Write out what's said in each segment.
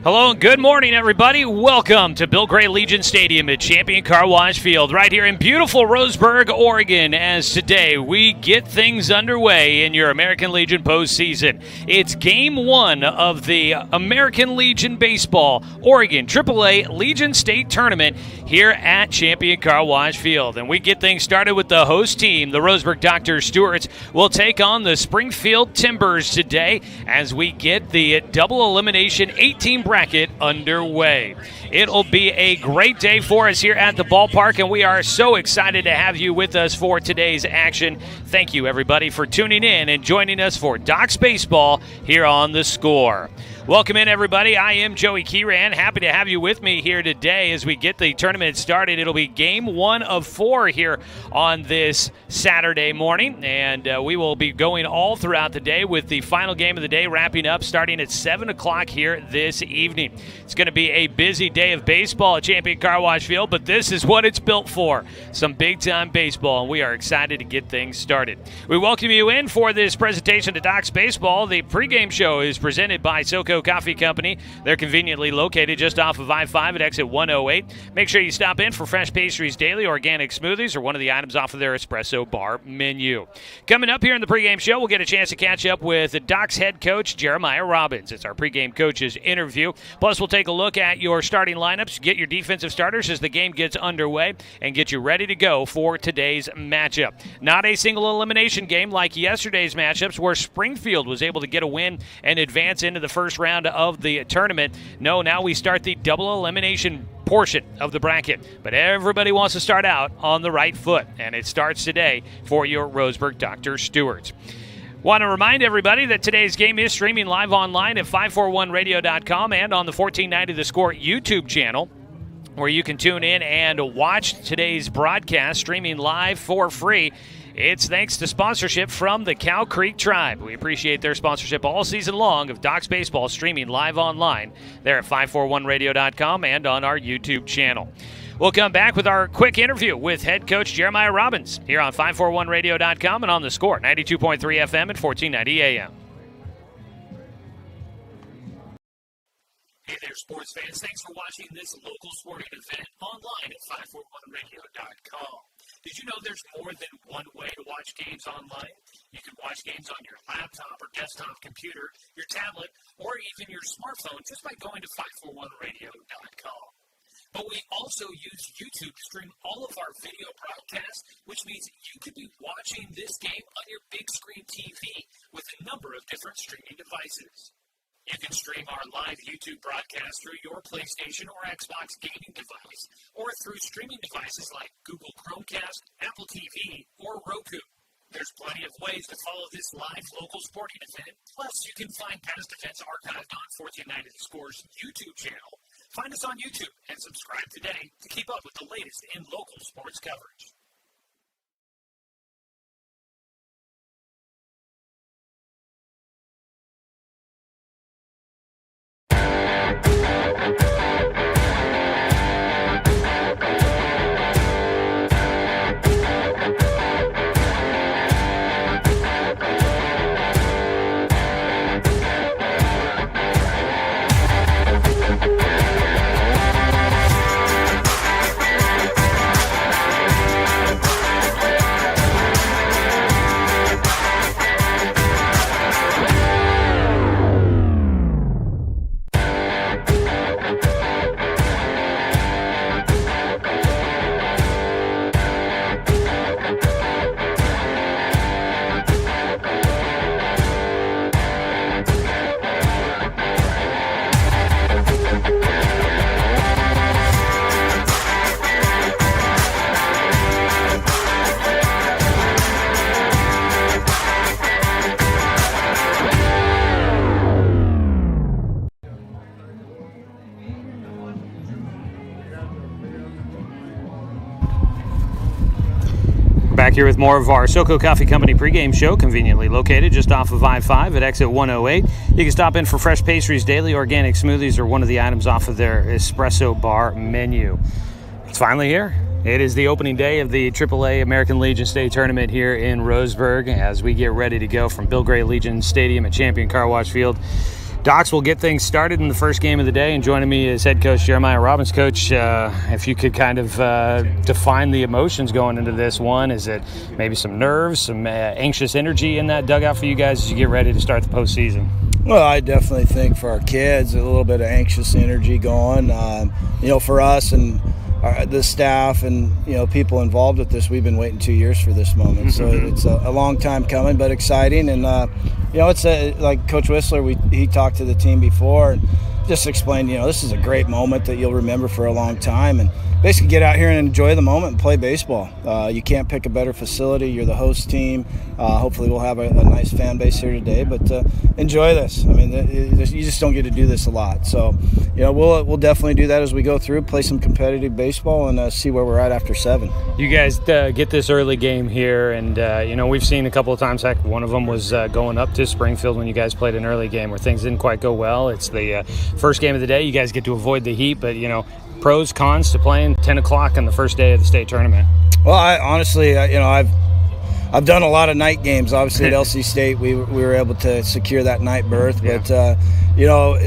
Hello and good morning, everybody. Welcome to Bill Gray Legion Stadium at Champion Car Wash Field right here in beautiful Roseburg, Oregon, as today we get things underway in your American Legion postseason. It's Game 1 of the American Legion Baseball Oregon AAA Legion State Tournament here at Champion Car Wash Field. And we get things started with the host team. The Roseburg Dr. Stewarts will take on the Springfield Timbers today as we get the double elimination 18 bracket underway. It'll be a great day for us here at the ballpark, and we are so excited to have you with us for today's action. Thank you, everybody, for tuning in and joining us for Docs Baseball here on The Score. Welcome in, everybody. I am Joey Kieran. Happy to have you with me here today as we get the tournament started. It'll be Game 1 of 4 here on this Saturday morning, and we will be going all throughout the day with the final game of the day wrapping up starting at 7 o'clock here this evening. It's going to be a busy day of baseball at Champion Car Wash Field, but this is what it's built for, some big-time baseball, and we are excited to get things started. We welcome you in for this presentation to Docs Baseball. The pregame show is presented by SoCo Coffee Company. They're conveniently located just off of I-5 at exit 108. Make sure you stop in for fresh pastries daily, organic smoothies, or one of the items off of their espresso bar menu. Coming up here in the pregame show, we'll get a chance to catch up with Doc's head coach, Jeremiah Robbins. It's our pregame coach's interview. Plus, we'll take a look at your starting lineups, get your defensive starters as the game gets underway, and get you ready to go for today's matchup. Not a single elimination game like yesterday's matchups where Springfield was able to get a win and advance into the first round of the tournament. No, now we start the double elimination portion of the bracket, but everybody wants to start out on the right foot, and it starts today for your Roseburg Dr. Stewarts. Want to remind everybody that today's game is streaming live online at 541radio.com and on the 1490 The Score YouTube channel, where you can tune in and watch today's broadcast streaming live for free. It's thanks to sponsorship from the Cow Creek Tribe. We appreciate their sponsorship all season long of Docs Baseball streaming live online there at 541radio.com and on our YouTube channel. We'll come back with our quick interview with head coach Jeremiah Robbins here on 541radio.com and on The Score, 92.3 FM and 1490 AM. Hey there, sports fans. Thanks for watching this local sporting event online at 541radio.com. Did you know there's more than one way to watch games online? You can watch games on your laptop or desktop computer, your tablet, or even your smartphone just by going to 541radio.com. But we also use YouTube to stream all of our video broadcasts, which means you could be watching this game on your big screen TV with a number of different streaming devices. You can stream our live YouTube broadcast through your PlayStation or Xbox gaming device, or through streaming devices like Google Chromecast, Apple TV, or Roku. There's plenty of ways to follow this live local sporting event. Plus, you can find past events archived on 1490 The Score's YouTube channel. Find us on YouTube and subscribe today to keep up with the latest in local sports coverage. Back here with more of our SoCo Coffee Company pregame show, conveniently located just off of I-5 at exit 108. You can stop in for fresh pastries daily, organic smoothies, or one of the items off of their espresso bar menu. It's finally here. It is the opening day of the AAA American Legion State Tournament here in Roseburg as we get ready to go from Bill Gray Legion Stadium at Champion Car Wash Field. Docs, will get things started in the first game of the day, and joining me is head coach Jeremiah Robbins. Coach, if you could kind of define the emotions going into this one, is it maybe some nerves, some anxious energy in that dugout for you guys as you get ready to start the postseason? Well, I definitely think for our kids, a little bit of anxious energy going. For us and the staff and people involved with this, we've been waiting 2 years for this moment. So it's a long time coming, but exciting. And it's like Coach Whistler. He talked to the team before and just explained. This is a great moment that you'll remember for a long time. And basically get out here and enjoy the moment and play baseball. You can't pick a better facility. You're the host team. Hopefully we'll have a nice fan base here today, but enjoy this. I mean, you just don't get to do this a lot. So, we'll definitely do that as we go through, play some competitive baseball, and see where we're at after 7. You guys get this early game here, and, we've seen a couple of times, heck, one of them was going up to Springfield when you guys played an early game where things didn't quite go well. It's the first game of the day. You guys get to avoid the heat, but, pros, cons to playing 10 o'clock on the first day of the state tournament? Well, I've done a lot of night games. Obviously, at LC State, we were able to secure that night berth. Yeah. But,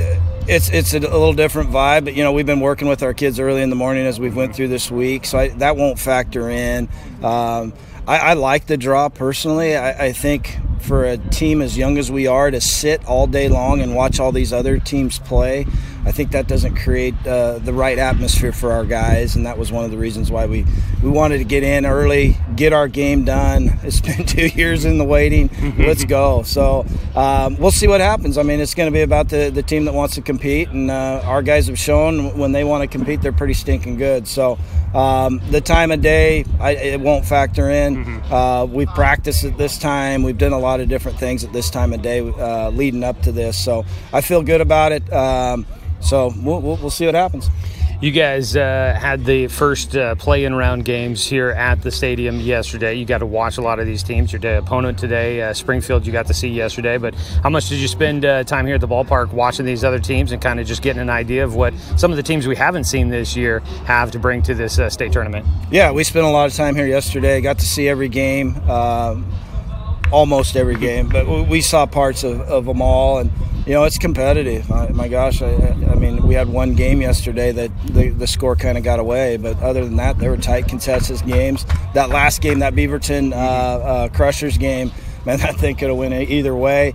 it's a little different vibe. But, we've been working with our kids early in the morning as we've went through this week, so that won't factor in. I like the draw personally. I think for a team as young as we are to sit all day long and watch all these other teams play, I think that doesn't create the right atmosphere for our guys, and that was one of the reasons why we wanted to get in early, get our game done. It's been 2 years in the waiting. Let's go. So we'll see what happens. I mean, it's going to be about the team that wants to compete, and our guys have shown when they want to compete, they're pretty stinking good. So the time of day, it won't factor in. We've practiced at this time. We've done a lot of different things at this time of day leading up to this. So I feel good about it. So we'll see what happens. You guys had the first play-in round games here at the stadium yesterday. You got to watch a lot of these teams. Your opponent today, Springfield, you got to see yesterday. But how much did you spend time here at the ballpark watching these other teams and kind of just getting an idea of what some of the teams we haven't seen this year have to bring to this state tournament? Yeah, we spent a lot of time here yesterday. Got to see every game, almost every game. But we saw parts of them all, and it's competitive. My gosh, I mean, we had one game yesterday that the score kind of got away, but other than that, they were tight, contested games. That last game, that Beaverton Crushers game, man, that thing could have went either way.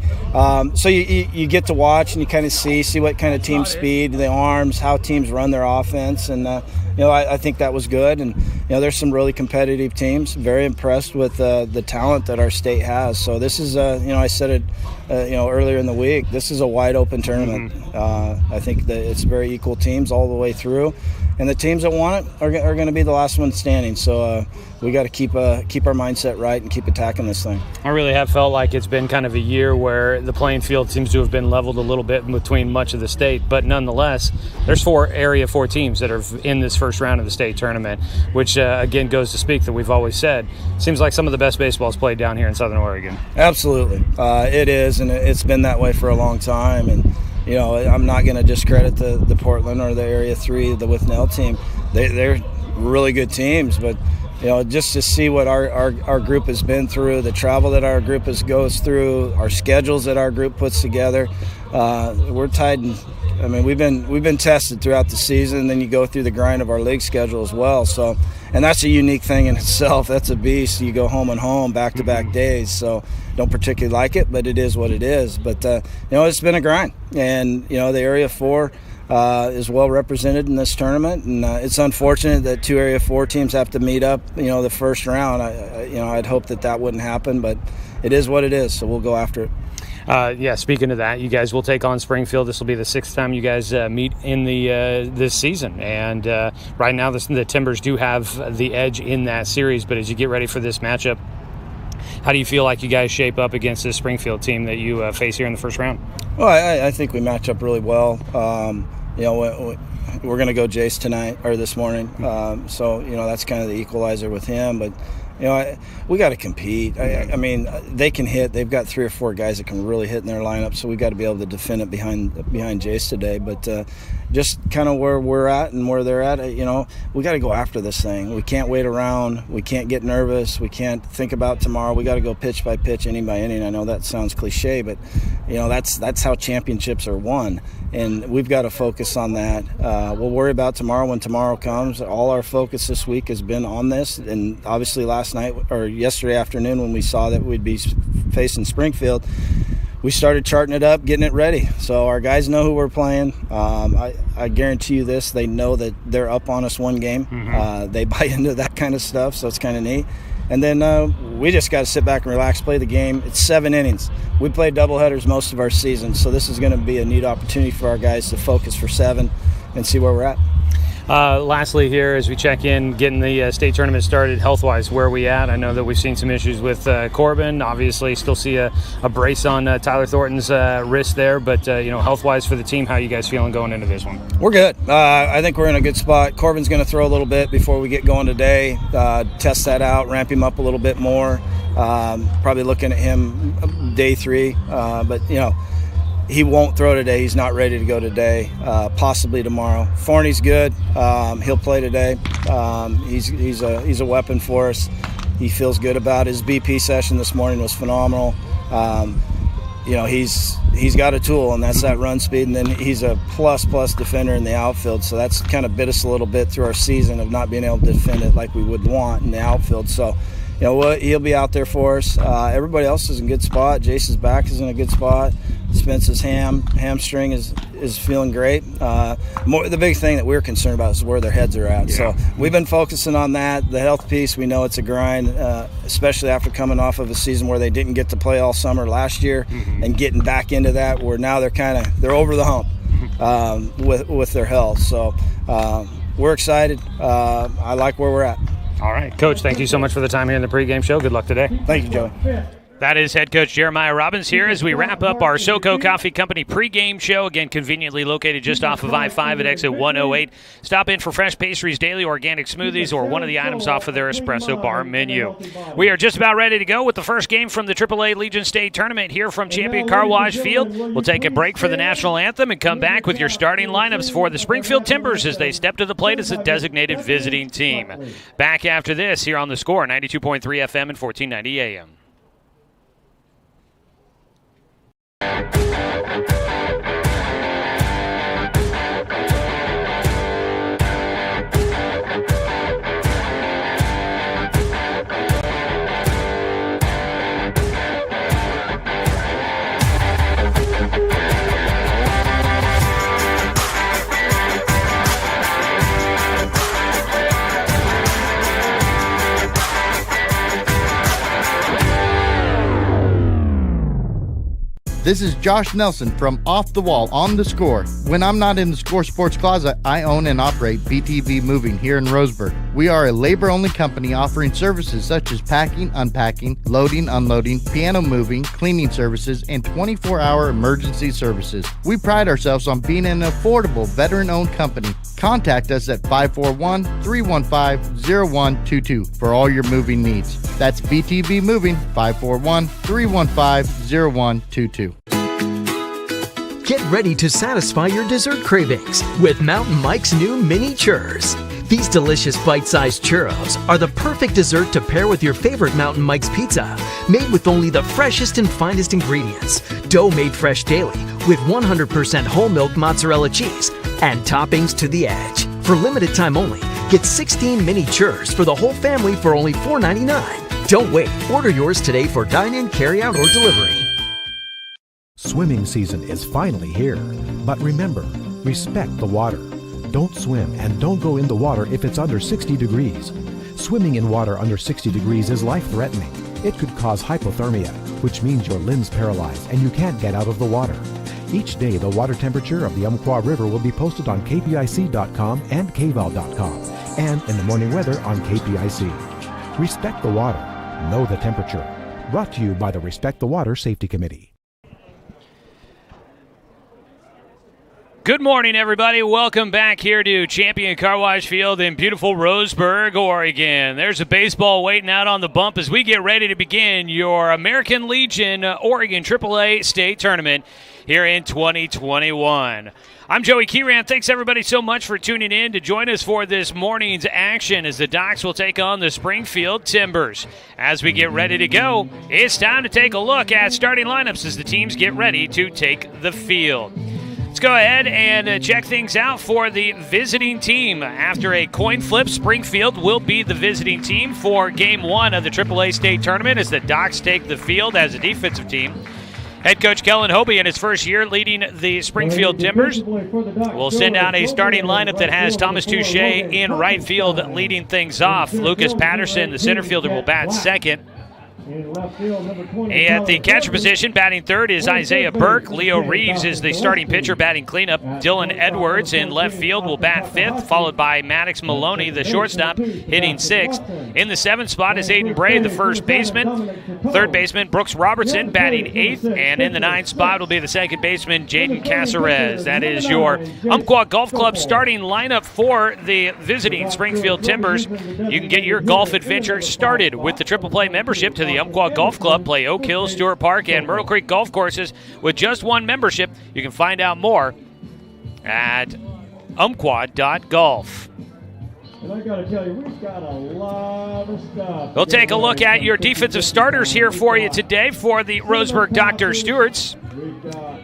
So you get to watch and you kind of see what kind of team speed, the arms, how teams run their offense, and I think that was good. And there's some really competitive teams. Very impressed with the talent that our state has. So this is I said it earlier in the week. This is a wide open tournament. I think that it's very equal teams all the way through, and the teams that want it are going to be the last one standing. So we got to keep our mindset right and keep attacking this thing. I really have felt like it's been kind of a year where the playing field seems to have been leveled a little bit between much of the state, but nonetheless, there's 4 Area 4 teams that are in this first round of the state tournament, which again goes to speak that we've always said seems like some of the best baseball is played down here in Southern Oregon. Absolutely, it is, and it's been that way for a long time. And I'm not going to discredit the Portland or the Area 3, the Withnell team. They're really good teams, but just to see what our group has been through, the travel that our group goes through, our schedules that our group puts together, we're tied. I mean, we've been tested throughout the season, and then you go through the grind of our league schedule as well. So, and that's a unique thing in itself. That's a beast. You go home and home back-to-back days. So, don't particularly like it, but it is what it is. But it's been a grind, and the Area 4 is well represented in this tournament, and it's unfortunate that 2 Area 4 teams have to meet up. The first round. I'd hope that wouldn't happen, but it is what it is. So we'll go after it. Speaking of that, you guys will take on Springfield. This will be the 6th time you guys meet in this season, and right now the Timbers do have the edge in that series. But as you get ready for this matchup, how do you feel like you guys shape up against this Springfield team that you face here in the first round? Well, I think we match up really well. We're going to go Jace tonight or this morning, so that's kind of the equalizer with him. But we got to compete. I mean, they can hit. They've got 3 or 4 guys that can really hit in their lineup, so we got to be able to defend it behind Jace today. But just kind of where we're at and where they're at, we got to go after this thing. We can't wait around. We can't get nervous. We can't think about tomorrow. We got to go pitch by pitch, inning by inning. I know that sounds cliche, but that's how championships are won, and we've got to focus on that. We'll worry about tomorrow when tomorrow comes. All our focus this week has been on this, and obviously last night or yesterday afternoon when we saw that we'd be facing Springfield, we started charting it up, getting it ready. So our guys know who we're playing. I guarantee you this, they know that they're up on us one game. They buy into that kind of stuff, so it's kind of neat. And then we just got to sit back and relax, play the game. It's 7 innings. We played doubleheaders most of our season, so this is going to be a neat opportunity for our guys to focus for 7 and see where we're at. Lastly here, as we check in, getting the state tournament started health-wise, where are we at? I know that we've seen some issues with Corbin. Obviously, still see a brace on Tyler Thornton's wrist there. But, health-wise for the team, how are you guys feeling going into this one? We're good. I think we're in a good spot. Corbin's going to throw a little bit before we get going today. Test that out, ramp him up a little bit more. Probably looking at him day 3. But, he won't throw today. He's not ready to go today. Possibly tomorrow. Forney's good. He'll play today. He's a weapon for us. He feels good about his BP session this morning. Was phenomenal. He's got a tool, and that's that run speed. And then he's a plus defender in the outfield. So that's kind of bit us a little bit through our season of not being able to defend it like we would want in the outfield. So, he'll be out there for us. Everybody else is in a good spot. Jace's back is in a good spot. Spence's hamstring is feeling great. The big thing that we're concerned about is where their heads are at. Yeah. So we've been focusing on that. The health piece, we know it's a grind, especially after coming off of a season where they didn't get to play all summer last year, and getting back into that where now they're over the hump with their health. So we're excited. I like where we're at. All right, Coach, thank you so much for the time here in the pregame show. Good luck today. Thank you, Joey. That is head coach Jeremiah Robbins here as we wrap up our SoCo Coffee Company pregame show. Again, conveniently located just off of I-5 at exit 108. Stop in for fresh pastries, daily organic smoothies, or one of the items off of their espresso bar menu. We are just about ready to go with the first game from the AAA Legion State Tournament here from Champion Car Wash Field. We'll take a break for the national anthem and come back with your starting lineups for the Springfield Timbers as they step to the plate as a designated visiting team. Back after this here on The Score, 92.3 FM and 1490 AM. This is Josh Nelson from Off the Wall on The Score. When I'm not in the Score Sports Closet, I own and operate BTV Moving here in Roseburg. We are a labor-only company offering services such as packing, unpacking, loading, unloading, piano moving, cleaning services, and 24-hour emergency services. We pride ourselves on being an affordable, veteran-owned company. Contact us at 541-315-0122 for all your moving needs. That's BTV Moving, 541-315-0122. Get ready to satisfy your dessert cravings with Mountain Mike's new mini churros. These delicious bite-sized churros are the perfect dessert to pair with your favorite Mountain Mike's pizza, made with only the freshest and finest ingredients, dough made fresh daily with 100% whole milk mozzarella cheese, and toppings to the edge. For limited time only, get 16 mini churros for the whole family for only $4.99. Don't wait. Order yours today for dine-in, carry-out, or delivery. Swimming season is finally here, but remember, respect the water. Don't swim and don't go in the water if it's under 60 degrees. Swimming in water under 60 degrees is life-threatening. It could cause hypothermia, which means your limbs paralyzed and you can't get out of the water. Each day, the water temperature of the Umpqua River will be posted on kpic.com and kval.com, and in the morning weather on KPIC. Respect the water. Know the temperature. Brought to you by the Respect the Water Safety Committee. Good morning, everybody. Welcome back here to Champion Car Wash Field in beautiful Roseburg, Oregon. There's a baseball waiting out on the bump as we get ready to begin your American Legion Oregon AAA State Tournament here in 2021. I'm Joey Kieran. Thanks, everybody, so much for tuning in to join us for this morning's action as the Docs will take on the Springfield Timbers. As we get ready to go, it's time to take a look at starting lineups as the teams get ready to take the field. Let's go ahead and check things out for the visiting team. After a coin flip, Springfield will be the visiting team for Game 1 of the AAA State Tournament as the Docs take the field as a defensive team. Head coach Kellen Hobie in his first year leading the Springfield Timbers will send out a starting lineup that has Thomas Touche in right field leading things off. Lucas Patterson, the center fielder, will bat second. At the catcher position, batting third is Isaiah Burke. Leo Reeves is the starting pitcher, batting cleanup. Dylan Edwards in left field will bat fifth, followed by Maddox Maloney, the shortstop, hitting sixth. In the seventh spot is Aiden Bray, the first baseman. Third baseman, Brooks Robertson, batting eighth. And in the ninth spot will be the second baseman, Jaden Caceres. That is your Umpqua Golf Club starting lineup for the visiting Springfield Timbers. You can get your golf adventure started with the Triple Play membership to the Umpqua Golf Club. Play Oak Hill, Stewart Park, and Myrtle Creek golf courses with just one membership. You can find out more at umpqua.golf. And I got to tell you, we've got a lot of stuff. We'll take a look at your defensive starters here for you today for the Roseburg Dr. Stewarts.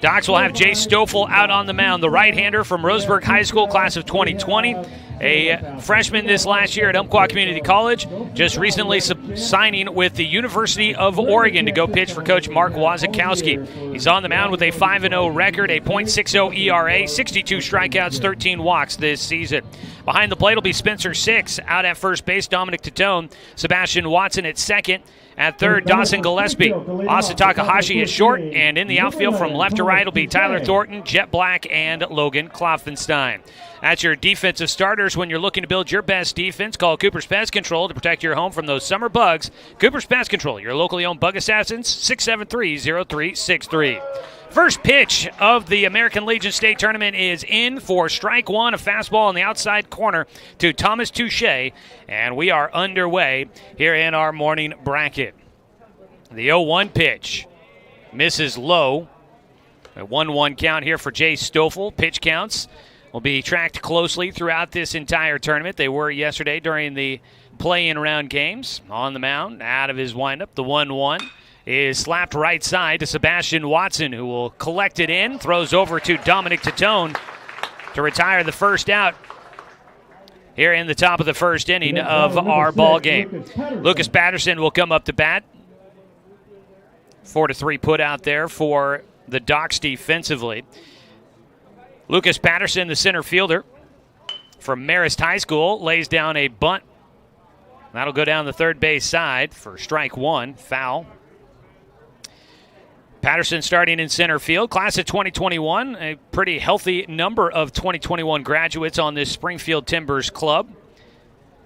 Docs will have Jay Stoffel out on the mound, the right-hander from Roseburg High School, class of 2020. A freshman this last year at Umpqua Community College, just recently signing with the University of Oregon to go pitch for Coach Mark Wazakowski. He's on the mound with a 5-0 record, a .60 ERA, 62 strikeouts, 13 walks this season. Behind the plate will be Spencer Six. Out at first base, Dominic Tatone. Sebastian Watson at second. At third, Dawson Gillespie. Asa Takahashi at short. And in the outfield from left to right will be Tyler Thornton, Jet Black, and Logan Klopfenstein. That's your defensive starters. When you're looking to build your best defense, call Cooper's Pest Control to protect your home from those summer bugs. Cooper's Pest Control, your locally owned bug assassins, 673-0363. First pitch of the American Legion State Tournament is in for strike one, a fastball on the outside corner to Thomas Touche, and we are underway here in our morning bracket. The 0-1 pitch misses low. A 1-1 count here for Jay Stoffel. Pitch counts will be tracked closely throughout this entire tournament. They were yesterday during the play-in round games. On the mound, out of his windup, the 1-1. Is slapped right side to Sebastian Watson, who will collect it in, throws over to Dominic Tatone to retire the first out here in the top of the first inning of our ball game. Lucas Patterson will come up to bat. 4-3 put out there for the Docs defensively. Lucas Patterson, the center fielder from Marist High School, lays down a bunt. That'll go down the third base side for strike one, foul. Patterson starting in center field. Class of 2021, a pretty healthy number of 2021 graduates on this Springfield Timbers club.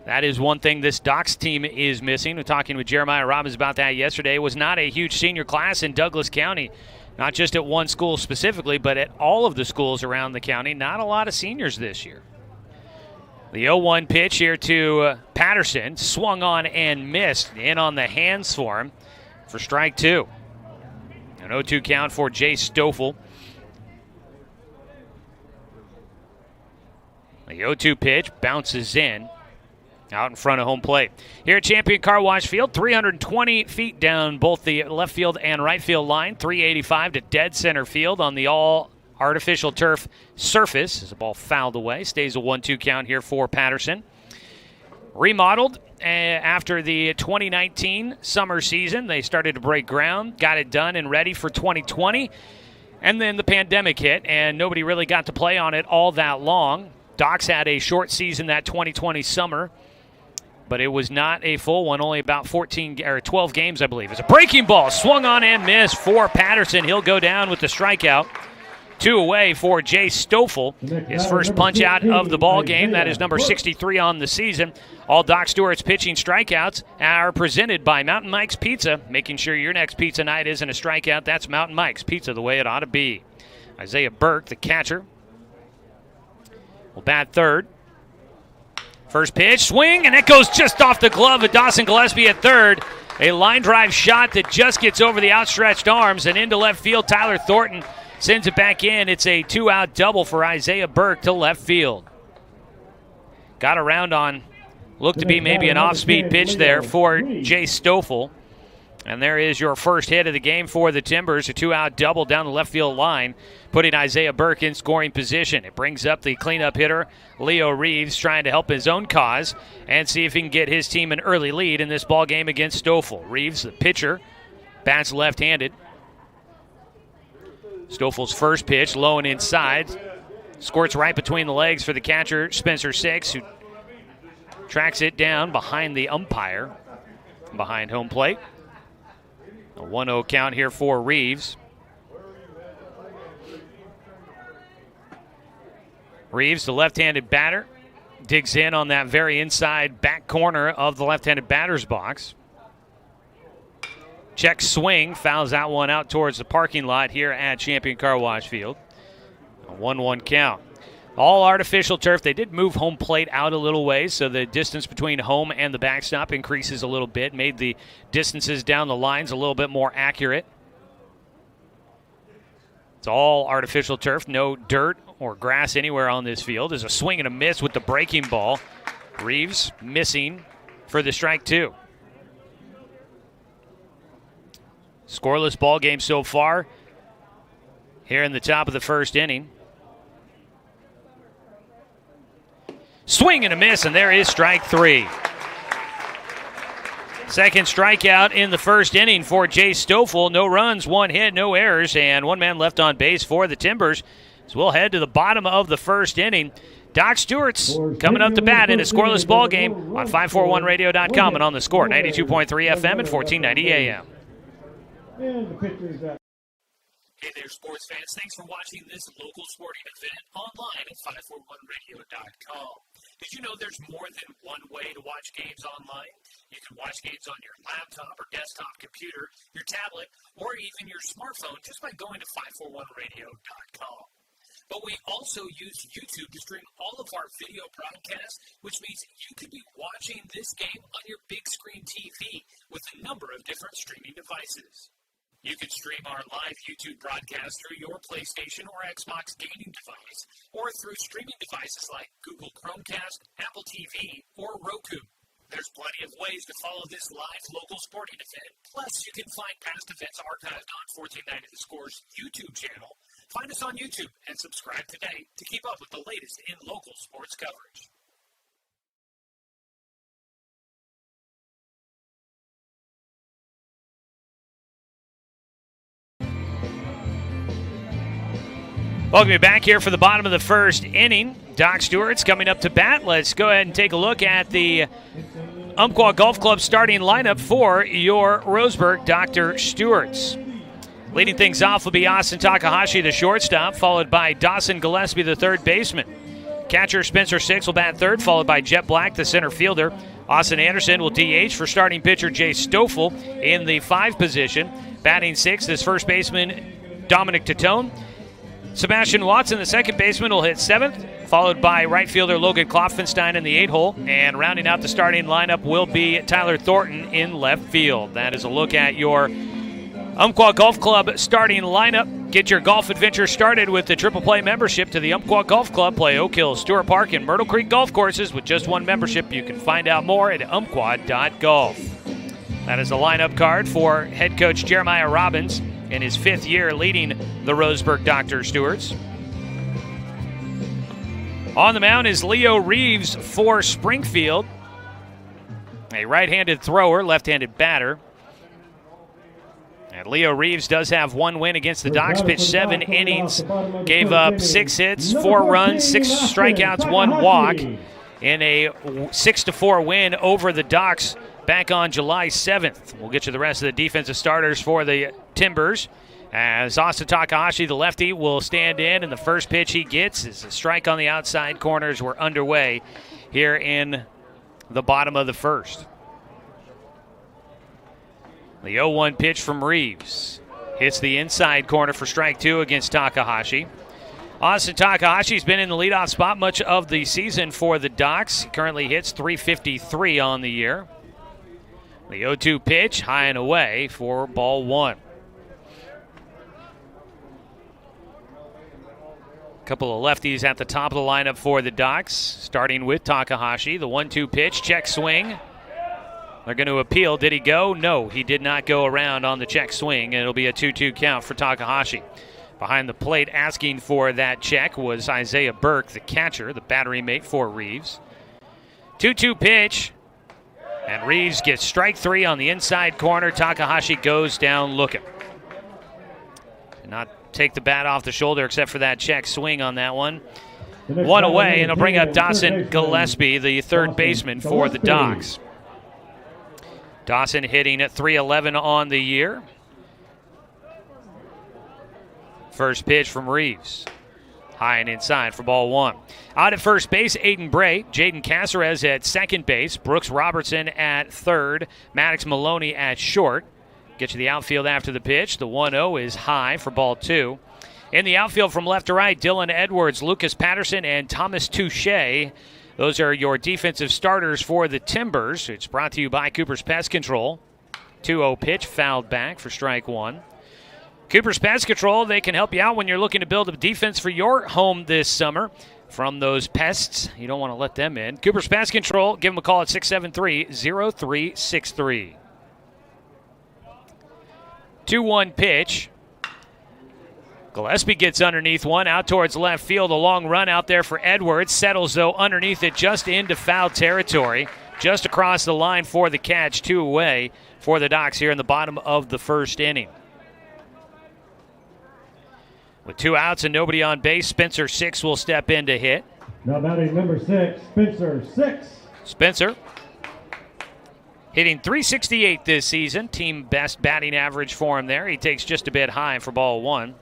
That is one thing this Docs team is missing. We're talking with Jeremiah Robbins about that yesterday. It was not a huge senior class in Douglas County, not just at one school specifically, but at all of the schools around the county. Not a lot of seniors this year. The 0-1 pitch here to Patterson, swung on and missed. In on the hands for him for strike two. An 0-2 count for Jay Stoffel. The 0-2 pitch bounces in out in front of home plate. Here at Champion Car Wash Field, 320 feet down both the left field and right field line, 385 to dead center field on the all-artificial turf surface. As the ball fouled away, stays a 1-2 count here for Patterson. Remodeled after the 2019 summer season. They started to break ground, got it done and ready for 2020. And then the pandemic hit, and nobody really got to play on it all that long. Docs had a short season that 2020 summer, but it was not a full one, only about 12 games, I believe. It's a breaking ball, swung on and missed for Patterson. He'll go down with the strikeout. 2 away for Jay Stoffel. His first punch out of the ball game. That is number 63 on the season. All Doc Stewart's pitching strikeouts are presented by Mountain Mike's Pizza. Making sure your next pizza night isn't a strikeout. That's Mountain Mike's Pizza, the way it ought to be. Isaiah Burke, the catcher, will bat third. First pitch, swing, and it goes just off the glove of Dawson Gillespie at third. A line drive shot that just gets over the outstretched arms and into left field. Tyler Thornton sends it back in. It's a 2-out double for Isaiah Burke to left field. Got around on, looked to be maybe an off-speed pitch there for Jay Stoffel. And there is your first hit of the game for the Timbers, a 2-out double down the left field line, putting Isaiah Burke in scoring position. It brings up the cleanup hitter, Leo Reeves, trying to help his own cause and see if he can get his team an early lead in this ball game against Stoffel. Reeves, the pitcher, bats left-handed. Stoffel's first pitch, low and inside, squirts right between the legs for the catcher, Spencer Six, who tracks it down behind the umpire, behind home plate. A 1-0 count here for Reeves. Reeves, the left-handed batter, digs in on that very inside back corner of the left-handed batter's box. Check swing, fouls that one out towards the parking lot here at Champion Car Wash Field. A 1-1 count. All artificial turf. They did move home plate out a little ways, so the distance between home and the backstop increases a little bit, made the distances down the lines a little bit more accurate. It's all artificial turf, no dirt or grass anywhere on this field. There's a swing and a miss with the breaking ball. Reeves missing for the strike two. Scoreless ball game so far here in the top of the first inning. Swing and a miss, and there is strike three. Second strikeout in the first inning for Jay Stoffel. No runs, one hit, no errors, and one man left on base for the Timbers. So we'll head to the bottom of the first inning. Doc Stewart's coming up to bat in a scoreless ball game on 541radio.com and on the Score, 92.3 FM and 1490 AM. And the pitcher's out. Hey there, sports fans. Thanks for watching this local sporting event online at 541radio.com. Did you know there's more than one way to watch games online? You can watch games on your laptop or desktop computer, your tablet, or even your smartphone just by going to 541radio.com. But we also use YouTube to stream all of our video broadcasts, which means you could be watching this game on your big screen TV with a number of different streaming devices. You can stream our live YouTube broadcast through your PlayStation or Xbox gaming device, or through streaming devices like Google Chromecast, Apple TV, or Roku. There's plenty of ways to follow this live local sporting event. Plus, you can find past events archived on 1490 The Score's YouTube channel. Find us on YouTube and subscribe today to keep up with the latest in local sports coverage. Welcome you back here for the bottom of the first inning. Doc Stewart's coming up to bat. Let's go ahead and take a look at the Umpqua Golf Club starting lineup for your Roseburg Dr. Stewart's. Leading things off will be Austin Takahashi, the shortstop, followed by Dawson Gillespie, the third baseman. Catcher Spencer Six will bat third, followed by Jet Black, the center fielder. Austin Anderson will DH for starting pitcher Jay Stoffel in the 5 position. Batting sixth is first baseman Dominic Titone. Sebastian Watson, the second baseman, will hit 7th, followed by right fielder Logan Klopfenstein in the 8 hole. And rounding out the starting lineup will be Tyler Thornton in left field. That is a look at your Umpqua Golf Club starting lineup. Get your golf adventure started with the Triple Play membership to the Umpqua Golf Club. Play Oak Hill, Stewart Park, and Myrtle Creek golf courses with just one membership. You can find out more at umpqua.golf. That is the lineup card for head coach Jeremiah Robbins in his 5th year leading the Roseburg Dr. Stewart's. On the mound is Leo Reeves for Springfield. A right-handed thrower, left-handed batter. And Leo Reeves does have one win against the Docs, pitched 7 innings, gave up 6 hits, 4 runs, 6 strikeouts, 1 walk in a 6-4 win over the Docs back on July 7th. We'll get you the rest of the defensive starters for the Timbers, as Austin Takahashi, the lefty, will stand in, and the first pitch he gets is a strike on the outside corners. We're underway here in the bottom of the first. The 0-1 pitch from Reeves hits the inside corner for strike 2 against Takahashi. Austin Takahashi's been in the leadoff spot much of the season for the Docs. He currently hits .353 on the year. The 0-2 pitch, high and away for ball one. A couple of lefties at the top of the lineup for the Docs, starting with Takahashi. The 1-2 pitch, check swing. They're going to appeal. Did he go? No, he did not go around on the check swing, and it'll be a 2-2 count for Takahashi. Behind the plate asking for that check was Isaiah Burke, the catcher, the battery mate for Reeves. 2-2 pitch, and Reeves gets strike three on the inside corner. Takahashi goes down looking. Did not take the bat off the shoulder except for that check swing on that one. One away, and it'll bring up Dawson Gillespie, the third baseman for the Docs. Dawson hitting at .311 on the year. First pitch from Reeves. High and inside for ball one. Out at first base, Aiden Bray. Jaden Caceres at second base. Brooks Robertson at third. Maddox Maloney at short. Get to the outfield after the pitch. The 1-0 is high for ball two. In the outfield from left to right, Dylan Edwards, Lucas Patterson, and Thomas Touche. Those are your defensive starters for the Timbers. It's brought to you by Cooper's Pest Control. 2-0 pitch, fouled back for strike one. Cooper's Pest Control, they can help you out when you're looking to build a defense for your home this summer from those pests. You don't want to let them in. Cooper's Pest Control, give them a call at 673-0363. 2-1 pitch. Gillespie gets underneath one, out towards left field. A long run out there for Edwards. Settles, though, underneath it just into foul territory. Just across the line for the catch. 2 away for the Docs here in the bottom of the first inning. With 2 outs and nobody on base, Spencer Six will step in to hit. Now batting number 6, Spencer Six. Spencer hitting .368 this season. Team best batting average for him there. He takes just a bit high for ball one.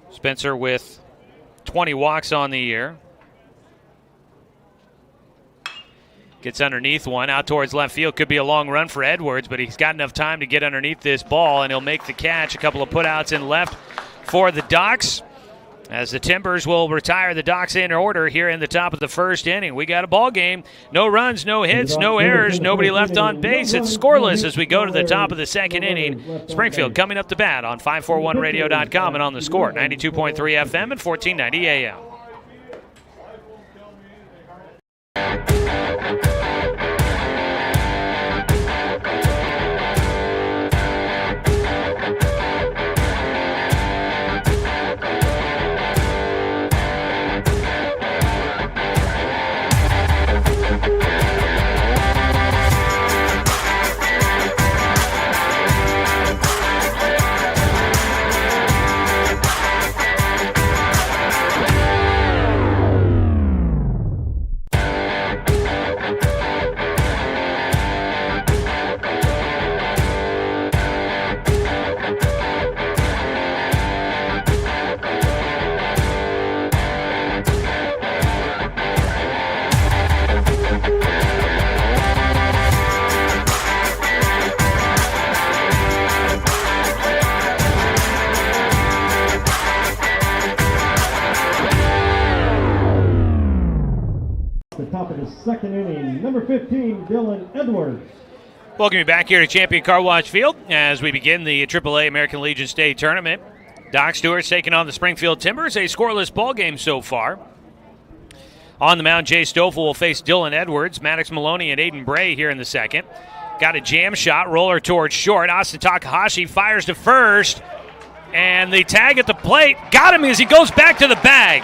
Spencer with 20 walks on the year. Gets underneath one, out towards left field. Could be a long run for Edwards, but he's got enough time to get underneath this ball, and he'll make the catch. A couple of putouts in left for the Docs, as the Timbers will retire the Docs in order here in the top of the first inning. We got a ball game. No runs, no hits, no errors, nobody left on base. It's scoreless as we go to the top of the second inning. Springfield coming up to bat on 541radio.com and on the Score, 92.3 FM and 1490 AM. Second inning, number 15, Dylan Edwards. Welcome you back here to Champion Car Wash Field as we begin the AAA American Legion State Tournament. Doc Stewart's taking on the Springfield Timbers, a scoreless ball game so far. On the mound, Jay Stoffel will face Dylan Edwards, Maddox Maloney, and Aiden Bray here in the second. Got a jam shot, roller towards short. Austin Takahashi fires to first, and the tag at the plate got him as he goes back to the bag.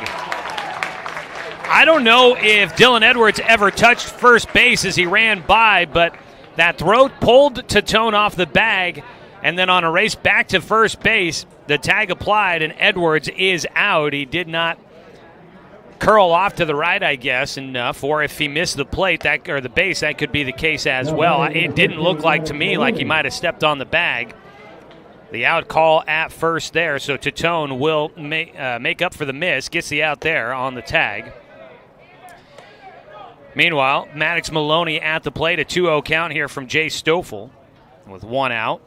I don't know if Dylan Edwards ever touched first base as he ran by, but that throw pulled Tatone off the bag, and then on a race back to first base, the tag applied, and Edwards is out. He did not curl off to the right, I guess, enough, or if he missed the plate or the base, that could be the case as well. It didn't look like to me like he might have stepped on the bag. The out call at first there, so Tatone will make up for the miss, gets the out there on the tag. Meanwhile, Maddox Maloney at the plate, a 2-0 count here from Jay Stoffel with 1 out.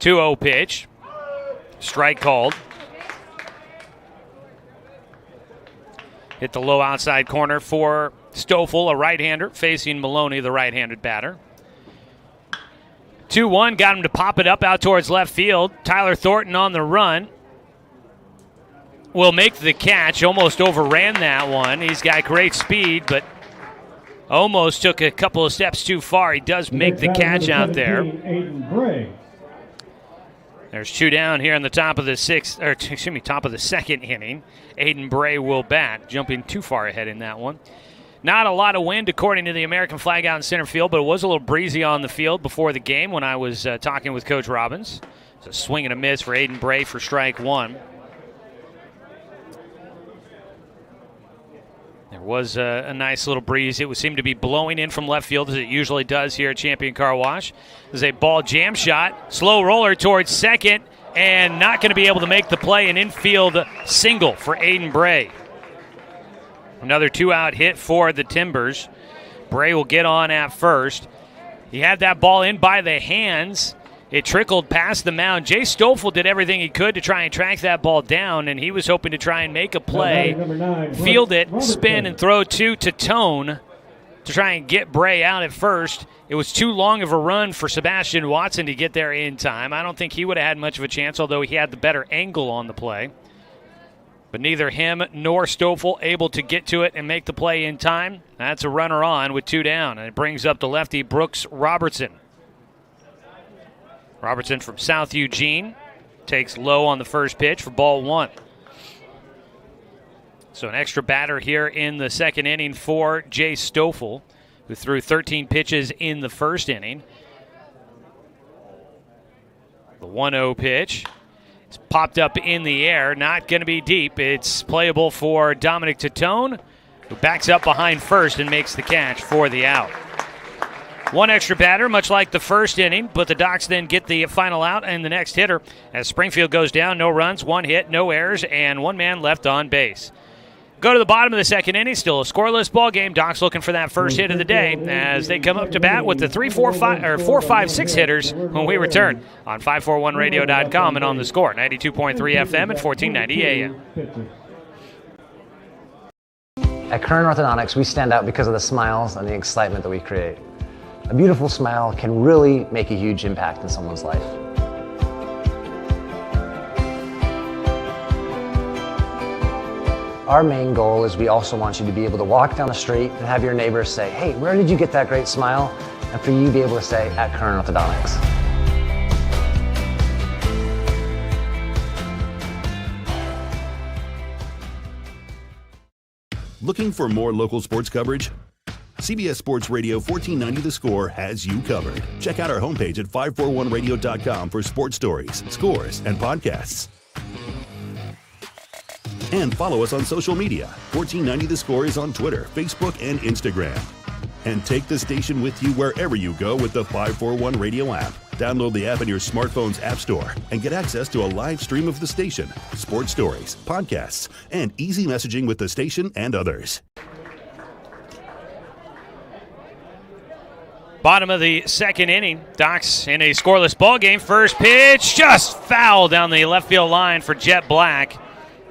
2-0 pitch. Strike called. Hit the low outside corner for Stoffel, a right-hander, facing Maloney, the right-handed batter. 2-1, got him to pop it up out towards left field. Tyler Thornton on the run will make the catch. Almost overran that one. He's got great speed, but almost took a couple of steps too far. He does make the catch out there. There's 2 down here in the top of the top of the second inning. Aiden Bray will bat, jumping too far ahead in that one. Not a lot of wind, according to the American flag out in center field, but it was a little breezy on the field before the game when I was talking with Coach Robbins. It's a swing and a miss for Aiden Bray for strike 1. There was a nice little breeze. It would seem to be blowing in from left field as it usually does here at Champion Car Wash. There's a ball jam shot, slow roller towards second, and not going to be able to make the play. An infield single for Aiden Bray. Another 2-out hit for the Timbers. Bray will get on at first. He had that ball in by the hands. It trickled past the mound. Jay Stoffel did everything he could to try and track that ball down, and he was hoping to try and make a play, field it, spin, and throw 2 to Tone to try and get Bray out at first. It was too long of a run for Sebastian Watson to get there in time. I don't think he would have had much of a chance, although he had the better angle on the play. But neither him nor Stoffel able to get to it and make the play in time. That's a runner on with 2 down, and it brings up the lefty Brooks Robertson. Robertson from South Eugene takes low on the first pitch for ball 1. So an extra batter here in the second inning for Jay Stoffel, who threw 13 pitches in the first inning. The 1-0 pitch. It's popped up in the air, not going to be deep. It's playable for Dominic Titone, who backs up behind first and makes the catch for the out. 1 extra batter, much like the first inning, but the Docs then get the final out and the next hitter as Springfield goes down. No runs, 1 hit, no errors, and 1 man left on base. Go to the bottom of the second inning, still a scoreless ball game. Docs looking for that first hit of the day as they come up to bat with the 4-5-6 hitters when we return on 541radio.com and on the score, 92.3 FM and 1490 AM. At Current Orthodontics, we stand out because of the smiles and the excitement that we create. A beautiful smile can really make a huge impact in someone's life. Our main goal is we also want you to be able to walk down the street and have your neighbors say, "Hey, where did you get that great smile?" And for you to be able to say, "At Current Orthodontics." Looking for more local sports coverage? CBS Sports Radio 1490 The Score has you covered. Check out our homepage at 541radio.com for sports stories, scores, and podcasts. And follow us on social media. 1490 The Score is on Twitter, Facebook, and Instagram. And take the station with you wherever you go with the 541 Radio app. Download the app in your smartphone's app store and get access to a live stream of the station, sports stories, podcasts, and easy messaging with the station and others. Bottom of the second inning, Docs in a scoreless ball game. First pitch just foul down the left field line for Jet Black,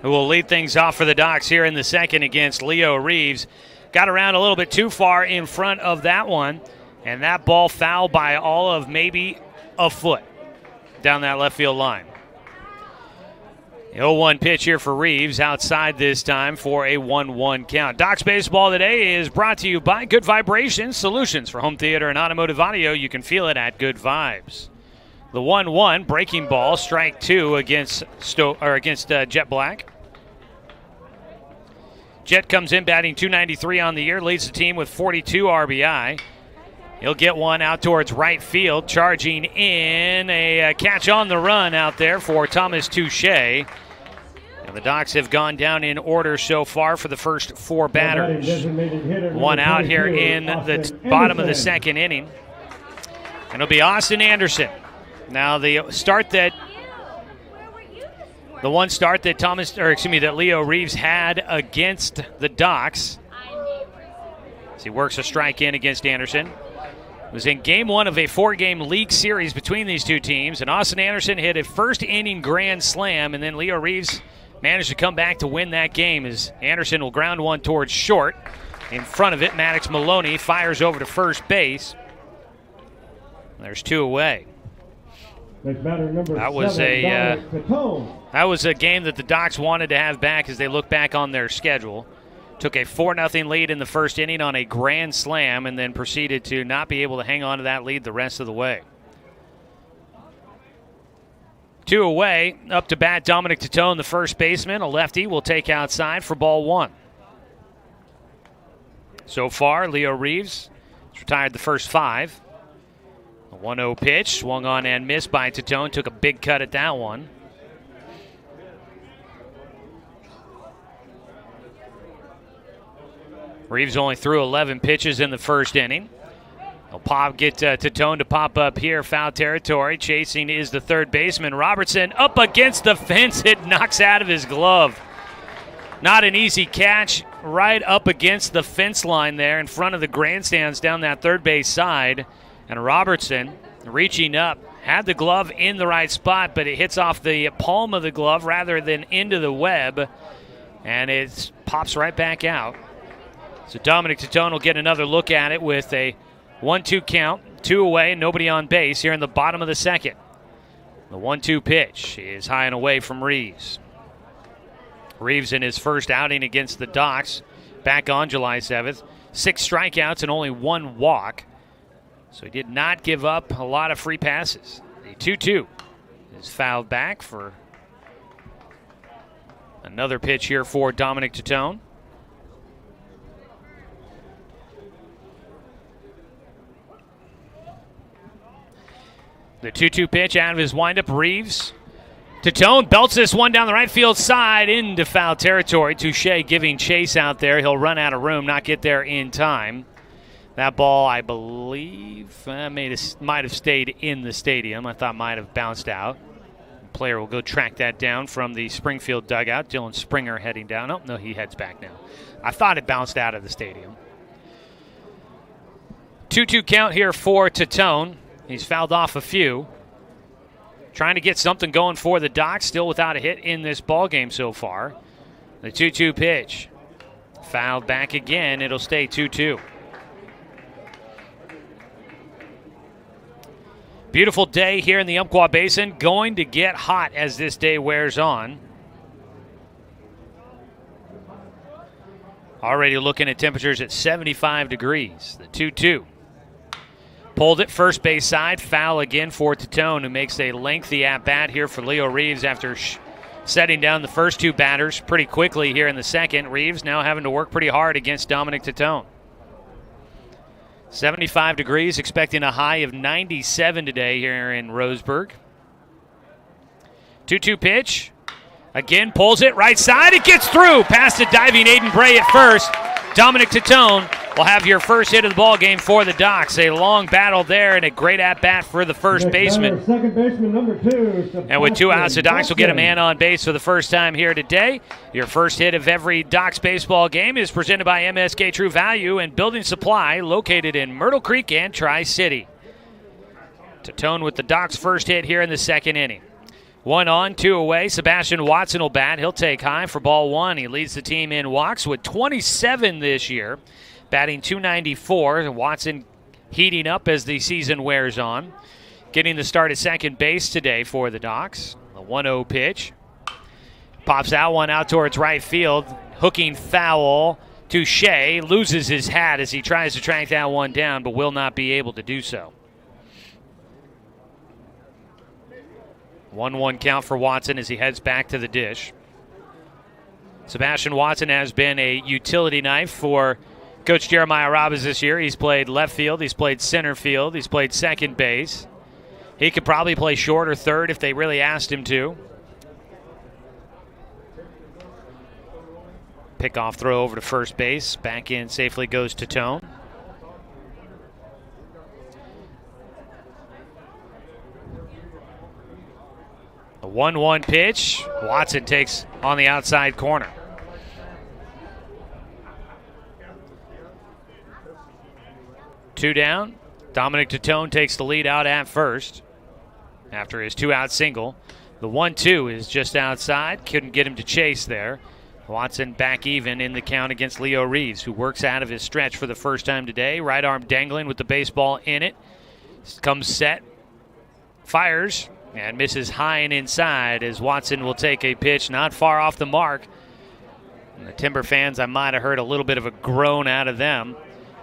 who will lead things off for the Docs here in the second against Leo Reeves. Got around a little bit too far in front of that one, and that ball fouled by all of maybe a foot down that left field line. The 0-1 pitch here for Reeves, outside this time for a 1-1 count. Docs Baseball today is brought to you by Good Vibrations, solutions for home theater and automotive audio. You can feel it at Good Vibes. The 1-1 breaking ball, strike 2 against Jet Black. Jet comes in batting .293 on the year, leads the team with 42 RBI. He'll get one out towards right field, charging in a catch on the run out there for Thomas Touche. And the Docs have gone down in order so far for the first 4 batters. One out here in the bottom of the second inning. And it'll be Austin Anderson. Now the one start that Leo Reeves had against the Docs. As he works a strike in against Anderson. was in game 1 of a 4-game league series between these two teams, and Austin Anderson hit a first-inning grand slam, and then Leo Reeves managed to come back to win that game as Anderson will ground one towards short. In front of it, Maddox Maloney fires over to first base. There's 2 away. That was a game that the Docs wanted to have back as they look back on their schedule. Took a 4-0 lead in the first inning on a grand slam and then proceeded to not be able to hang on to that lead the rest of the way. 2 away, up to bat Dominic Titone, the first baseman, a lefty, will take outside for ball 1. So far, Leo Reeves has retired the first 5. A 1-0 pitch, swung on and missed by Titone, took a big cut at that one. Reeves only threw 11 pitches in the first inning. He'll get Titone to pop up here, foul territory. Chasing is the third baseman, Robertson, up against the fence. It knocks out of his glove. Not an easy catch, right up against the fence line there in front of the grandstands down that third base side. And Robertson, reaching up, had the glove in the right spot, but it hits off the palm of the glove rather than into the web, and it pops right back out. So Dominic Titone will get another look at it with a 1-2 count, 2 away, nobody on base here in the bottom of the second. The 1-2 pitch is high and away from Reeves. Reeves in his first outing against the Docs back on July 7th. 6 strikeouts and only 1 walk. So he did not give up a lot of free passes. The 2-2 is fouled back for another pitch here for Dominic Titone. The 2-2 pitch out of his windup. Reeves. Titone belts this one down the right field side into foul territory. Touche giving chase out there. He'll run out of room, not get there in time. That ball, I believe, might have stayed in the stadium. I thought might have bounced out. The player will go track that down from the Springfield dugout. Dylan Springer heading down. Oh, no, he heads back now. I thought it bounced out of the stadium. 2-2 count here for Titone. He's fouled off a few. Trying to get something going for the Docs, still without a hit in this ball game so far. The 2-2 pitch. Fouled back again. It'll stay 2-2. Beautiful day here in the Umpqua Basin. Going to get hot as this day wears on. Already looking at temperatures at 75 degrees. The 2-2. Pulled it first base side. Foul again for Titone, who makes a lengthy at-bat here for Leo Reeves after setting down the first 2 batters pretty quickly here in the second. Reeves now having to work pretty hard against Dominic Titone. 75 degrees, expecting a high of 97 today here in Roseburg. 2-2 pitch. Again, pulls it right side. It gets through past the diving Aiden Bray at first. Dominic Titone will have your first hit of the ball game for the Docs. A long battle there and a great at-bat for the first baseman. Second baseman, number 2. And with 2 outs, the Docs will get a man on base for the first time here today. Your first hit of every Docs baseball game is presented by MSK True Value and Building Supply, located in Myrtle Creek and Tri-City. Titone with the Docs' first hit here in the second inning. 1 on, 2 away. Sebastian Watson will bat. He'll take high for ball 1. He leads the team in walks with 27 this year, batting .294. Watson heating up as the season wears on. Getting the start at second base today for the Docs. The 1-0 pitch. Pops that one out towards right field. Hooking foul. Touche loses his hat as he tries to track that one down, but will not be able to do so. 1-1 count for Watson as he heads back to the dish. Sebastian Watson has been a utility knife for Coach Jeremiah Robbins this year. He's played left field, he's played center field, he's played second base. He could probably play short or third if they really asked him to. Pickoff throw over to first base. Back in safely goes Titone. A 1-1 pitch. Watson takes on the outside corner. Two down, Dominic Tatone takes the lead out at first after his 2-out single. The 1-2 is just outside. Couldn't get him to chase there. Watson back even in the count against Leo Reeves, who works out of his stretch for the first time today. Right arm dangling with the baseball in it. Comes set. Fires and misses high and inside as Watson will take a pitch not far off the mark. And the Timber fans, I might have heard a little bit of a groan out of them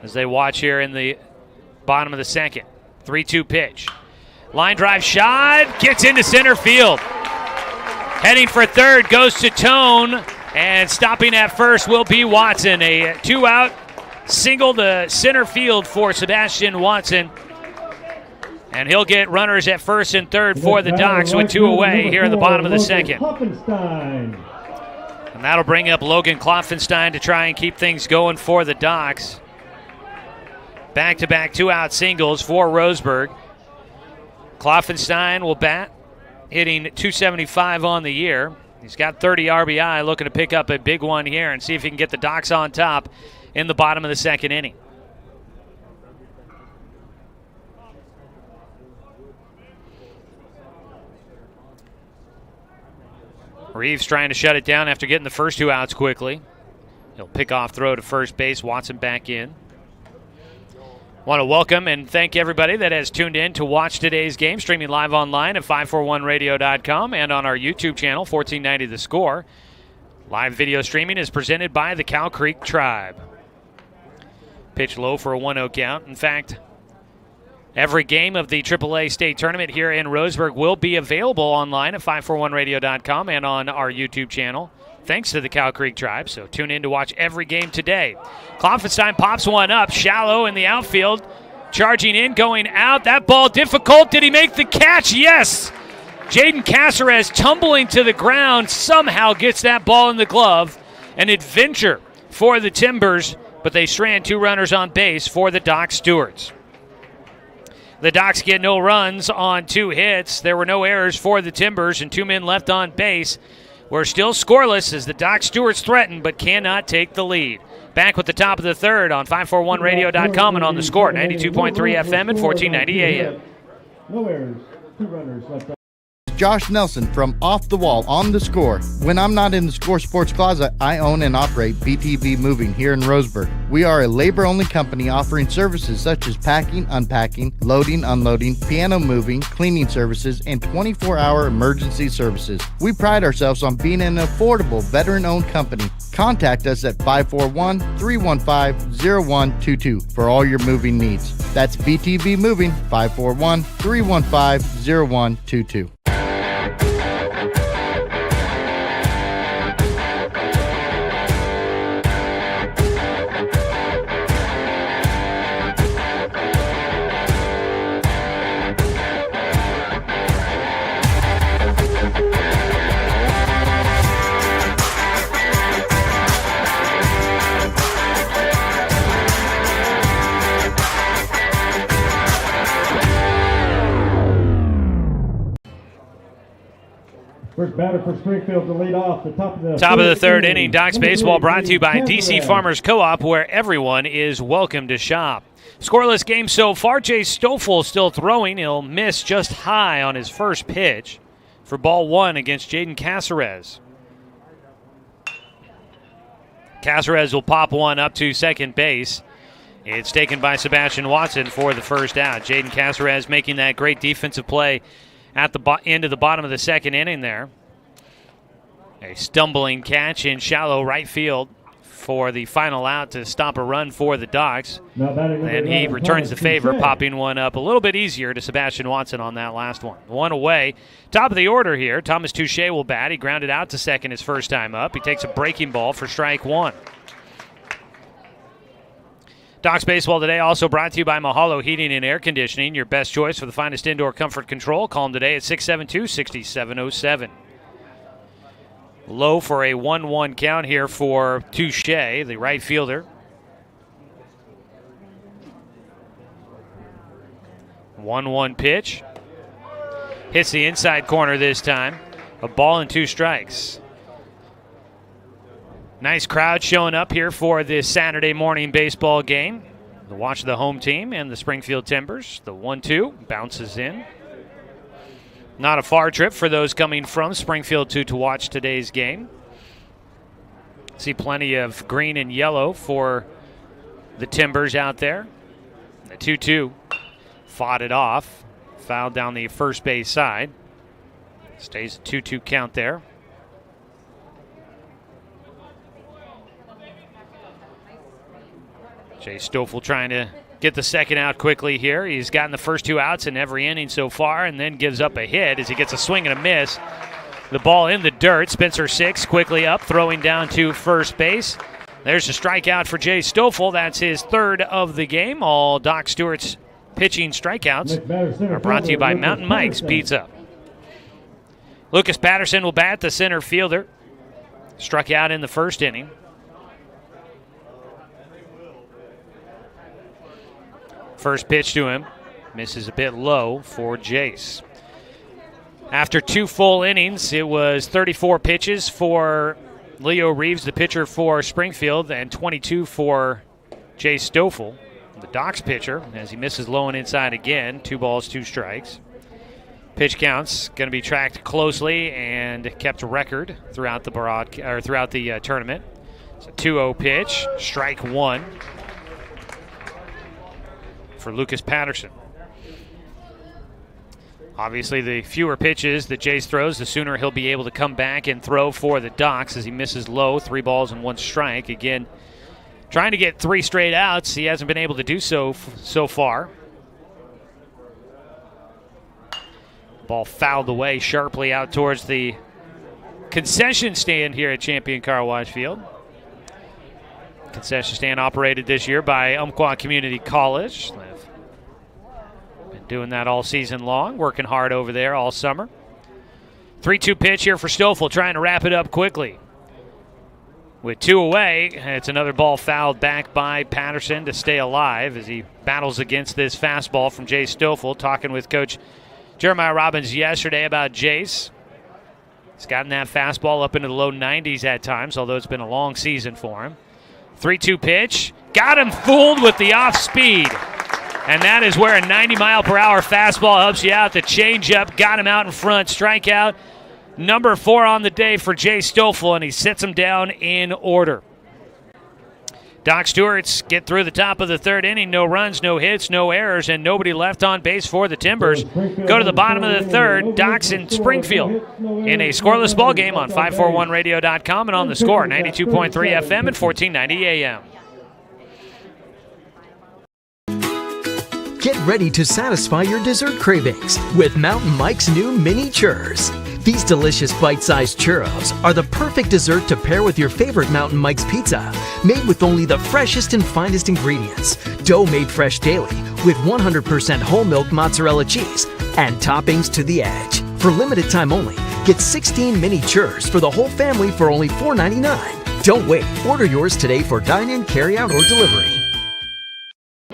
as they watch here in the bottom of the second. 3-2 pitch. Line drive shot, gets into center field. Heading for third goes to Tone, and stopping at first will be Watson. A 2-out single to center field for Sebastian Watson. And he'll get runners at first and third for the Docs with 2 away here in the bottom of the second. And that'll bring up Logan Klopfenstein to try and keep things going for the Docs. Back-to-back 2-out singles for Roseburg. Klopfenstein will bat, hitting .275 on the year. He's got 30 RBI, looking to pick up a big one here and see if he can get the Docs on top in the bottom of the second inning. Reeves trying to shut it down after getting the first 2 outs quickly. He'll pick off throw to first base. Watson back in. Want to welcome and thank everybody that has tuned in to watch today's game, streaming live online at 541radio.com and on our YouTube channel, 1490 The Score. Live video streaming is presented by the Cow Creek Tribe. Pitch low for a 1-0 count. In fact, every game of the AAA state tournament here in Roseburg will be available online at 541radio.com and on our YouTube channel, thanks to the Cow Creek Tribe. So tune in to watch every game today. Klopfenstein pops one up, shallow in the outfield. Charging in, going out. That ball difficult. Did he make the catch? Yes. Jaden Caceres tumbling to the ground somehow gets that ball in the glove. An adventure for the Timbers, but they strand 2 runners on base for the Doc Stewarts. The Docs get no runs on 2 hits. There were no errors for the Timbers and 2 men left on base. We're still scoreless as the Doc Stewarts threaten but cannot take the lead. Back with the top of the third on 541radio.com and on the Score, 92.3 FM and 1490 AM. No errors, 2 runners left on. Josh Nelson from Off the Wall on the Score. When I'm not in the Score Sports Closet, I own and operate BTV Moving here in Roseburg. We are a labor-only company offering services such as packing, unpacking, loading, unloading, piano moving, cleaning services, and 24-hour emergency services. We pride ourselves on being an affordable, veteran-owned company. Contact us at 541-315-0122 for all your moving needs. That's BTV Moving, 541-315-0122. First batter for Springfield to lead off the top of the third inning. Docs baseball brought to you by DC Farmers Co-op, where everyone is welcome to shop. Scoreless game so far. Jay Stoffel still throwing. He'll miss just high on his first pitch for ball 1 against Jaden Caceres. Caceres will pop one up to second base. It's taken by Sebastian Watson for the first out. Jaden Caceres making that great defensive play at the end of the bottom of the second inning there. A stumbling catch in shallow right field for the final out to stop a run for the Docs. And he returns the favor, popping one up a little bit easier to Sebastian Watson on that last one. 1 away. Top of the order here. Thomas Touche will bat. He grounded out to second his first time up. He takes a breaking ball for strike 1. Docs Baseball today also brought to you by Mahalo Heating and Air Conditioning, your best choice for the finest indoor comfort control. Call them today at 672-6707. Low for a 1-1 count here for Touche, the right fielder. 1-1 pitch. Hits the inside corner this time. A ball and 2 strikes. Nice crowd showing up here for this Saturday morning baseball game. watch the home team and the Springfield Timbers. The 1-2 bounces in. Not a far trip for those coming from Springfield to watch today's game. See plenty of green and yellow for the Timbers out there. The 2-2 fought it off. Fouled down the first base side. Stays a 2-2 count there. Jay Stoffel trying to get the second out quickly here. He's gotten the first 2 outs in every inning so far and then gives up a hit as he gets a swing and a miss. The ball in the dirt. Spencer Six quickly up, throwing down to first base. There's a strikeout for Jay Stoffel. That's his 3rd of the game. All Doc Stewart's pitching strikeouts are brought to you by Mountain Mike's Pizza. Lucas Patterson will bat, the center fielder. Struck out in the first inning. First pitch to him. Misses a bit low for Jace. After 2 full innings, it was 34 pitches for Leo Reeves, the pitcher for Springfield, and 22 for Jay Stoffel, the Doc's pitcher, as he misses low and inside again. 2 balls, 2 strikes. Pitch counts going to be tracked closely and kept record throughout the tournament. It's a 2-0 pitch, strike 1 for Lucas Patterson. Obviously, the fewer pitches that Jace throws, the sooner he'll be able to come back and throw for the Docs as he misses low, 3 balls and 1 strike. Again, trying to get 3 straight outs. He hasn't been able to do so far. Ball fouled away sharply out towards the concession stand here at Champion Car Wash Field. Concession stand operated this year by Umpqua Community College. They've been doing that all season long, working hard over there all summer. 3-2 pitch here for Stoffel, trying to wrap it up quickly. With 2 away, it's another ball fouled back by Patterson to stay alive as he battles against this fastball from Jay Stoffel. Talking with Coach Jeremiah Robbins yesterday about Jace. He's gotten that fastball up into the low 90s at times, although it's been a long season for him. 3-2 pitch. Got him fooled with the off speed. And that is where a 90-mile-per-hour fastball helps you out. The changeup got him out in front. Strikeout number 4 on the day for Jay Stoffel, and he sits him down in order. Doc Stewart's get through the top of the 3rd inning. No runs, no hits, no errors, and nobody left on base for the Timbers. Go to the bottom of the 3rd. Doc's in Springfield in a scoreless ball game on 541radio.com and on the Score, 92.3 FM and 1490 AM. Get ready to satisfy your dessert cravings with Mountain Mike's new mini churros. These delicious bite-sized churros are the perfect dessert to pair with your favorite Mountain Mike's pizza, made with only the freshest and finest ingredients, dough made fresh daily with 100% whole milk mozzarella cheese, and toppings to the edge. For limited time only, get 16 mini churros for the whole family for only $4.99. Don't wait. Order yours today for dine-in, carry-out, or delivery.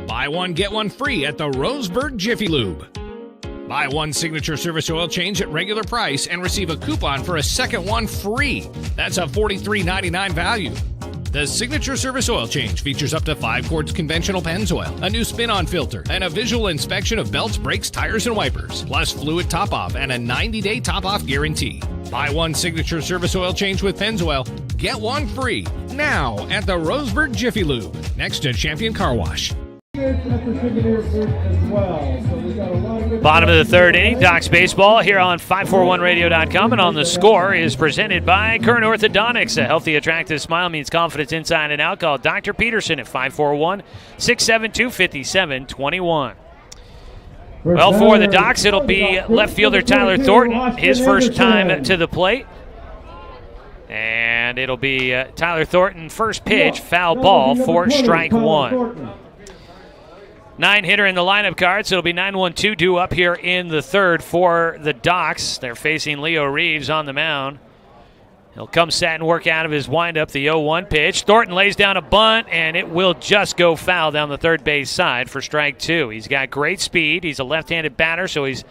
Buy one, get one free at the Roseburg Jiffy Lube. Buy one signature service oil change at regular price and receive a coupon for a second one free. That's a $43.99 value. The signature service oil change features up to 5 quarts conventional Pennzoil, a new spin-on filter, and a visual inspection of belts, brakes, tires, and wipers, plus fluid top-off and a 90-day top-off guarantee. Buy one signature service oil change with Pennzoil, get one free now at the Roseburg Jiffy Lube, next to Champion Car Wash. Bottom of the 3rd inning, Doc's Baseball here on 541radio.com and on the Score is presented by Kern Orthodontics. A healthy, attractive smile means confidence inside and out. Call Dr. Peterson at 541-672-5721. Well, for the Docs, it'll be left fielder Tyler Thornton, his first time to the plate. And it'll be Tyler Thornton, first pitch, foul ball for strike 1. 9-hitter in the lineup card, so it'll be 9-1-2 due up here in the 3rd for the Docs. They're facing Leo Reeves on the mound. He'll come set and work out of his windup, the 0-1 pitch. Thornton lays down a bunt, and it will just go foul down the 3rd base side for strike 2. He's got great speed. He's a left-handed batter, so he's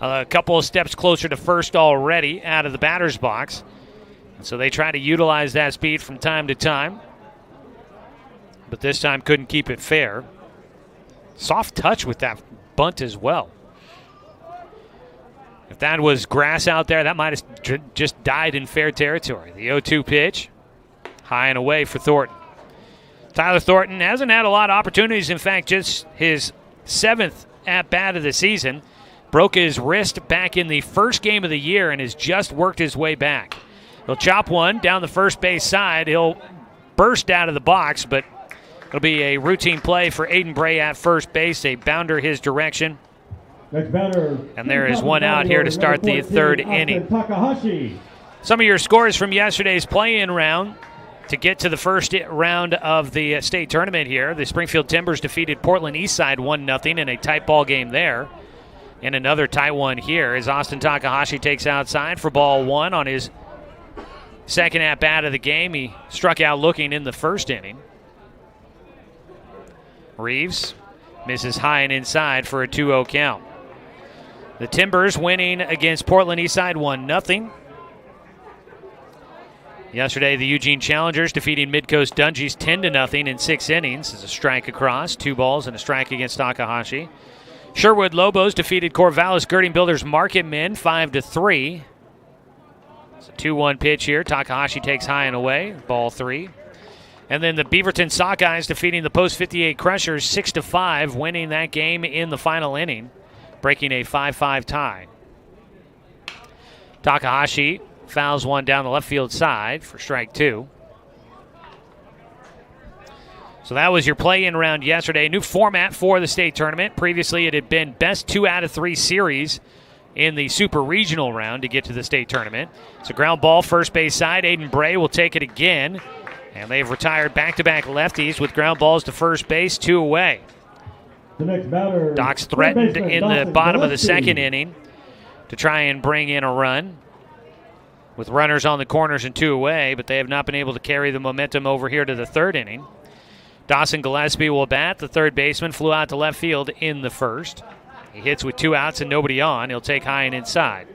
a couple of steps closer to first already out of the batter's box. And so they try to utilize that speed from time to time, but this time couldn't keep it fair. Soft touch with that bunt as well. If that was grass out there, that might have just died in fair territory. The 0-2 pitch, high and away for Thornton. Tyler Thornton hasn't had a lot of opportunities. In fact, just his 7th at-bat of the season. Broke his wrist back in the first game of the year and has just worked his way back. He'll chop one down the first base side. He'll burst out of the box, but it'll be a routine play for Aiden Bray at first base. A bounder his direction. Next batter. And there is one out here to start the 3rd inning. Some of your scores from yesterday's play-in round to get to the first round of the state tournament here. The Springfield Timbers defeated Portland Eastside 1-0 in a tight ball game there. And another tight one here as Austin Takahashi takes outside for ball 1 on his second at-bat of the game. He struck out looking in the first inning. Reeves misses high and inside for a 2-0 count. The Timbers winning against Portland Eastside 1-0. Yesterday, the Eugene Challengers defeating Midcoast Dungeys 10-0 in 6 innings. As a strike across, 2 balls and a strike against Takahashi. Sherwood Lobos defeated Corvallis Girding Builders Market Men 5-3. It's a 2-1 pitch here. Takahashi takes high and away, ball 3. And then the Beaverton Sockeyes defeating the Post 58 Crushers 6-5, winning that game in the final inning, breaking a 5-5 tie. Takahashi fouls one down the left field side for strike 2. So that was your play-in round yesterday. New format for the state tournament. Previously, it had been best 2 out of 3 series in the super regional round to get to the state tournament. It's a ground ball, first base side. Aiden Bray will take it again. And they've retired back-to-back lefties with ground balls to first base, 2 away. The next batter. Doc's threatened in the bottom of the second inning to try and bring in a run with runners on the corners and 2 away, but they have not been able to carry the momentum over here to the 3rd inning. Dawson Gillespie will bat. The third baseman flew out to left field in the first. He hits with 2 outs and nobody on. He'll take high and inside.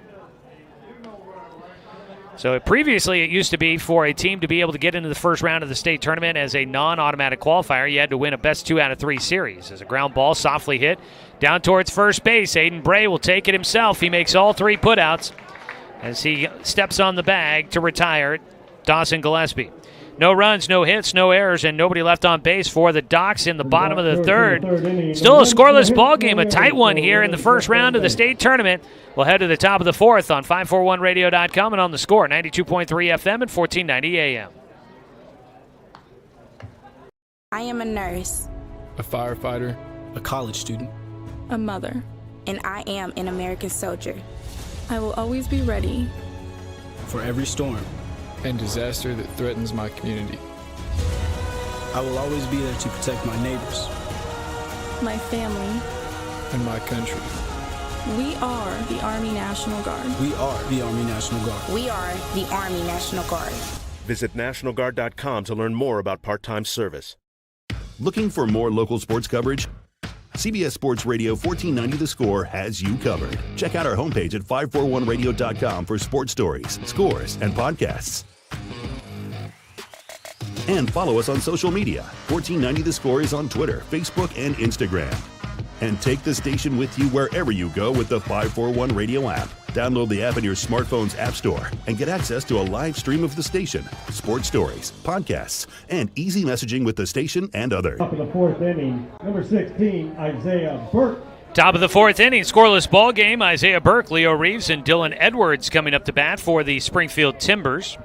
So previously it used to be for a team to be able to get into the first round of the state tournament as a non-automatic qualifier, you had to win a best 2 out of 3 series. As a ground ball softly hit down towards first base, Aiden Bray will take it himself. He makes all 3 putouts as he steps on the bag to retire Dawson Gillespie. No runs, no hits, no errors, and nobody left on base for the Docs in the bottom of the 3rd. Still a scoreless ball game, a tight one here in the first round of the state tournament. We'll head to the top of the 4th on 541radio.com and on the Score, 92.3 FM and 1490 AM. I am a nurse, a firefighter, a college student, a mother, and I am an American soldier. I will always be ready for every storm and disaster that threatens my community. I will always be there to protect my neighbors, my family, and my country. We are the Army National Guard. We are the Army National Guard. We are the Army National Guard. Visit nationalguard.com to learn more about part-time service. Looking for more local sports coverage? CBS Sports Radio 1490 The Score has you covered. Check out our homepage at 541radio.com for sports stories, scores, and podcasts. And follow us on social media. 1490 The Score is on Twitter, Facebook, and Instagram. And take the station with you wherever you go with the 541 Radio app. Download the app in your smartphone's app store and get access to a live stream of the station, sports stories, podcasts, and easy messaging with the station and others. Top of the 4th inning, number 16, Isaiah Burke. Top of the 4th inning, scoreless ball game. Isaiah Burke, Leo Reeves, and Dylan Edwards coming up to bat for the Springfield Timbers.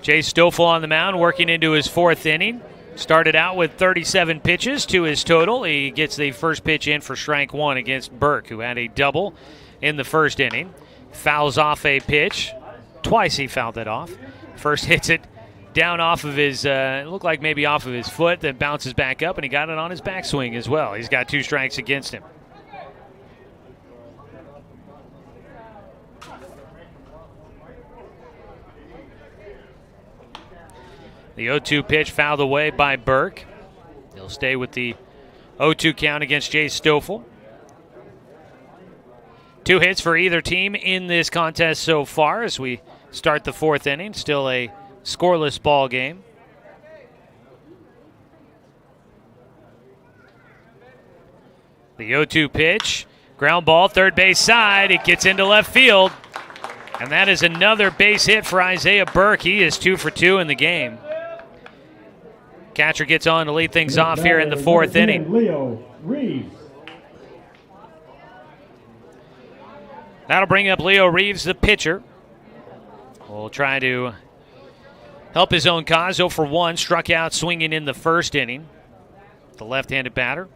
Jay Stoffel on the mound working into his 4th inning. Started out with 37 pitches to his total. He gets the first pitch in for strike 1 against Burke, who had a double in the first inning. Fouls off a pitch. Twice he fouled it off. First hits it down off of his, it looked like maybe off of his foot, then bounces back up, and he got it on his backswing as well. He's got 2 strikes against him. The 0-2 pitch fouled away by Burke. He'll stay with the 0-2 count against Jay Stoffel. 2 hits for either team in this contest so far as we start the 4th inning. Still a scoreless ball game. The 0-2 pitch. Ground ball, third base side. It gets into left field. And that is another base hit for Isaiah Burke. He is 2 for 2 in the game. Catcher gets on to lead things off here in the 4th inning. Leo Reeves. That'll bring up Leo Reeves, the pitcher. Will try to help his own cause. 0 for 1, struck out swinging in the 1st inning. The left-handed batter.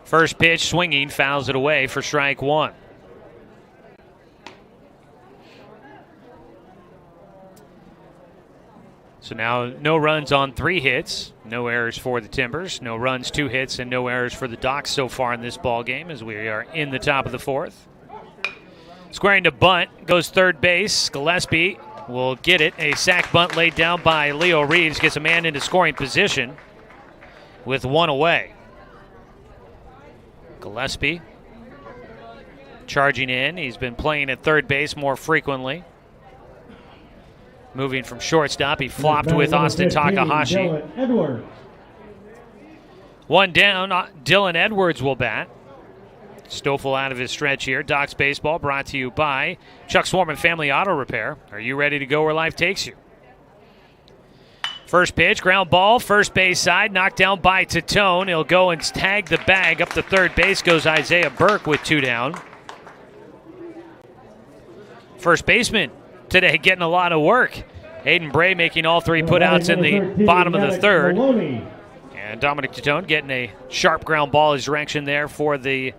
First pitch swinging, fouls it away for strike 1. So now no runs on 3 hits, no errors for the Timbers, no runs, 2 hits, and no errors for the Docs so far in this ball game as we are in the top of the 4th. Squaring to bunt, goes third base. Gillespie will get it. A sac bunt laid down by Leo Reeves, gets a man into scoring position with 1 away. Gillespie charging in. He's been playing at third base more frequently. Moving from shortstop, he flopped with Austin Takahashi. 1 down, Dylan Edwards will bat. Stoffel out of his stretch here. Docs Baseball brought to you by Chuck Swarman Family Auto Repair. Are you ready to go where life takes you? First pitch, ground ball, first base side, knocked down by Tatone. He'll go and tag the bag. Up the third base goes Isaiah Burke with 2 down. First baseman today getting a lot of work. Hayden Bray making all 3 putouts in the bottom of the 3rd. And Dominic Tatone getting a sharp ground ball his direction there for the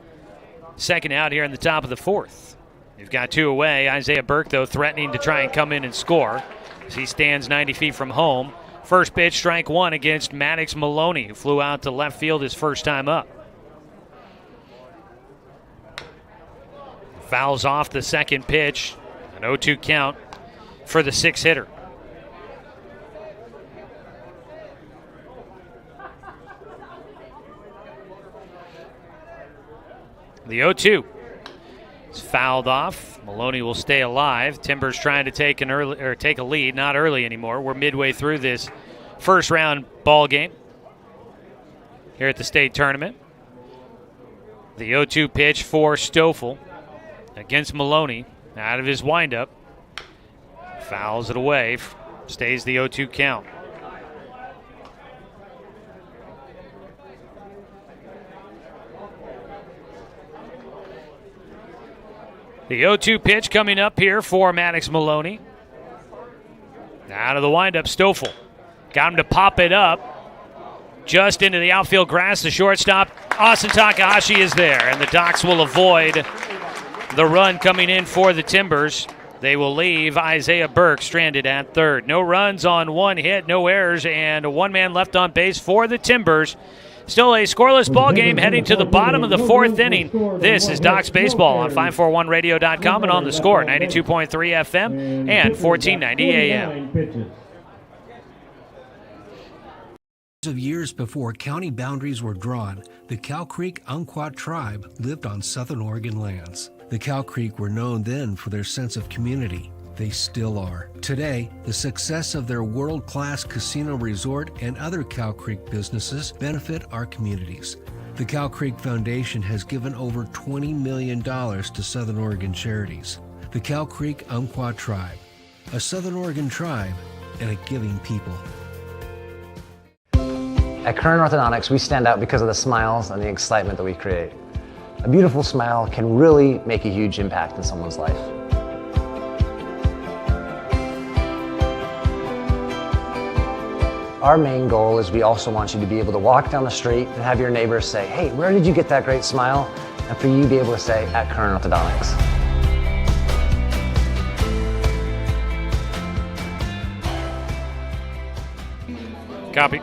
2nd out here in the top of the 4th. You've got 2 away. Isaiah Burke, though, threatening to try and come in and score as he stands 90 feet from home. First pitch, strike 1 against Maddox Maloney, who flew out to left field his first time up. Fouls off the 2nd pitch. An 0-2 count for the 6 hitter. The 0-2 is fouled off. Maloney will stay alive. Timbers trying to take a lead, not early anymore. We're midway through this first round ball game here at the state tournament. The 0-2 pitch for Stoffel against Maloney out of his windup. Fouls it away. Stays the 0-2 count. The 0-2 pitch coming up here for Maddox Maloney. Out of the windup, Stoffel. Got him to pop it up. Just into the outfield grass, the shortstop, Austin Takahashi is there. And the Docs will avoid the run coming in for the Timbers. They will leave Isaiah Burke stranded at third. No runs on 1 hit, no errors, and 1 man left on base for the Timbers. Still a scoreless ball game heading to the bottom of the 4th inning. This is Docs Baseball on 541radio.com and on the Score, 92.3 FM and 1490 AM. Of years before county boundaries were drawn, the Cow Creek Umpqua tribe lived on Southern Oregon lands. The Cow Creek were known then for their sense of community. They still are. Today, the success of their world-class casino resort and other Cow Creek businesses benefit our communities. The Cow Creek Foundation has given over $20 million to Southern Oregon charities. The Cow Creek Umpqua Tribe, a Southern Oregon tribe and a giving people. At Current Orthodontics, we stand out because of the smiles and the excitement that we create. A beautiful smile can really make a huge impact in someone's life. Our main goal is we also want you to be able to walk down the street and have your neighbors say, hey, where did you get that great smile? And for you to be able to say, at Current Orthodontics. Copy.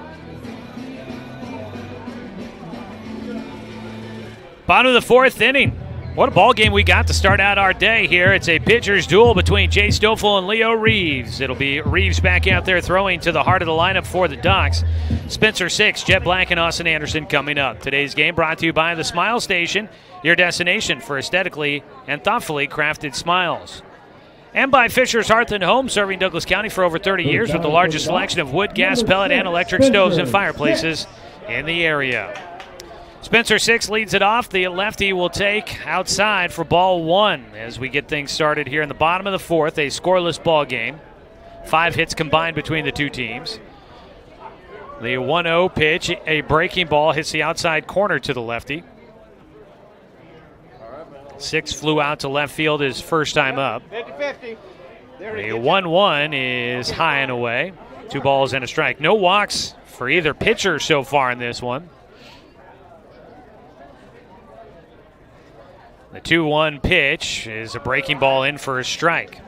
Bottom of the 4th inning. What a ball game we got to start out our day here. It's a pitcher's duel between Jay Stoffel and Leo Reeves. It'll be Reeves back out there throwing to the heart of the lineup for the Docs. Spencer 6, Jet Black, and Austin Anderson coming up. Today's game brought to you by the Smile Station, your destination for aesthetically and thoughtfully crafted smiles. And by Fisher's Hearth and Home, serving Douglas County for over 30 years with the largest selection of wood, gas, pellet, and electric stoves and fireplaces in the area. Spencer 6 leads it off. The lefty will take outside for ball 1 as we get things started here in the bottom of the 4th, a scoreless ball game. 5 hits combined between the two teams. The 1-0 pitch, a breaking ball, hits the outside corner to the lefty. 6 flew out to left field his first time up. 50-50. The 1-1 is high and away. 2 balls and a strike. No walks for either pitcher so far in this one. The 2-1 pitch is a breaking ball in for a strike.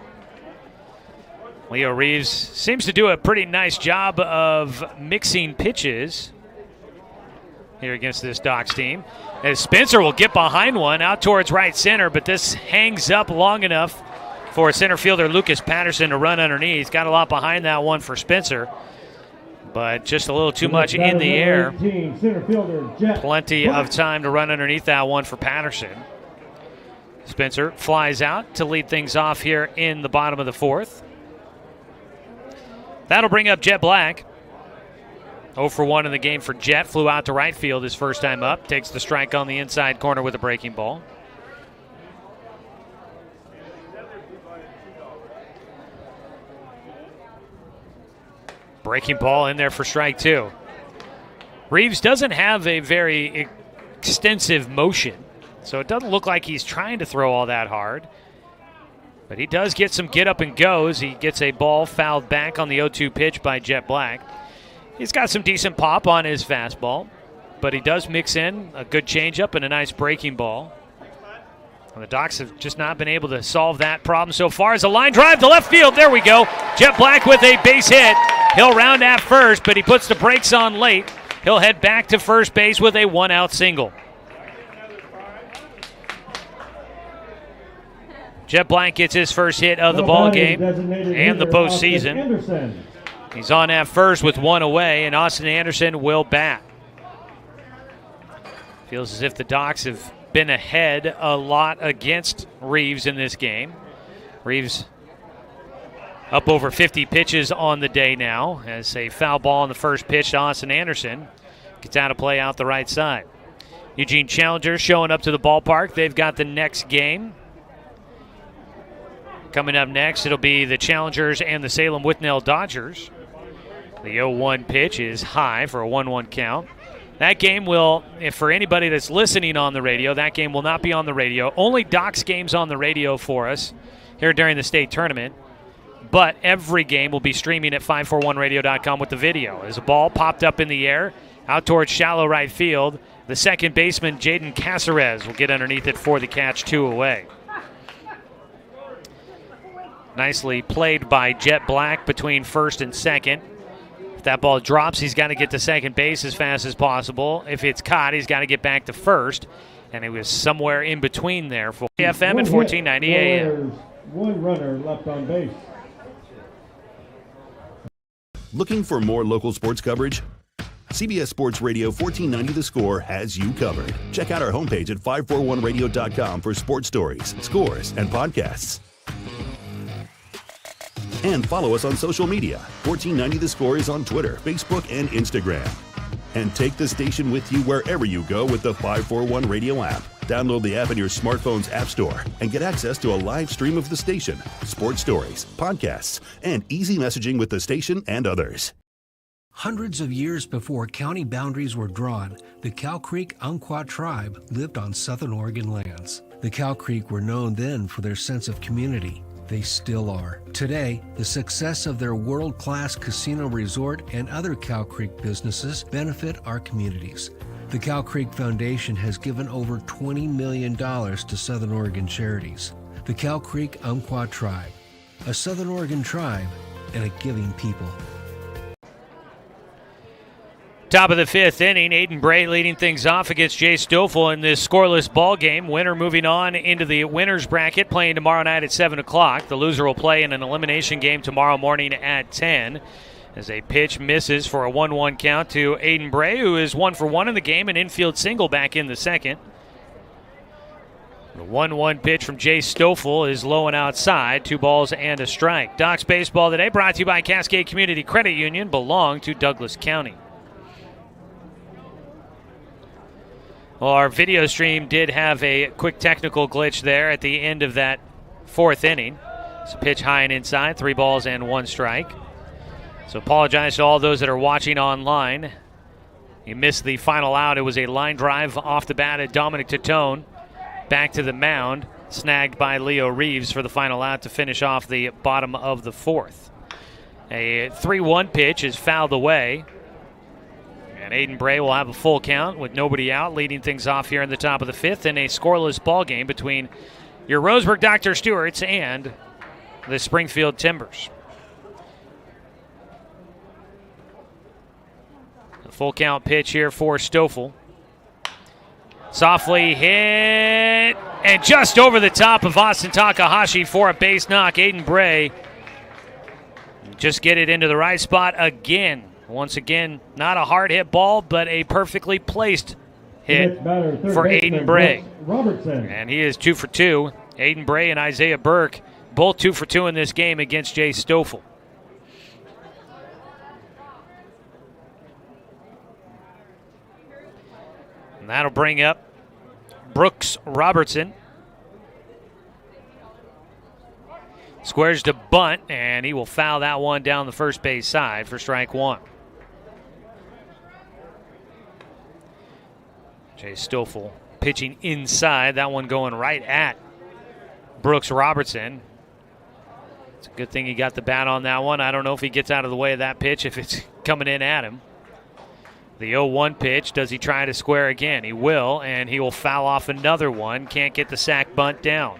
Leo Reeves seems to do a pretty nice job of mixing pitches here against this Docs team. As Spencer will get behind one out towards right center, but this hangs up long enough for center fielder Lucas Patterson to run underneath. Got a lot behind that one for Spencer, but just a little too much in the air. Plenty of time to run underneath that one for Patterson. Spencer flies out to lead things off here in the bottom of the 4th. That'll bring up Jet Black. 0 for 1 in the game for Jet. Flew out to right field his first time up. Takes the strike on the inside corner with a breaking ball. Breaking ball in there for strike 2. Reeves doesn't have a very extensive motion, so it doesn't look like he's trying to throw all that hard. But he does get some get up and goes. He gets a ball fouled back on the 0-2 pitch by Jet Black. He's got some decent pop on his fastball, but he does mix in a good changeup and a nice breaking ball. And the Docs have just not been able to solve that problem so far. As a line drive to left field. There we go. Jet Black with a base hit. He'll round at first, but he puts the brakes on late. He'll head back to first base with a 1-out single. Jet Black gets his first hit of the ball game and the postseason. He's on at first with 1 away, and Austin Anderson will bat. Feels as if the Docs have been ahead a lot against Reeves in this game. Reeves up over 50 pitches on the day now, as a foul ball on the first pitch to Austin Anderson gets out of play out the right side. Eugene Challengers showing up to the ballpark. They've got the next game. Coming up next, it'll be the Challengers and the Salem Whitnell Dodgers. The 0-1 pitch is high for a 1-1 count. That game will, if for anybody that's listening on the radio, that game will not be on the radio. Only Docs games on the radio for us here during the state tournament. But every game will be streaming at 541radio.com with the video. As a ball popped up in the air, out towards shallow right field, the second baseman, Jaden Caceres, will get underneath it for the catch, 2 away. Nicely played by Jet Black between first and second. If that ball drops, he's got to get to second base as fast as possible. If it's caught, he's got to get back to first. And it was somewhere in between there for FM at 1490 AM. 1 runner left on base. Looking for more local sports coverage? CBS Sports Radio 1490 The Score has you covered. Check out our homepage at 541radio.com for sports stories, scores, and podcasts. And follow us on social media. 1490 The Score is on Twitter, Facebook, and Instagram. And take the station with you wherever you go with the 541 Radio app. Download the app in your smartphone's app store and get access to a live stream of the station, sports stories, podcasts, and easy messaging with the station and others. Hundreds of years before county boundaries were drawn, the Cow Creek Umpqua tribe lived on southern Oregon lands. The Cow Creek were known then for their sense of community. They still are. Today, the success of their world-class casino resort and other Cow Creek businesses benefit our communities. The Cow Creek Foundation has given over $20 million to Southern Oregon charities. The Cow Creek Umpqua Tribe, a Southern Oregon tribe and a giving people. Top of the 5th inning, Aiden Bray leading things off against Jay Stoffel in this scoreless ball game. Winner moving on into the winner's bracket, playing tomorrow night at 7 o'clock. The loser will play in an elimination game tomorrow morning at 10. As a pitch misses for a 1-1 count to Aiden Bray, who is 1 for 1 in the game, an infield single back in the second. The 1-1 pitch from Jay Stoffel is low and outside. 2 balls and a strike. Docs Baseball today brought to you by Cascade Community Credit Union, belong to Douglas County. Well, our video stream did have a quick technical glitch there at the end of that 4th inning. It's a pitch high and inside, 3 balls and 1 strike. So apologize to all those that are watching online. You missed the final out. It was a line drive off the bat at Dominic Titone. Back to the mound, snagged by Leo Reeves for the final out to finish off the bottom of the 4th. A 3-1 pitch is fouled away. And Aiden Bray will have a full count with nobody out, leading things off here in the top of the 5th in a scoreless ball game between your Roseburg Dr. Stewarts and the Springfield Timbers. A full count pitch here for Stoffel. Softly hit, and just over the top of Austin Takahashi for a base knock. Aiden Bray just get it into the right spot again. Once again, not a hard hit ball, but a perfectly placed hit for Aiden Bray. And he is 2 for 2. Aiden Bray and Isaiah Burke, both 2 for 2 in this game against Jay Stoffel. And that'll bring up Brooks Robertson. Squares to bunt, and he will foul that one down the first base side for strike 1. Jay Stoffel pitching inside. That one going right at Brooks Robertson. It's a good thing he got the bat on that one. I don't know if he gets out of the way of that pitch if it's coming in at him. The 0-1 pitch, does he try to square again? He will, and he will foul off another one. Can't get the sac bunt down.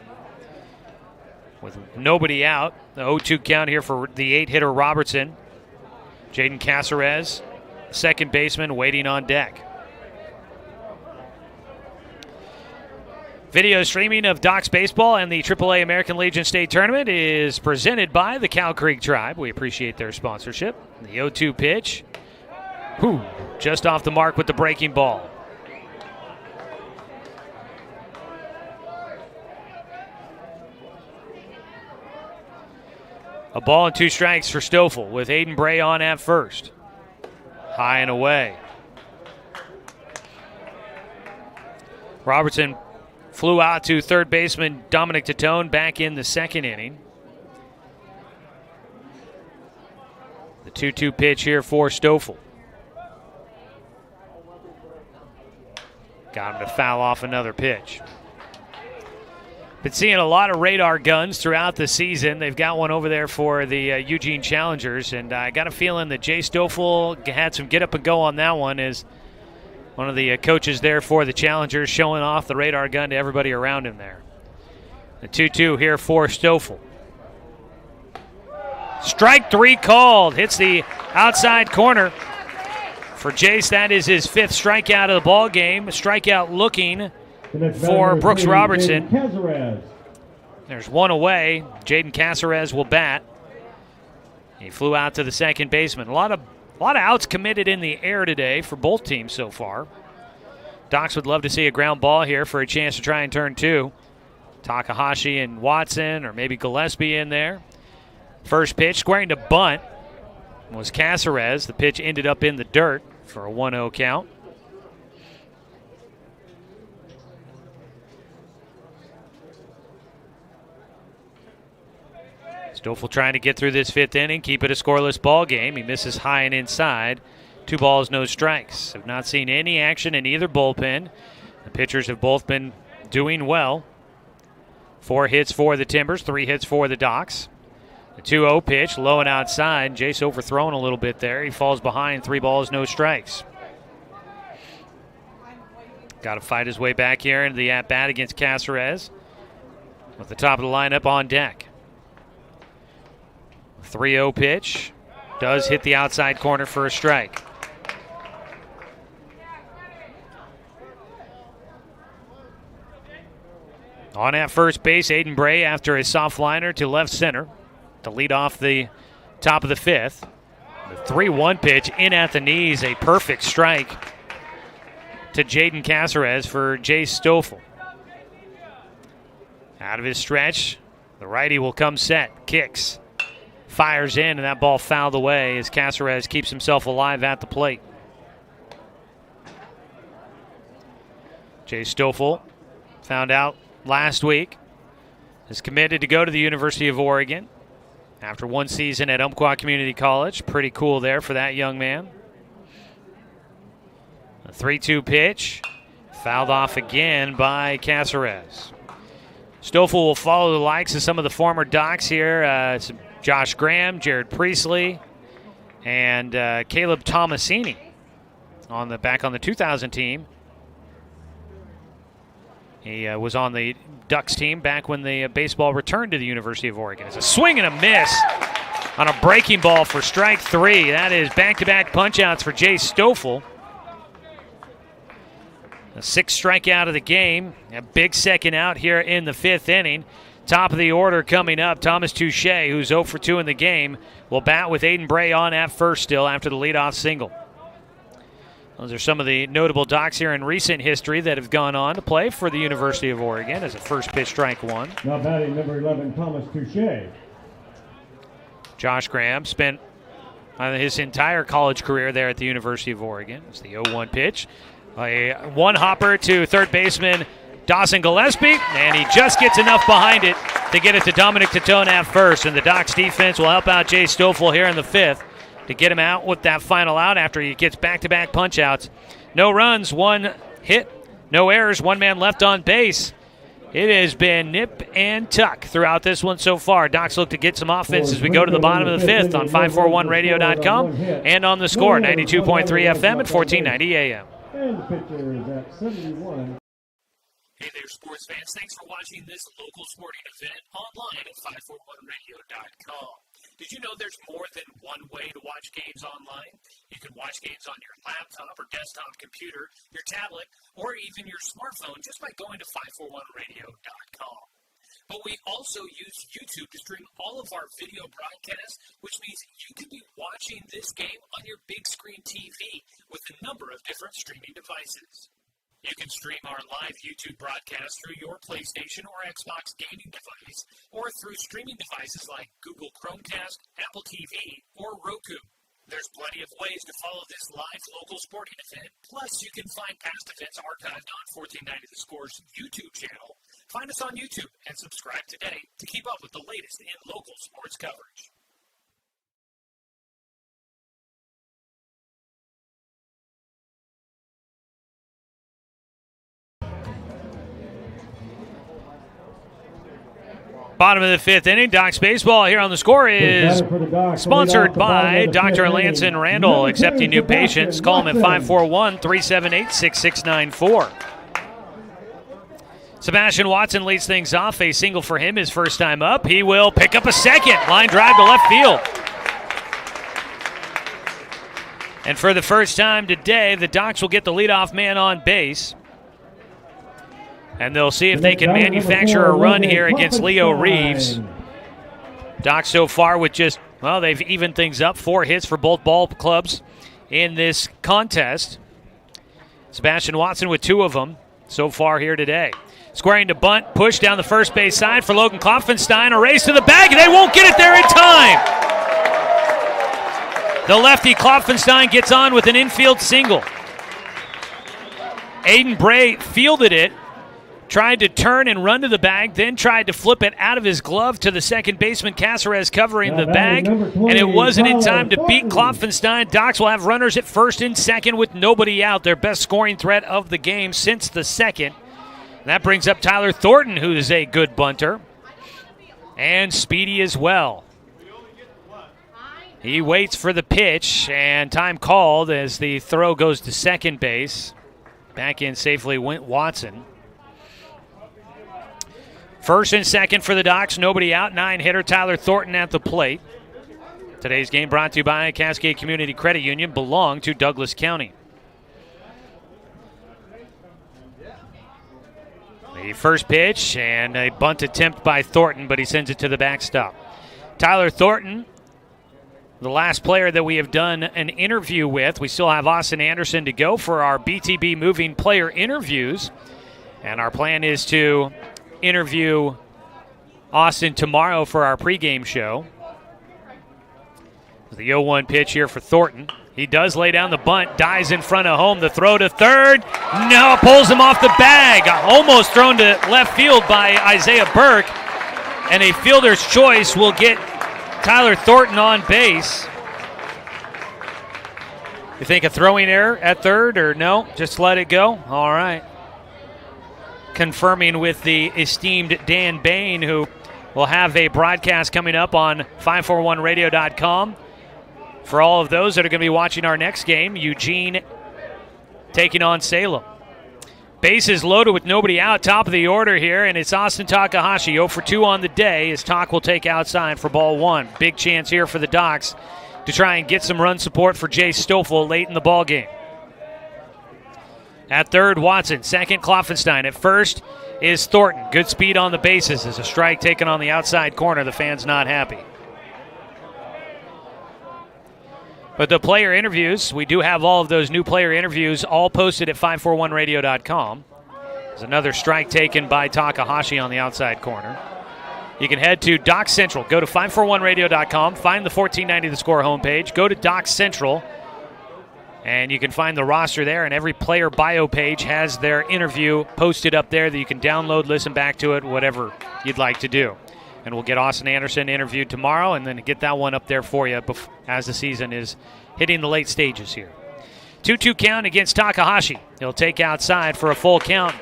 With nobody out, the 0-2 count here for the 8-hitter Robertson. Jaden Caceres, second baseman, waiting on deck. Video streaming of Docs Baseball and the AAA American Legion State Tournament is presented by the Cow Creek Tribe. We appreciate their sponsorship. The 0-2 pitch. Just off the mark with the breaking ball. A ball and 2 strikes for Stoffel with Aiden Bray on at first. High and away. Robertson flew out to third baseman Dominic Titone back in the 2nd inning. The 2-2 pitch here for Stoffel. Got him to foul off another pitch. Been seeing a lot of radar guns throughout the season. They've got one over there for the Eugene Challengers, and I got a feeling that Jay Stoffel had some get up and go on that one as one of the coaches there for the Challengers showing off the radar gun to everybody around him there. The 2-2 here for Stoffel. Strike 3 called. Hits the outside corner. For Jace, that is his 5th strikeout of the ball game. A strikeout looking for Brooks Robertson. There's one away. Jaden Caceres will bat. He flew out to the second baseman. A lot of outs committed in the air today for both teams so far. Docs would love to see a ground ball here for a chance to try and turn 2. Takahashi and Watson, or maybe Gillespie in there. First pitch, squaring to bunt, was Caceres. The pitch ended up in the dirt for a 1-0 count. Stoffel trying to get through this 5th inning, keep it a scoreless ball game. He misses high and inside. 2 balls, no strikes. Have not seen any action in either bullpen. The pitchers have both been doing well. 4 hits for the Timbers, 3 hits for the Docs. The 2-0 pitch, low and outside. Jace overthrown a little bit there. He falls behind, 3 balls, no strikes. Got to fight his way back here into the at-bat against Caceres. With the top of the lineup on deck. 3-0 pitch. Does hit the outside corner for a strike. On at first base, Aiden Bray after a soft liner to left center to lead off the top of the 5th. The 3-1 pitch in at the knees, a perfect strike to Jaden Caceres for Jay Stoffel. Out of his stretch, the righty will come set, kicks, fires in, and that ball fouled away as Caceres keeps himself alive at the plate. Jay Stoffel, found out last week, is committed to go to the University of Oregon after one season at Umpqua Community College. Pretty cool there for that young man. A 3-2 pitch, fouled off again by Caceres. Stoffel will follow the likes of some of the former Docs here. Josh Graham, Jared Priestley, and Caleb Tomasini back on the 2000 team. He was on the Ducks team back when the baseball returned to the University of Oregon. It's a swing and a miss on a breaking ball for strike 3. That is back-to-back punch-outs for Jay Stoffel. A 6th strikeout of the game. A big second out here in the 5th inning. Top of the order coming up, Thomas Touche, who's 0 for 2 in the game, will bat with Aiden Bray on at first still after the leadoff single. Those are some of the notable Docs here in recent history that have gone on to play for the University of Oregon as a first pitch strike 1. Now batting number 11, Thomas Touche. Josh Graham spent his entire college career there at the University of Oregon. It's the 0-1 pitch. A one-hopper to third baseman Dawson Gillespie, and he just gets enough behind it to get it to Dominic Titone at first. And the Docs defense will help out Jay Stoffel here in the 5th to get him out with that final out after he gets back-to-back punch-outs. No runs, 1 hit, no errors, 1 man left on base. It has been nip and tuck throughout this one so far. Docs look to get some offense as we go to the bottom of the 5th on 541radio.com and on the Score, 92.3 FM at 1490 AM. And the pitcher is at 71. Hey there, sports fans. Thanks for watching this local sporting event online at 541radio.com. Did you know there's more than one way to watch games online? You can watch games on your laptop or desktop computer, your tablet, or even your smartphone just by going to 541radio.com. But we also use YouTube to stream all of our video broadcasts, which means you can be watching this game on your big screen TV with a number of different streaming devices. You can stream our live YouTube broadcast through your PlayStation or Xbox gaming device, or through streaming devices like Google Chromecast, Apple TV, or Roku. There's plenty of ways to follow this live local sporting event. Plus, you can find past events archived on 1490 The Score's YouTube channel. Find us on YouTube and subscribe today to keep up with the latest in local sports coverage. Bottom of the 5th inning, Docs baseball here on the Score is sponsored by Dr. Lanson Randall, accepting new patients. Call him at 541-378-6694. Sebastian Watson leads things off. A single for him his first time up. He will pick up a second. Line drive to left field. And for the first time today, the Docs will get the leadoff man on base. And they'll see if they can manufacture a run here against Leo Reeves. Docs so far with they've evened things up. 4 hits for both ball clubs in this contest. Sebastian Watson with 2 of them so far here today. Squaring to bunt, push down the first base side for Logan Klopfenstein. A race to the bag, and they won't get it there in time. The lefty Klopfenstein gets on with an infield single. Aiden Bray fielded it. Tried to turn and run to the bag, then tried to flip it out of his glove to the second baseman Caceres covering the bag, and it wasn't in time to beat Klopfenstein. Docs will have runners at first and second with nobody out, their best scoring threat of the game since the second. And that brings up Tyler Thornton, who is a good bunter, and speedy as well. He waits for the pitch, and time called as the throw goes to second base. Back in safely went Watson. First and second for the Docs, nobody out. 9-hitter Tyler Thornton at the plate. Today's game brought to you by Cascade Community Credit Union, belong to Douglas County. The first pitch and a bunt attempt by Thornton, but he sends it to the backstop. Tyler Thornton, the last player that we have done an interview with. We still have Austin Anderson to go for our BTB Moving Player interviews. And our plan is to interview Austin tomorrow for our pregame show. The 0-1 pitch here for Thornton. He does lay down the bunt, dies in front of home. The throw to third. No, pulls him off the bag. Almost thrown to left field by Isaiah Burke. And a fielder's choice will get Tyler Thornton on base. You think a throwing error at third, or no? Just let it go? All right. Confirming with the esteemed Dan Bain, who will have a broadcast coming up on 541radio.com. For all of those that are going to be watching our next game, Eugene taking on Salem. Bases loaded with nobody out, top of the order here, and it's Austin Takahashi, 0 for 2 on the day, as Tak will take outside for ball one. Big chance here for the Docs to try and get some run support for Jay Stoffel late in the ball game. At third, Watson. Second, Kloffenstein. At first is Thornton. Good speed on the bases. As a strike taken on the outside corner. The fan's not happy. But the player interviews, we do have all of those new player interviews all posted at 541radio.com. There's another strike taken by Takahashi on the outside corner. You can head to Doc Central. Go to 541radio.com. Find the 1490 The Score homepage. Go to Doc Central. And you can find the roster there. And every player bio page has their interview posted up there that you can download, listen back to it, whatever you'd like to do. And we'll get Austin Anderson interviewed tomorrow and then get that one up there for you as the season is hitting the late stages here. 2-2 count against Takahashi. He'll take outside for a full count.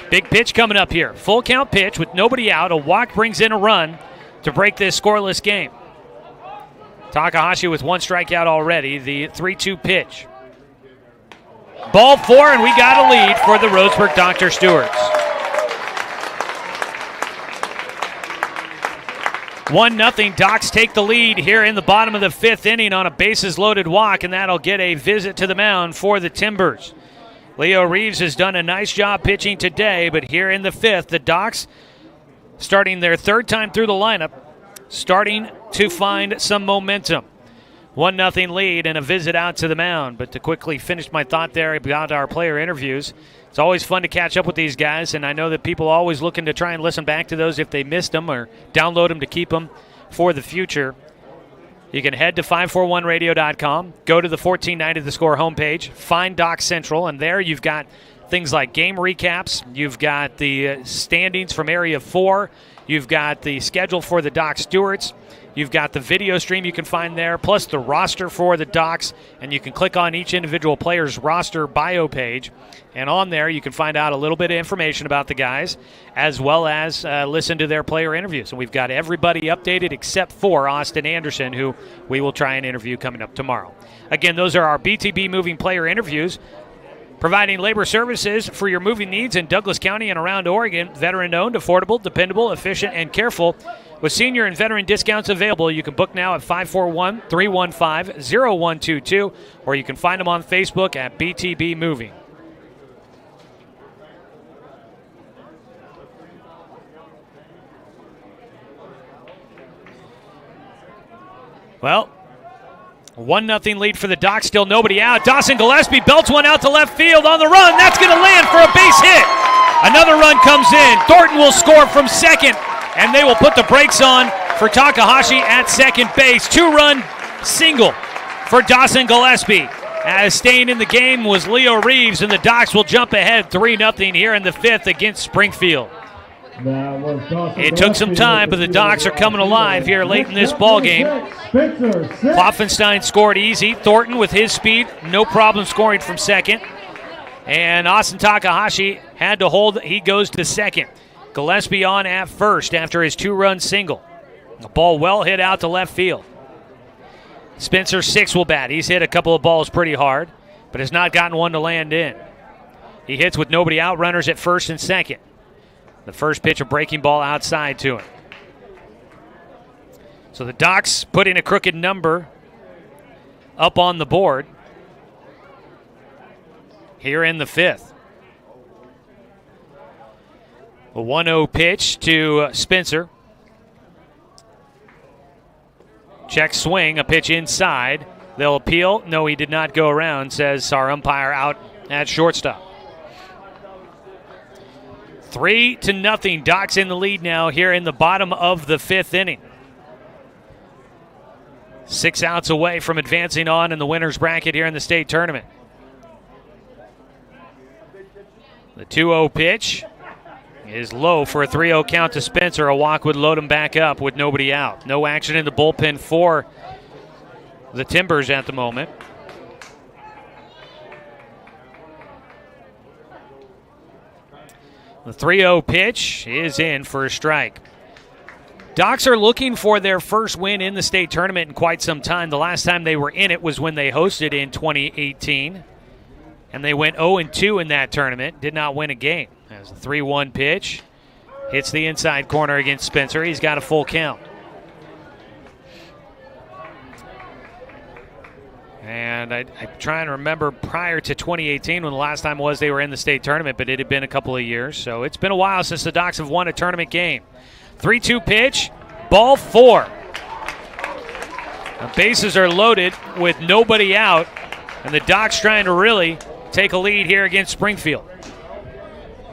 Big pitch coming up here. Full count pitch with nobody out. A walk brings in a run to break this scoreless game. Takahashi with one strikeout already. The 3-2 pitch. Ball four, and we got a lead for the Roseburg Dr. Stewarts. 1-0. Docs take the lead here in the bottom of the fifth inning on a bases-loaded walk, and that'll get a visit to the mound for the Timbers. Leo Reeves has done a nice job pitching today, but here in the fifth, the Docs, starting their third time through the lineup, starting to find some momentum. 1-0 lead and a visit out to the mound. But to quickly finish my thought there about our player interviews, it's always fun to catch up with these guys, and I know that people are always looking to try and listen back to those if they missed them or download them to keep them for the future. You can head to 541radio.com, go to the 1490 The Score homepage, find Doc Central, and there you've got things like game recaps, you've got the standings from Area 4, you've got the schedule for the Doc Stewarts, you've got the video stream you can find there, plus the roster for the Docs, and you can click on each individual player's roster bio page, and on there you can find out a little bit of information about the guys, as well as listen to their player interviews. And we've got everybody updated except for Austin Anderson, who we will try and interview coming up tomorrow. Again, those are our BTB Moving player interviews, providing labor services for your moving needs in Douglas County and around Oregon. Veteran-owned, affordable, dependable, efficient, and careful. With senior and veteran discounts available, you can book now at 541-315-0122, or you can find them on Facebook at BTB Moving. Well, 1-0 lead for the Docs, still nobody out. Dawson Gillespie belts one out to left field on the run. That's going to land for a base hit. Another run comes in. Thornton will score from second, and they will put the brakes on for Takahashi at second base. Two-run single for Dawson Gillespie. As staying in the game was Leo Reeves, and the Docs will jump ahead 3-0 here in the fifth against Springfield. It took some time, but the Docs are coming alive here late in this ball game. Kloffenstein scored easy. Thornton with his speed, no problem scoring from second. And Austin Takahashi had to hold. He goes to second. Gillespie on at first after his two-run single. The ball well hit out to left field. Spencer Six will bat. He's hit a couple of balls pretty hard, but has not gotten one to land in. He hits with nobody out, runners at first and second. The first pitch, a breaking ball outside to him. So the Docs putting a crooked number up on the board here in the fifth. A 1-0 pitch to Spencer. Check swing, a pitch inside. They'll appeal. No, he did not go around, says our umpire out at shortstop. 3-0. Docs in the lead now here in the bottom of the 5th inning. 6 outs away from advancing on in the winner's bracket here in the state tournament. The 2-0 pitch is low for a 3-0 count to Spencer. A walk would load him back up with nobody out. No action in the bullpen for the Timbers at the moment. The 3-0 pitch is in for a strike. Docs are looking for their first win in the state tournament in quite some time. The last time they were in it was when they hosted in 2018. And they went 0-2 in that tournament. Did not win a game. As a 3-1 pitch hits the inside corner against Spencer. He's got a full count. And I'm trying to remember prior to 2018 when the last time was they were in the state tournament, but it had been a couple of years. So it's been a while since the Docs have won a tournament game. 3-2 pitch, ball 4. The bases are loaded with nobody out, and the Docs trying to really take a lead here against Springfield.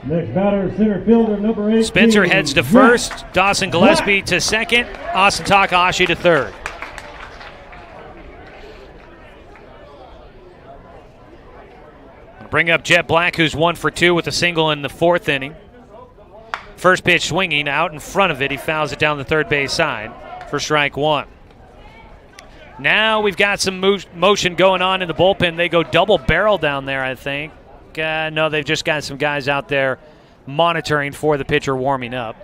Next batter, center fielder, number 8. Spencer heads to first, Dawson Gillespie to second, Austin Takahashi to third. Bring up Jet Black, who's 1 for 2 with a single in the 4th inning. First pitch swinging out in front of it. He fouls it down the third base side for strike 1. Now we've got some motion going on in the bullpen. They go double barrel down there, I think. No, they've just got some guys out there monitoring for the pitcher warming up.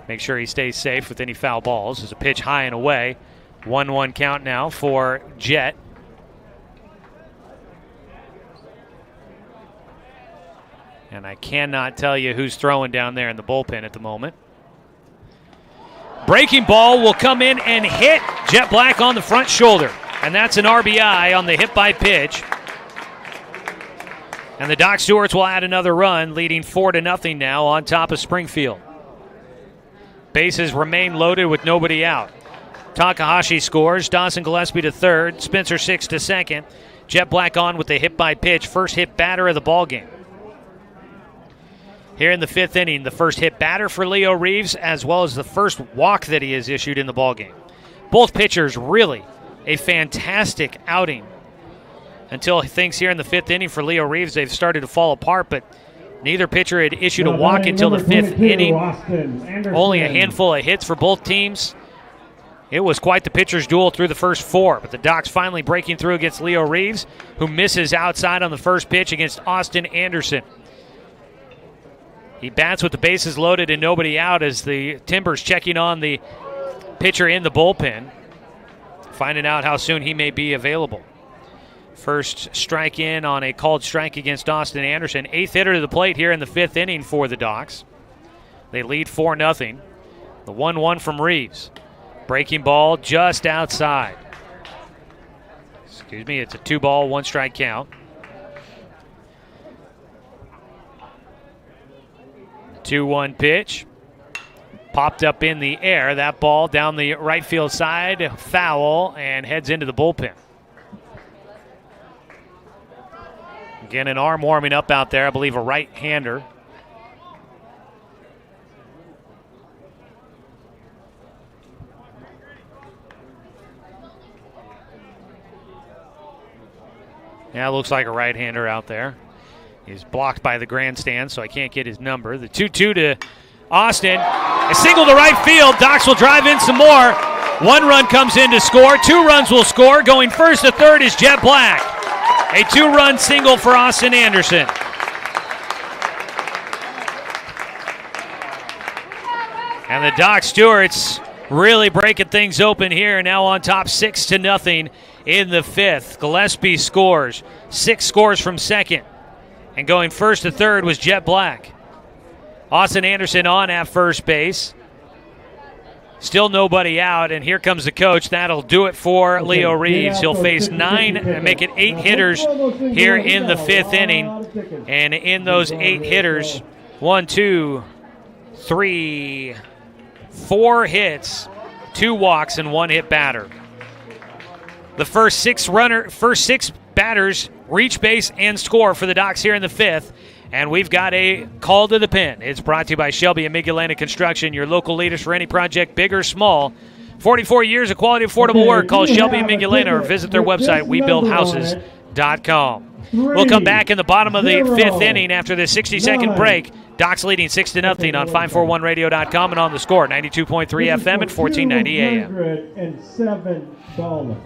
Make sure he stays safe with any foul balls. There's a pitch high and away. 1-1 count now for Jet. And I cannot tell you who's throwing down there in the bullpen at the moment. Breaking ball will come in and hit Jet Black on the front shoulder. And that's an RBI on the hit by pitch. And the Doc Stewarts will add another run, leading 4-0 now on top of Springfield. Bases remain loaded with nobody out. Takahashi scores. Dawson Gillespie to third. Spencer Six to second. Jet Black on with the hit by pitch. First hit batter of the ballgame. Here in the 5th inning, the first hit batter for Leo Reeves, as well as the first walk that he has issued in the ballgame. Both pitchers really a fantastic outing until things here in the 5th inning for Leo Reeves. They've started to fall apart, but neither pitcher had issued a walk until the 5th inning. Only a handful of hits for both teams. It was quite the pitcher's duel through the first 4, but the Docs finally breaking through against Leo Reeves, who misses outside on the first pitch against Austin Anderson. He bats with the bases loaded and nobody out as the Timbers checking on the pitcher in the bullpen, finding out how soon he may be available. First strike in on a called strike against Austin Anderson. 8th hitter to the plate here in the 5th inning for the Docs. They lead 4-0. The 1-1 from Reeves. Breaking ball just outside. Excuse me, it's a 2-ball, 1-strike count. 2-1 pitch. Popped up in the air. That ball down the right field side. Foul and heads into the bullpen. Again, an arm warming up out there. I believe a right-hander. Yeah, it looks like a right-hander out there. He's blocked by the grandstand, so I can't get his number. The 2-2 to Austin. A single to right field. Docs will drive in some more. 1 run comes in to score. 2 runs will score. Going first to third is Jet Black. A 2-run single for Austin Anderson. And the Doc Stewarts really breaking things open here. Now on top 6-0 in the 5th. Gillespie scores. 6 scores from second. And going first to third was Jet Black. Austin Anderson on at first base. Still nobody out, and here comes the coach. That'll do it for Leo Reeves. He'll face 9 and make it 8 hitters here in the 5th inning. And in those 8 hitters, 1, 2, 3, 4 hits, 2 walks, and 1 hit batter. The first 6 batters reach base and score for the Docs here in the 5th. And we've got a call to the pin. It's brought to you by Shelby and Migulana Construction, your local leaders for any project, big or small. 44 years of quality, affordable work. Call Shelby and Migulana or visit their website, webuildhouses.com. We'll come back in the bottom of the fifth inning after this 60-second break. Docs leading 6-0 on 541radio.com and on the score, 92.3 FM and 1490 AM. $207.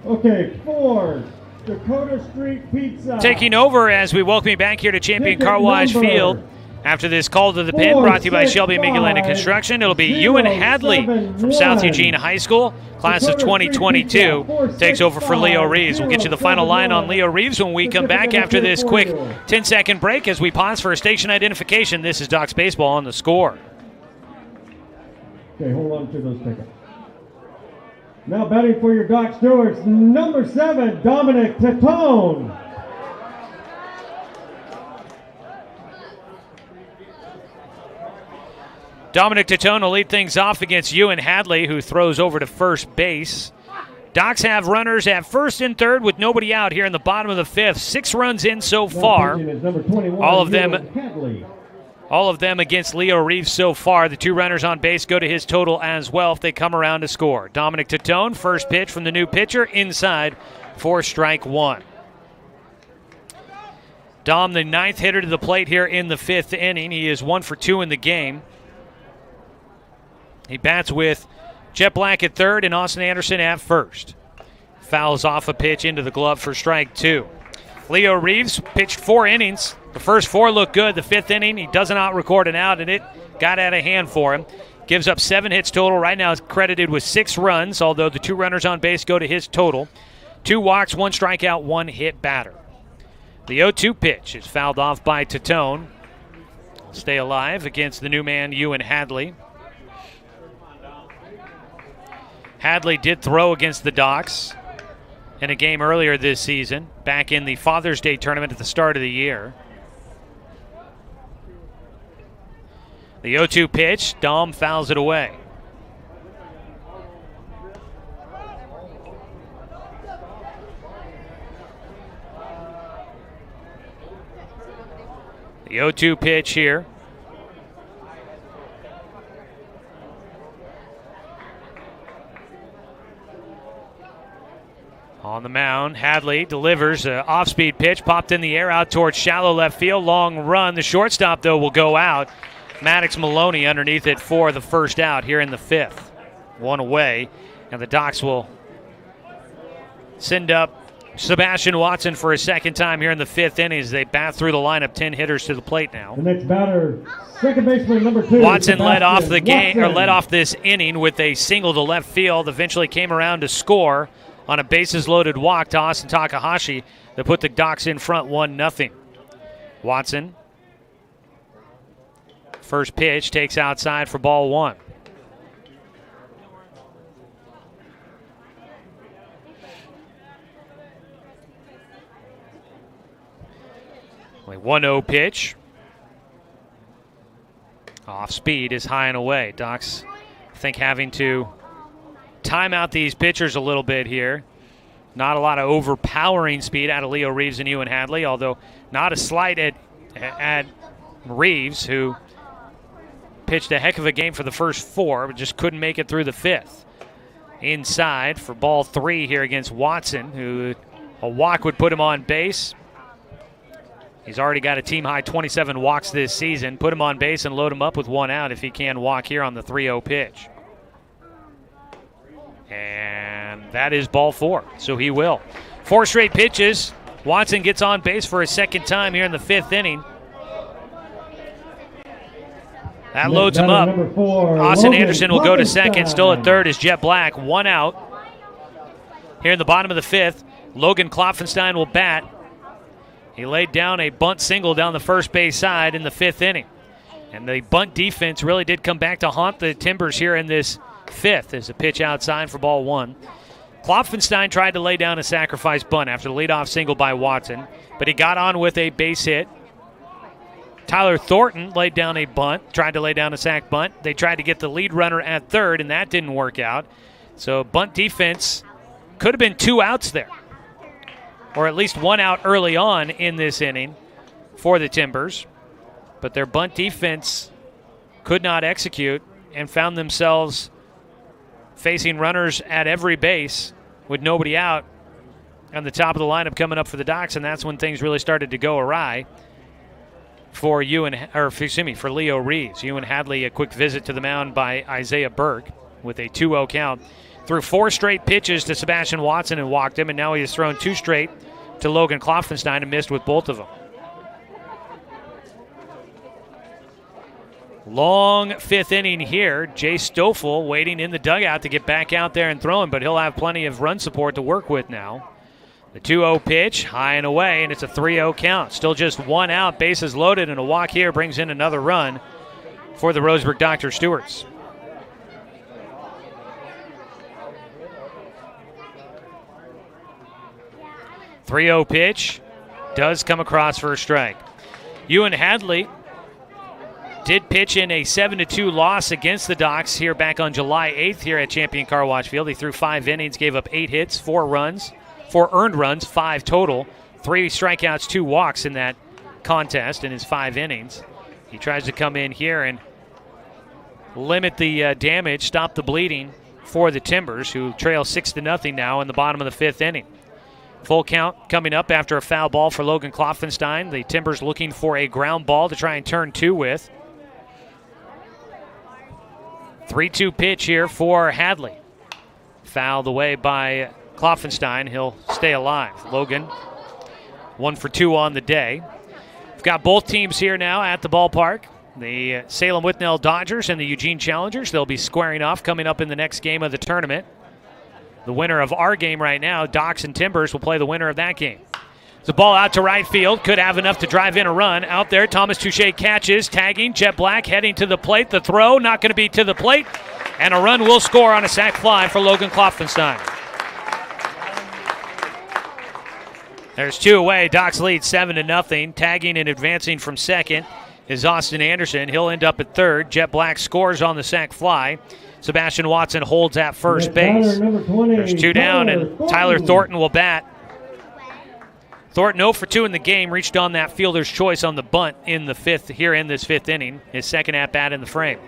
Okay, 4, Dakota Street Pizza. Taking over as we welcome you back here to Champion Car Wash Field. After this call to the pin, brought to you by Shelby and Migulana Construction, it'll be Ewan Hadley from South Eugene High School, class of 2022, takes over for Leo Reeves. We'll get you the final line on Leo Reeves when we come back after this quick 10-second break as we pause for a station identification. This is Docs Baseball on the score. Okay, hold on to those pickups. Now batting for your Doc Stewarts, number 7, Dominic Tatone. Dominic Tatone will lead things off against Ewan Hadley, who throws over to first base. Docs have runners at first and third with nobody out here in the bottom of the fifth. 6 runs in so far. All of them against Leo Reeves so far. The 2 runners on base go to his total as well if they come around to score. Dominic Tatone, first pitch from the new pitcher, inside for strike 1. Dom, the 9th hitter to the plate here in the 5th inning. He is 1 for 2 in the game. He bats with Jet Black at third and Austin Anderson at first. Fouls off a pitch into the glove for strike 2. Leo Reeves pitched 4 innings. The first 4 looked good. The 5th inning, he does not record an out, and it got out of hand for him. Gives up 7 hits total. Right now is credited with 6 runs, although the 2 runners on base go to his total. 2 walks, 1 strikeout, 1 hit batter. The 0-2 pitch is fouled off by Tatone. Stay alive against the new man, Ewan Hadley. Hadley did throw against the Docs in a game earlier this season, back in the Father's Day tournament at the start of the year. The 0-2 pitch, Dom fouls it away. The 0-2 pitch here. On the mound, Hadley delivers an off-speed pitch, popped in the air out towards shallow left field. Long run. The shortstop, though, will go out. Maddox Maloney underneath it for the first out here in the 5th. 1 away, and the Docs will send up Sebastian Watson for a second time here in the 5th inning as they bat through the lineup. 10 hitters to the plate now. The next batter, second baseman number 2. Watson led off the game, or led off this inning with a single to left field. Eventually came around to score on a bases-loaded walk to Austin Takahashi that put the Docs in front 1-0. Watson, first pitch, takes outside for ball 1. Only 1-0 pitch. Off speed is high and away. Docs, I think, having to time out these pitchers a little bit here. Not a lot of overpowering speed out of Leo Reeves and Ewan Hadley, although not a slight at Reeves, who pitched a heck of a game for the first 4, but just couldn't make it through the 5th. Inside for ball 3 here against Watson, who a walk would put him on base. He's already got a team-high 27 walks this season. Put him on base and load him up with one out if he can walk here on the 3-0 pitch. And that is ball 4, so he will. 4 straight pitches. Watson gets on base for a second time here in the 5th inning. That loads him up. Austin Anderson will go to second. Still at third is Jet Black. 1 out. Here in the bottom of the 5th, Logan Klopfenstein will bat. He laid down a bunt single down the first base side in the 5th inning. And the bunt defense really did come back to haunt the Timbers here in this 5th as a pitch outside for ball 1. Klopfenstein tried to lay down a sacrifice bunt after the leadoff single by Watson, but he got on with a base hit. Tyler Thornton laid down a bunt, tried to lay down a sac bunt. They tried to get the lead runner at third, and that didn't work out. So bunt defense could have been 2 outs there, or at least 1 out early on in this inning for the Timbers. But their bunt defense could not execute and found themselves facing runners at every base with nobody out on the top of the lineup coming up for the Docs, and that's when things really started to go awry for Leo Reeves. Ewan Hadley, a quick visit to the mound by Isaiah Burke with a 2-0 count. Threw 4 straight pitches to Sebastian Watson and walked him, and now he has thrown 2 straight to Logan Klopfenstein and missed with both of them. Long 5th inning here. Jay Stoffel waiting in the dugout to get back out there and throwing, but he'll have plenty of run support to work with now. The 2-0 pitch, high and away, and it's a 3-0 count. Still just 1 out, bases loaded, and a walk here brings in another run for the Roseburg Dr. Stewarts. .30 pitch does come across for a strike. Ewan Hadley did pitch in a 7-2 loss against the Docs here back on July 8th here at Champion Car Wash Field. He threw 5 innings, gave up 8 hits, 4 earned runs, 5 total, 3 strikeouts, 2 walks in that contest in his 5 innings. He tries to come in here and limit the damage, stop the bleeding for the Timbers, who trail 6-0 now in the bottom of the 5th inning. Full count coming up after a foul ball for Logan Klopfenstein. The Timbers looking for a ground ball to try and turn 2 with. 3-2 pitch here for Hadley. Fouled away by Klopfenstein. He'll stay alive. Logan, 1 for 2 on the day. We've got both teams here now at the ballpark. The Salem Whitnell Dodgers and the Eugene Challengers. They'll be squaring off coming up in the next game of the tournament. The winner of our game right now, Docs and Timbers, will play the winner of that game. The ball out to right field. Could have enough to drive in a run. Out there, Thomas Touche catches, tagging. Jet Black heading to the plate. The throw not going to be to the plate. And a run will score on a sac fly for Logan Klopfenstein. There's 2 away. Docs lead 7-0. Tagging and advancing from second is Austin Anderson. He'll end up at third. Jet Black scores on the sac fly. Sebastian Watson holds at first base. There's 2 down, and Tyler Thornton will bat. Thornton 0 for 2 in the game, reached on that fielder's choice on the bunt in the 5th here in this 5th inning. His second at-bat in the frame.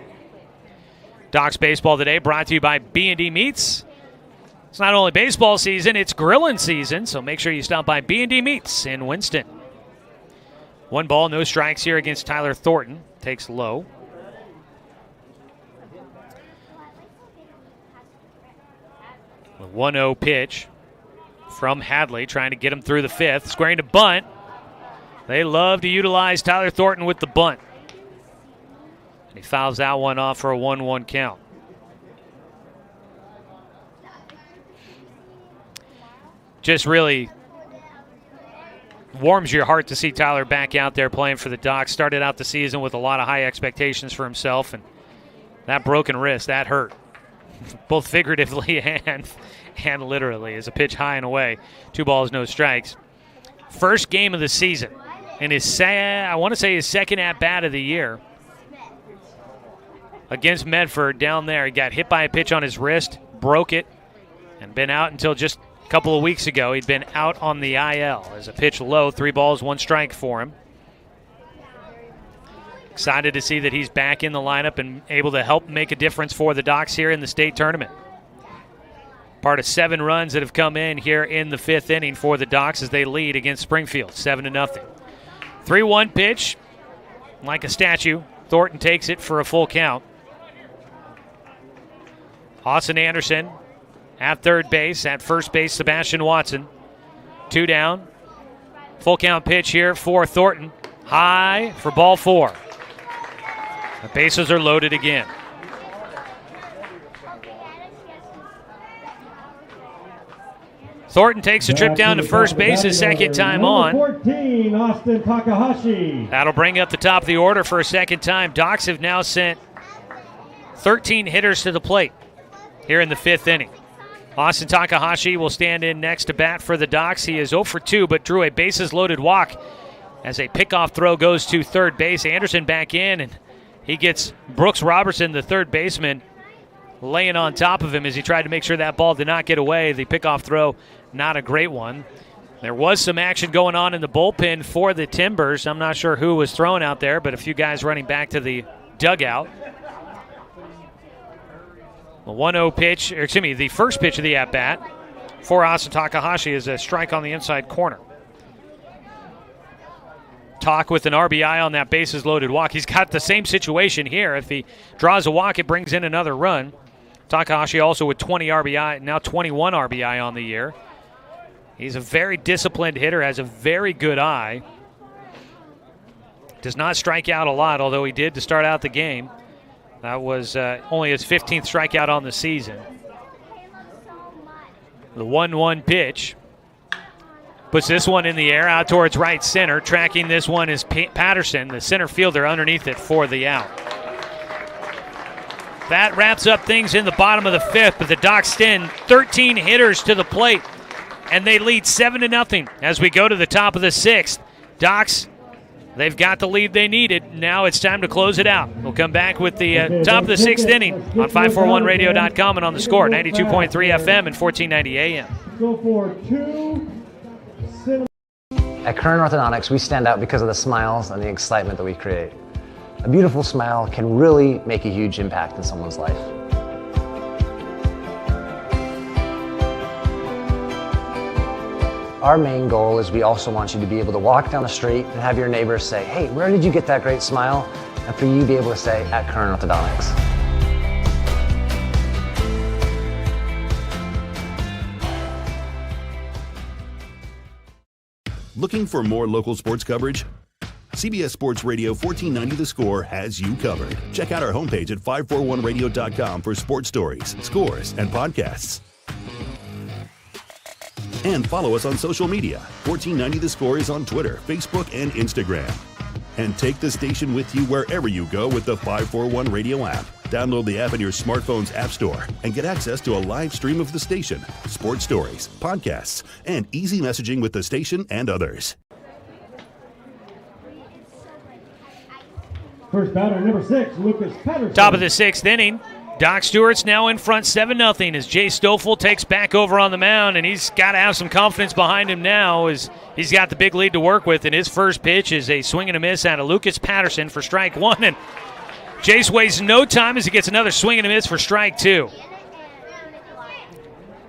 Docs baseball today brought to you by B&D Meats. It's not only baseball season, it's grilling season, so make sure you stop by B&D Meats in Winston. 1 ball, no strikes here against Tyler Thornton. Takes low. The 1-0 pitch from Hadley, trying to get him through the 5th. Squaring to bunt. They love to utilize Tyler Thornton with the bunt. He fouls that one off for a 1-1 count. Just really warms your heart to see Tyler back out there playing for the Docs. Started out the season with a lot of high expectations for himself, and that broken wrist, that hurt. Both figuratively and literally, as a pitch high and away. 2 balls, no strikes. First game of the season. And his second at-bat of the year against Medford down there. He got hit by a pitch on his wrist, broke it, and been out until just a couple of weeks ago. He'd been out on the IL as a pitch low, 3 balls, 1 strike for him. Excited to see that he's back in the lineup and able to help make a difference for the Docs here in the state tournament. Part of 7 runs that have come in here in the 5th inning for the Docs as they lead against Springfield, 7-0. 3-1 pitch, like a statue. Thornton takes it for a full count. Austin Anderson at third base. At first base, Sebastian Watson. 2 down. Full count pitch here for Thornton. High for ball 4. The bases are loaded again. Thornton takes a trip down to first base his second time on. 14, Austin Takahashi. That'll bring up the top of the order for a second time. Docs have now sent 13 hitters to the plate here in the 5th inning. Austin Takahashi will stand in next to bat for the Docs. He is 0 for 2, but drew a bases-loaded walk as a pickoff throw goes to third base. Anderson back in, and he gets Brooks Robertson, the third baseman, laying on top of him as he tried to make sure that ball did not get away. The pickoff throw, not a great one. There was some action going on in the bullpen for the Timbers. I'm not sure who was thrown out there, but a few guys running back to the dugout. The 1-0 pitch, or excuse me, the first pitch of the at-bat for Austin Takahashi is a strike on the inside corner. Talk with an RBI on that bases-loaded walk. He's got the same situation here. If he draws a walk, it brings in another run. Takahashi also with 20 RBI, now 21 RBI on the year. He's a very disciplined hitter, has a very good eye. Does not strike out a lot, although he did to start out the game. That was only his 15th strikeout on the season. The 1-1 pitch. Puts this one in the air out towards right center. Tracking this one is Patterson, the center fielder, underneath it for the out. That wraps up things in the bottom of the 5th, but the Docs send 13 hitters to the plate, and they lead 7-0 as we go to the top of the 6th. Docs, they've got the lead they needed. Now it's time to close it out. We'll come back with the top of the 6th inning on 541radio.com and on the Score, 92.3 FM and 1490 AM. Go for 2. At Current Orthodontics, we stand out because of the smiles and the excitement that we create. A beautiful smile can really make a huge impact in someone's life. Our main goal is we also want you to be able to walk down the street and have your neighbors say, hey, where did you get that great smile? And for you to be able to say, at Current Orthodontics. Looking for more local sports coverage? CBS Sports Radio 1490 The Score has you covered. Check out our homepage at 541radio.com for sports stories, scores, and podcasts. And follow us on social media. 1490 The Score is on Twitter, Facebook, and Instagram. And take the station with you wherever you go with the 541 Radio app. Download the app in your smartphone's app store and get access to a live stream of the station, sports stories, podcasts, and easy messaging with the station and others. First batter, number 6, Lucas Patterson. Top of the 6th inning. Doc Stewart's now in front 7-0 as Jay Stoffel takes back over on the mound, and he's got to have some confidence behind him now as he's got the big lead to work with. And his first pitch is a swing and a miss out of Lucas Patterson for strike 1. And Jace wastes no time as he gets another swing and a miss for strike 2.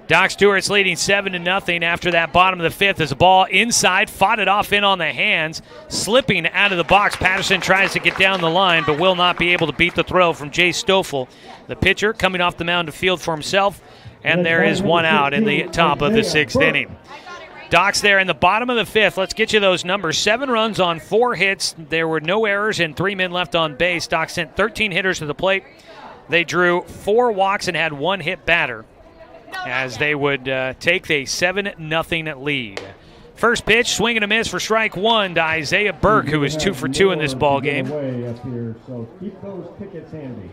Doc Stewart's leading 7-0 after that bottom of the 5th as a ball inside, fought it off in on the hands, slipping out of the box. Patterson tries to get down the line, but will not be able to beat the throw from Jay Stoffel. The pitcher coming off the mound to field for himself, and there is one out in the top of the 6th inning. Doc's there in the bottom of the 5th. Let's get you those numbers. 7 runs on 4 hits. There were no errors and 3 men left on base. Doc sent 13 hitters to the plate. They drew 4 walks and had 1 hit batter as they would take a 7-0 lead. First pitch, swing and a miss for strike 1 to Isaiah Burke, who is 2 for 2 in this ball game. So keep those tickets handy.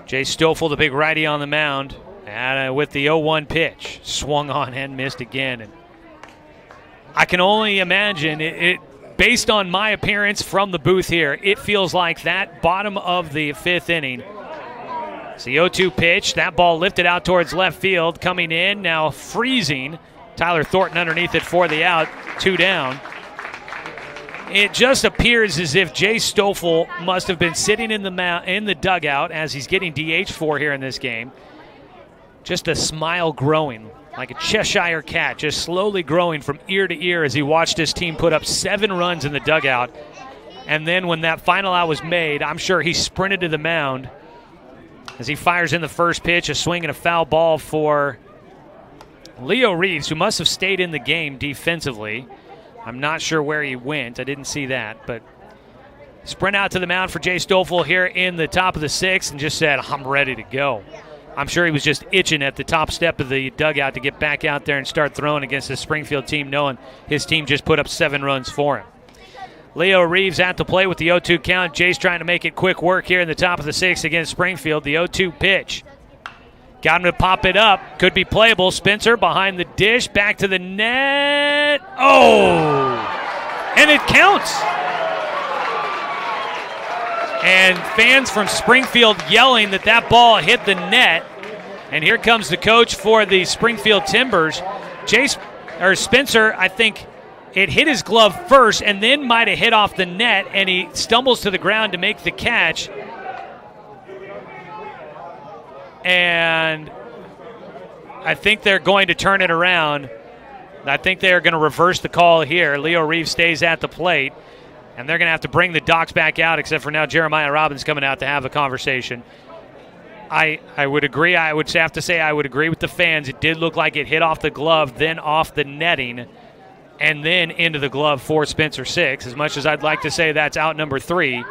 Jay Stoffel, the big righty on the mound, and with the 0-1 pitch, swung on and missed again. And I can only imagine it based on my appearance from the booth here. It feels like that bottom of the 5th inning. It's the 0-2 pitch. That ball lifted out towards left field. Coming in, now freezing. Tyler Thornton underneath it for the out. 2 down. It just appears as if Jay Stoffel must have been sitting in the dugout as he's getting DH for here in this game. Just a smile growing like a Cheshire cat, just slowly growing from ear to ear as he watched his team put up 7 runs in the dugout. And then when that final out was made, I'm sure he sprinted to the mound as he fires in the first pitch, a swing and a foul ball for Leo Reeves, who must have stayed in the game defensively. I'm not sure where he went. I didn't see that, but sprint out to the mound for Jay Stoffel here in the top of the 6th and just said, I'm ready to go. I'm sure he was just itching at the top step of the dugout to get back out there and start throwing against the Springfield team, knowing his team just put up 7 runs for him. Leo Reeves at the plate with the 0-2 count. Jay's trying to make it quick work here in the top of the 6th against Springfield. The 0-2 pitch. Got him to pop it up. Could be playable. Spencer behind the dish. Back to the net. Oh! And it counts. And fans from Springfield yelling that ball hit the net. And here comes the coach for the Springfield Timbers. Spencer, I think it hit his glove first and then might have hit off the net, and he stumbles to the ground to make the catch. And I think they're going to turn it around. I think they're going to reverse the call here. Leo Reeves stays at the plate. And they're going to have to bring the Docs back out, except for now Jeremiah Robbins coming out to have a conversation. I would agree. I would have to say I would agree with the fans. It did look like it hit off the glove, then off the netting, and then into the glove for Spencer 6. As much as I'd like to say that's out number 3,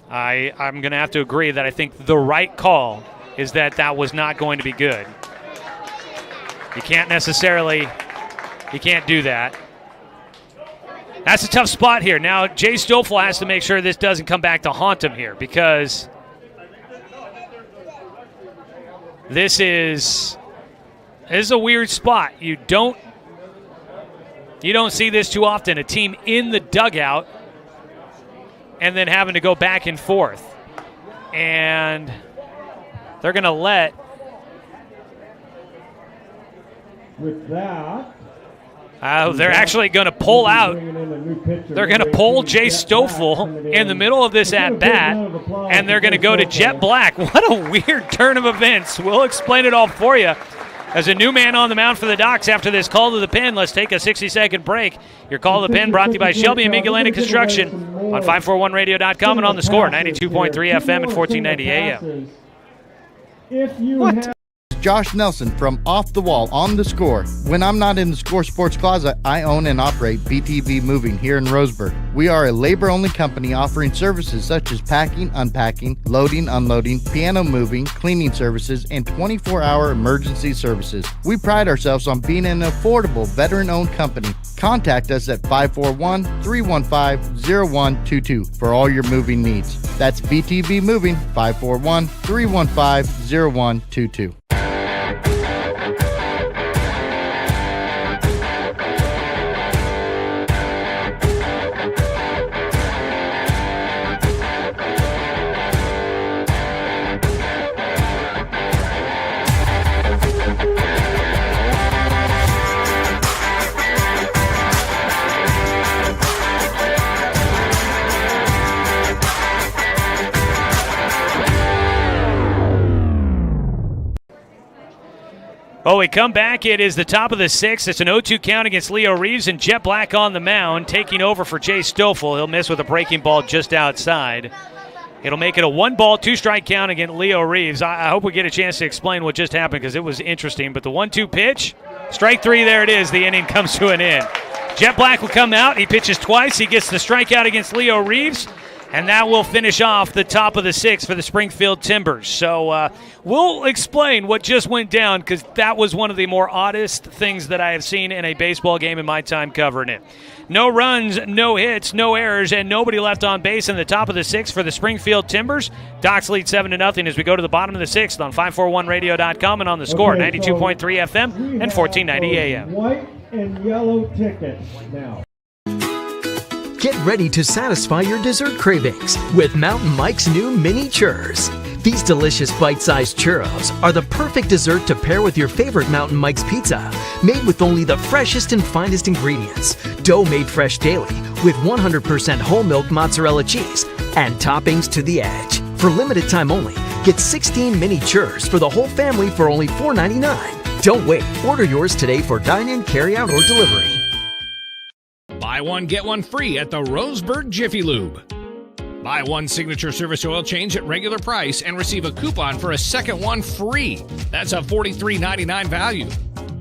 I'm going to have to agree that I think the right call is that was not going to be good. You can't do that. That's a tough spot here. Now, Jay Stoffel has to make sure this doesn't come back to haunt him here, because this is a weird spot. You don't see this too often, a team in the dugout and then having to go back and forth. And they're going to let. With that, they're actually going to pull out. They're going to pull Jay Stoffel in the middle of this at-bat, and they're going to go to Jet Black. What a weird turn of events. We'll explain it all for you. As a new man on the mound for the Docs after this call to the pen, let's take a 60-second break. Your call to the pen brought to you by Shelby and Mingulana Construction on 541radio.com and on the score, 92.3 FM and 1490 AM. if you have Josh Nelson from Off the Wall on the Score. When I'm not in the Score Sports Closet, I own and operate BTV Moving here in Roseburg. We are a labor-only company offering services such as packing, unpacking, loading, unloading, piano moving, cleaning services, and 24-hour emergency services. We pride ourselves on being an affordable, veteran-owned company. Contact us at 541-315-0122 for all your moving needs. That's BTV Moving, 541-315-0122. Oh, we come back. It is the top of the sixth. It's an 0-2 count against Leo Reeves, and Jet Black on the mound, taking over for Jay Stoffel. He'll miss with a breaking ball just outside. It'll make it a 1-ball, 2-strike count against Leo Reeves. I hope we get a chance to explain what just happened because it was interesting. But the 1-2 pitch, strike three, there it is. The inning comes to an end. Jet Black will come out. He pitches twice. He gets the strikeout against Leo Reeves. And that will finish off the top of the sixth for the Springfield Timbers. So we'll explain what just went down because that was one of the more oddest things that I have seen in a baseball game in my time covering it. No runs, no hits, no errors, and nobody left on base in the top of the sixth for the Springfield Timbers. Docs lead 7-0 as we go to the bottom of the sixth on 541radio.com and on the score, 92.3 FM and 1490 AM. White and yellow tickets now. Get ready to satisfy your dessert cravings with Mountain Mike's new mini churros. These delicious bite-sized churros are the perfect dessert to pair with your favorite Mountain Mike's pizza, made with only the freshest and finest ingredients, dough made fresh daily with 100% whole milk mozzarella cheese, and toppings to the edge. For limited time only, get 16 mini churros for the whole family for only $4.99. Don't wait. Order yours today for dine-in, carry-out, or delivery. Buy one, get one free at the Roseburg Jiffy Lube. Buy one signature service oil change at regular price and receive a coupon for a second one free. That's a $43.99 value.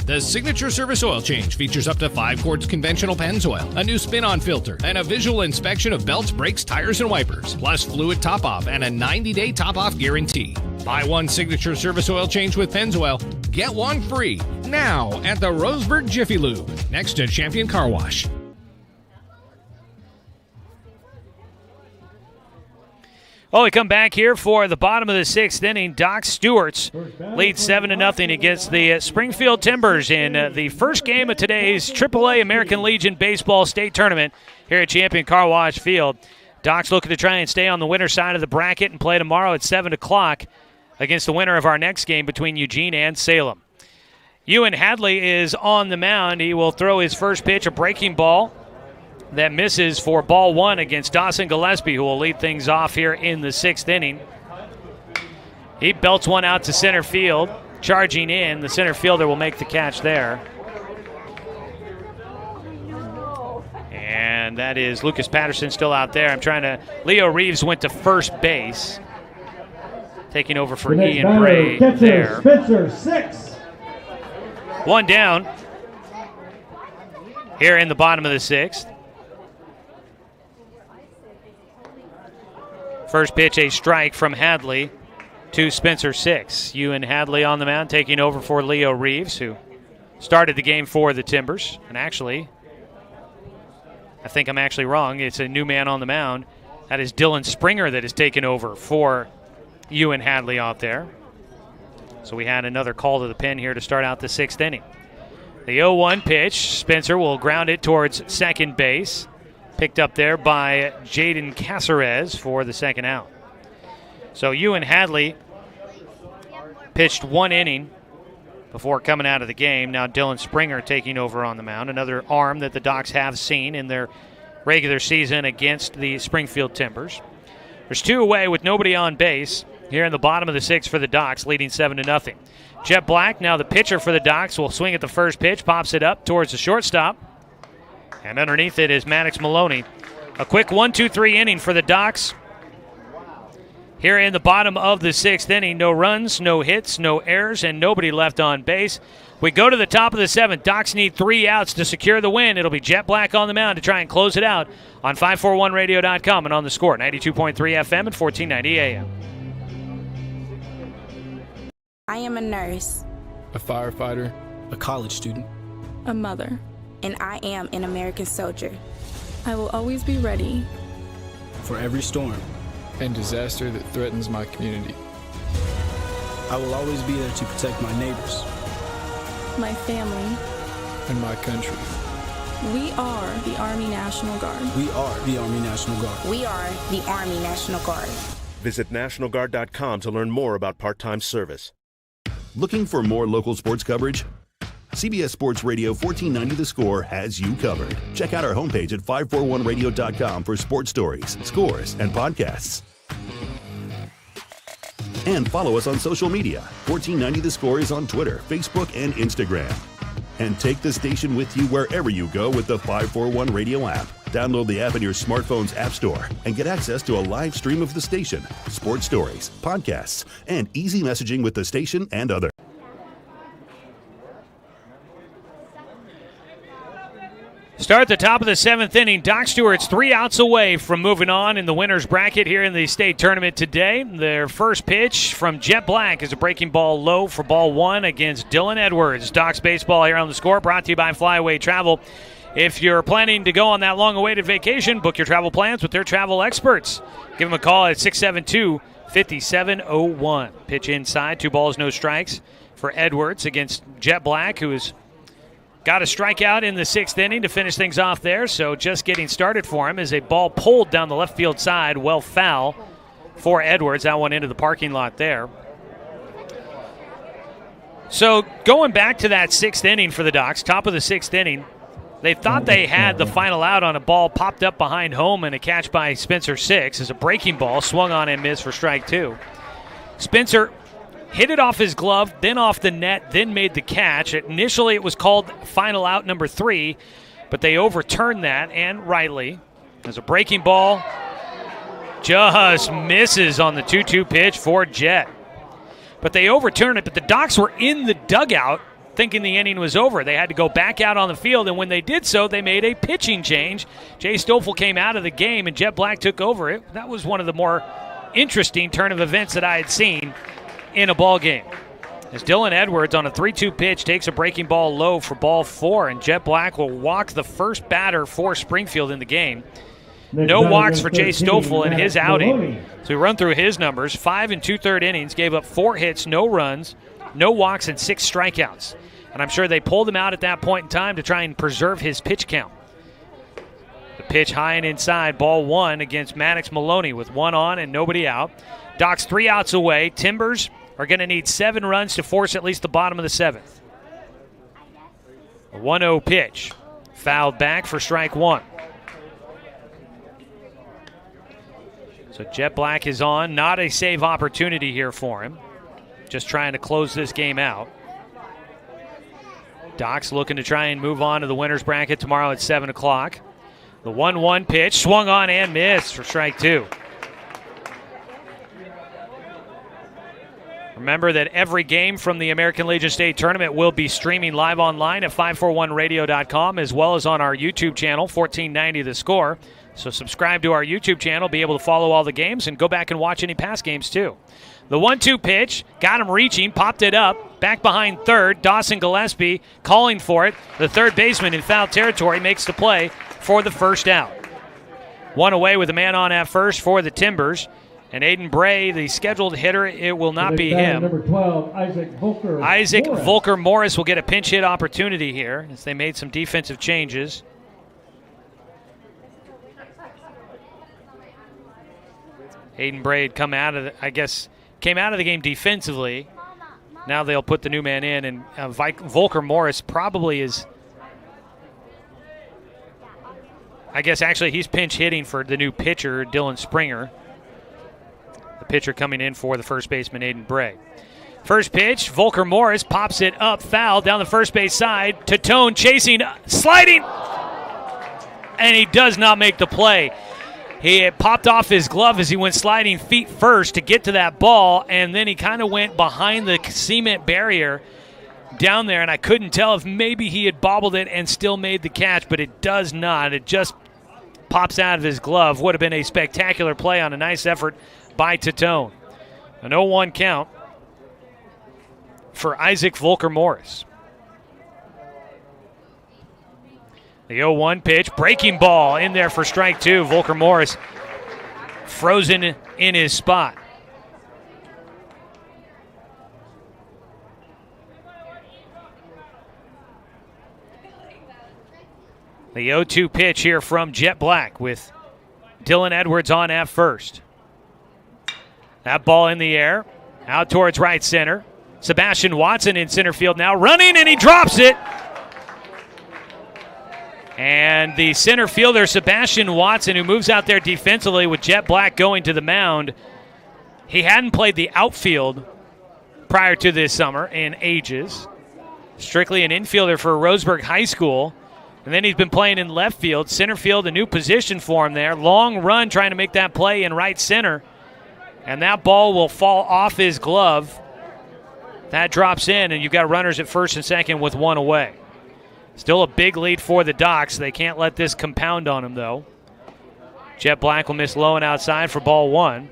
The signature service oil change features up to 5 quarts conventional Pennzoil, a new spin-on filter, and a visual inspection of belts, brakes, tires, and wipers, plus fluid top-off and a 90-day top-off guarantee. Buy one signature service oil change with Pennzoil, get one free now at the Roseburg Jiffy Lube, next to Champion Car Wash. Well, we come back here for the bottom of the 6th inning. Doc Stewart's lead 7-0 against the Springfield Timbers in the first game of today's AAA American Legion Baseball State Tournament here at Champion Car Wash Field. Doc's looking to try and stay on the winner's side of the bracket and play tomorrow at 7 o'clock against the winner of our next game between Eugene and Salem. Ewan Hadley is on the mound. He will throw his first pitch, a breaking ball that misses for ball 1 against Dawson Gillespie, who will lead things off here in the 6th inning. He belts one out to center field. Charging in, the center fielder will make the catch there. And that is Lucas Patterson still out there. Leo Reeves went to first base. Taking over for Ian Bray there. Spencer, 6. One down here in the bottom of the 6th. First pitch, a strike from Hadley to Spencer, 6. Ewan Hadley on the mound, taking over for Leo Reeves, who started the game for the Timbers. And actually, I think I'm actually wrong. It's a new man on the mound. That is Dylan Springer that has taken over for Ewan Hadley out there. So we had another call to the pen here to start out the 6th inning. The 0-1 pitch, Spencer will ground it towards second base. Picked up there by Jaden Caceres for the second out. So Ewan Hadley pitched 1 inning before coming out of the game. Now Dylan Springer taking over on the mound. Another arm that the Docs have seen in their regular season against the Springfield Timbers. There's 2 away with nobody on base here in the bottom of the 6th for the Docs, leading 7-0. Jet Black, now the pitcher for the Docs, will swing at the first pitch, pops it up towards the shortstop. And underneath it is Maddox Maloney. A quick 1-2-3 inning for the Docs. Here in the bottom of the 6th inning, no runs, no hits, no errors, and nobody left on base. We go to the top of the 7th. Docs need 3 outs to secure the win. It'll be Jet Black on the mound to try and close it out on 541radio.com and on the Score, 92.3 FM and 1490 AM. I am a nurse, a firefighter, a college student, a mother, and I am an American soldier. I will always be ready for every storm and disaster that threatens my community. I will always be there to protect my neighbors, my family, and my country. We are the Army National Guard. We are the Army National Guard. We are the Army National Guard. Visit nationalguard.com to learn more about part-time service. Looking for more local sports coverage? CBS Sports Radio 1490 The Score has you covered. Check out our homepage at 541radio.com for sports stories, scores, and podcasts. And follow us on social media. 1490 The Score is on Twitter, Facebook, and Instagram. And take the station with you wherever you go with the 541 Radio app. Download the app in your smartphone's app store and get access to a live stream of the station, sports stories, podcasts, and easy messaging with the station and others. Start at the top of the 7th inning. Doc Stewart's 3 outs away from moving on in the winner's bracket here in the state tournament today. Their first pitch from Jet Black is a breaking ball low for ball 1 against Dylan Edwards. Doc's baseball here on the Score, brought to you by Flyaway Travel. If you're planning to go on that long-awaited vacation, book your travel plans with their travel experts. Give them a call at 672-5701. Pitch inside, 2 balls, no strikes for Edwards against Jet Black, who is got a strikeout in the 6th inning to finish things off there, so just getting started for him is a ball pulled down the left field side, well foul for Edwards. That one into the parking lot there. So going back to that 6th inning for the Docs, top of the 6th inning, they thought they had the final out on a ball popped up behind home, and a catch by Spencer, 6 is a breaking ball, swung on and missed for strike 2. Spencer hit it off his glove, then off the net, then made the catch. Initially, it was called final out number 3, but they overturned that, and rightly. There's a breaking ball. Just misses on the 2-2 pitch for Jet. But they overturned it, but the Docs were in the dugout thinking the inning was over. They had to go back out on the field, and when they did so, they made a pitching change. Jay Stoffel came out of the game, and Jet Black took over it. That was one of the more interesting turn of events that I had seen in a ball game. As Dylan Edwards on a 3-2 pitch takes a breaking ball low for ball 4, and Jet Black will walk the first batter for Springfield in the game. No walks for Jay Stoffel in his outing. So we run through his numbers. 5 2/3 innings, gave up 4 hits, no runs, no walks, and 6 strikeouts. And I'm sure they pulled him out at that point in time to try and preserve his pitch count. The pitch high and inside, ball 1 against Maddox Maloney with 1 on and nobody out. Doc's 3 outs away. Timbers are going to need 7 runs to force at least the bottom of the 7th. A 1-0 pitch. Fouled back for strike 1. So Jet Black is on. Not a save opportunity here for him. Just trying to close this game out. Doc's looking to try and move on to the winner's bracket tomorrow at 7 o'clock. The 1-1 pitch, swung on and missed for strike 2. Remember that every game from the American Legion State Tournament will be streaming live online at 541radio.com as well as on our YouTube channel, 1490 The Score. So subscribe to our YouTube channel, be able to follow all the games, and go back and watch any past games too. The 1-2 pitch, got him reaching, popped it up, back behind third. Dawson Gillespie calling for it. The third baseman in foul territory makes the play for the first out. 1 away with a man on at first for the Timbers. And Aiden Bray, the scheduled hitter, it will not be him. Number 12, Isaac Volker Morris will get a pinch hit opportunity here as they made some defensive changes. Aiden Bray had come out of came out of the game defensively. Now they'll put the new man in, and Volker Morris probably is, actually he's pinch hitting for the new pitcher, Dylan Springer. The pitcher coming in for the first baseman, Aiden Bray. First pitch, Volker Morris pops it up, foul down the first base side. Tatone chasing, sliding, and he does not make the play. He had popped off his glove as he went sliding feet first to get to that ball, and then he kind of went behind the cement barrier down there, and I couldn't tell if maybe he had bobbled it and still made the catch, but it does not. It just pops out of his glove. Would have been a spectacular play on a nice effort by Tatone. An 0-1 count for Isaac Volker Morris. The 0-1 pitch, breaking ball in there for strike 2. Volker Morris frozen in his spot. The 0-2 pitch here from Jet Black with Dylan Edwards on at first. That ball in the air, out towards right center. Sebastian Watson in center field now, running, and he drops it. And the center fielder, Sebastian Watson, who moves out there defensively with Jet Black going to the mound. He hadn't played the outfield prior to this summer in ages. Strictly an infielder for Roseburg High School. And then he's been playing in left field, center field, a new position for him there. Long run trying to make that play in right center. And that ball will fall off his glove. That drops in, and you've got runners at first and second with 1 away. Still a big lead for the Docs. They can't let this compound on them, though. Jet Black will miss low and outside for ball 1.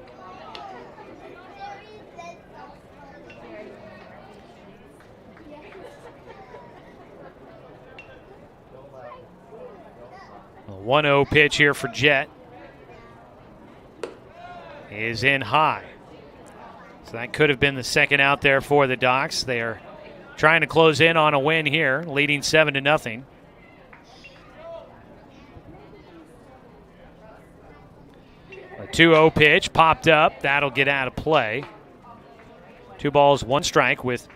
A 1-0 pitch here for Jet is in high. So that could have been the second out there for the Docs. They are trying to close in on a win here, leading 7-0. A 2-0 pitch popped up. That'll get out of play. 2 balls, 1 strike with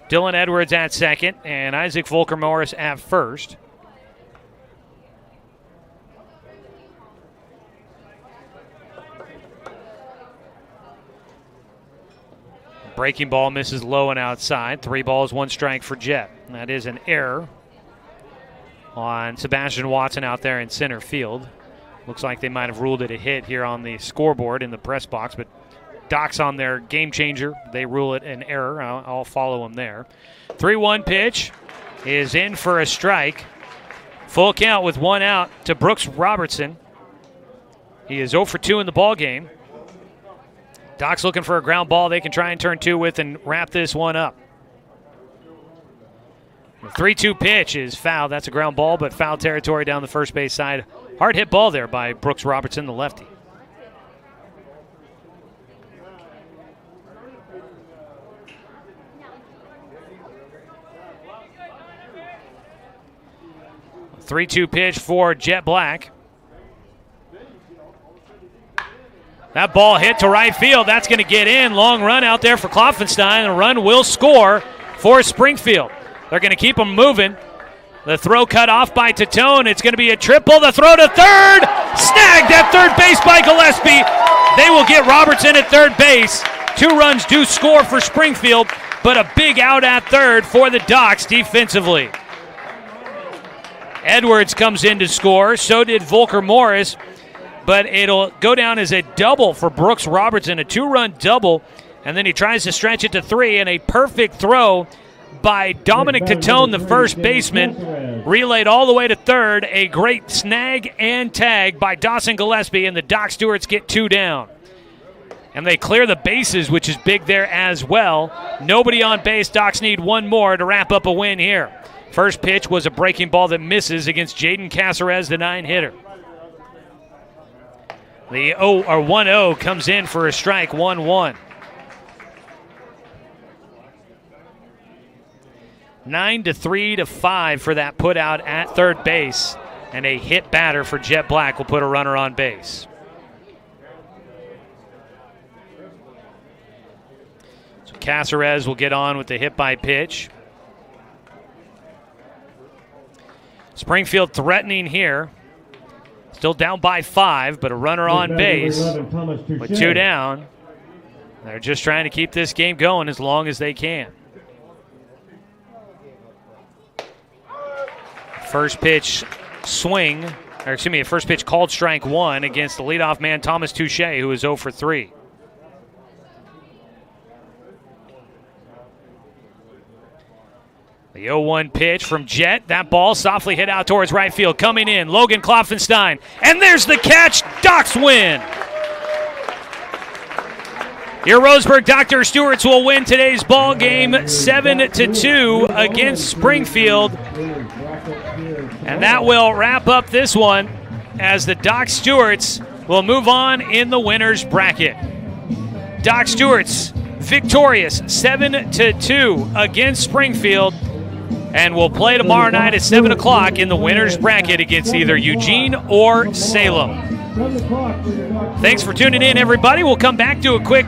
Dylan Edwards at second and Isaac Volker Morris at first. Breaking ball misses low and outside. 3 balls, 1 strike for Jet. And that is an error on Sebastian Watson out there in center field. Looks like they might have ruled it a hit here on the scoreboard in the press box, but Doc's on their game changer. They rule it an error. I'll follow them there. 3-1 pitch is in for a strike. Full count with 1 out to Brooks Robertson. He is 0 for 2 in the ball game. Doc's looking for a ground ball they can try and turn 2 with and wrap this one up. The 3-2 pitch is foul. That's a ground ball, but foul territory down the first base side. Hard hit ball there by Brooks Robertson, the lefty. A 3-2 pitch for Jet Black. That ball hit to right field. That's going to get in. Long run out there for Klopfenstein. The run will score for Springfield. They're going to keep them moving. The throw cut off by Titone. It's going to be a triple. The throw to third. Snagged at third base by Gillespie. They will get Robertson at third base. 2 runs do score for Springfield, but a big out at third for the Docs defensively. Edwards comes in to score. So did Volker Morris. But it'll go down as a double for Brooks Robertson, a 2-run double. And then he tries to stretch it to 3, and a perfect throw by Dominic Titone, the first baseman, relayed all the way to third. A great snag and tag by Dawson Gillespie, and the Doc Stewarts get 2 down. And they clear the bases, which is big there as well. Nobody on base. Docs need 1 more to wrap up a win here. First pitch was a breaking ball that misses against Jaden Caceres, the 9-hitter. The 1-0 comes in for a strike, 1-1. 9-3-5 for that put out at third base, and a hit batter for Jet Black will put a runner on base. So Caceres will get on with the hit by pitch. Springfield threatening here. Still down by 5, but a runner on base with 2 down. They're just trying to keep this game going as long as they can. First pitch first pitch called strike 1 against the leadoff man Thomas Touche, who is 0 for 3. The 0-1 pitch from Jet. That ball softly hit out towards right field. Coming in, Logan Klopfenstein. And there's the catch. Docs win. Your Roseburg Dr. Stewarts will win today's ball game 7-2 against Springfield. And that will wrap up this one as the Doc Stewarts will move on in the winner's bracket. Doc Stewarts victorious 7-2 against Springfield. And we'll play tomorrow night at 7 o'clock in the winner's bracket against either Eugene or Salem. Thanks for tuning in, everybody. We'll come back to a quick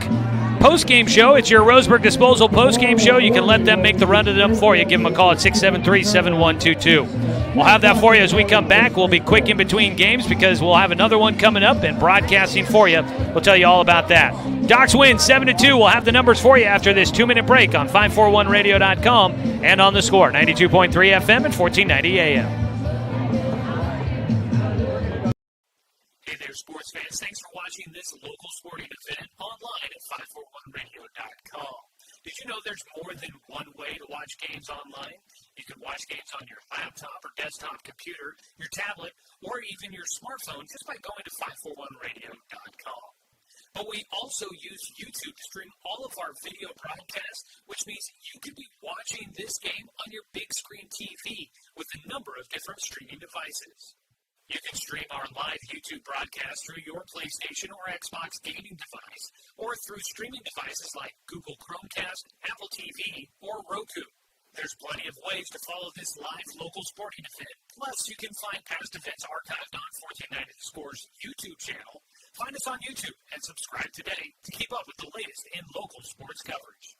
post-game show. It's your Roseburg Disposal post-game show. You can let them make the run to them for you. Give them a call at 673-7122. We'll have that for you as we come back. We'll be quick in between games because we'll have another one coming up and broadcasting for you. We'll tell you all about that. Docs win 7-2. We'll have the numbers for you after this 2-minute break on 541radio.com and on the Score, 92.3 FM and 1490 AM. Hey there, sports fans. Thanks for watching this local sporting event online at 541radio.com. Did you know there's more than one way to watch games online? You can watch games on your laptop or desktop computer, your tablet, or even your smartphone just by going to 541radio.com. But we also use YouTube to stream all of our video broadcasts, which means you could be watching this game on your big screen TV with a number of different streaming devices. You can stream our live YouTube broadcast through your PlayStation or Xbox gaming device, or through streaming devices like Google Chromecast, Apple TV, or Roku. There's plenty of ways to follow this live local sporting event. Plus, you can find past events archived on 1490 The Score's YouTube channel. Find us on YouTube and subscribe today to keep up with the latest in local sports coverage.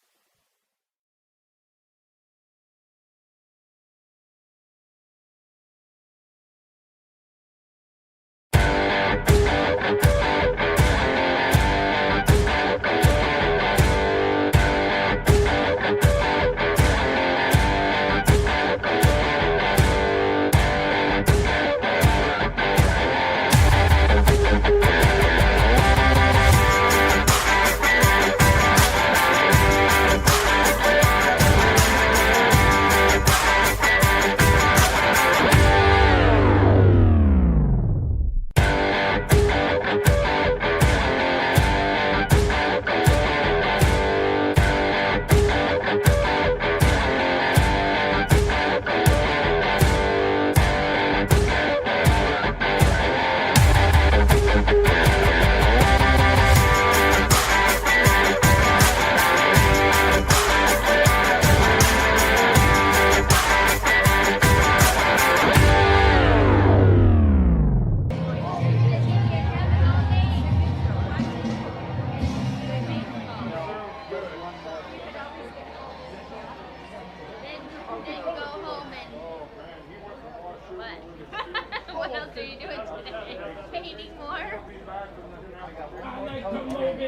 What else are you doing today? Painting more?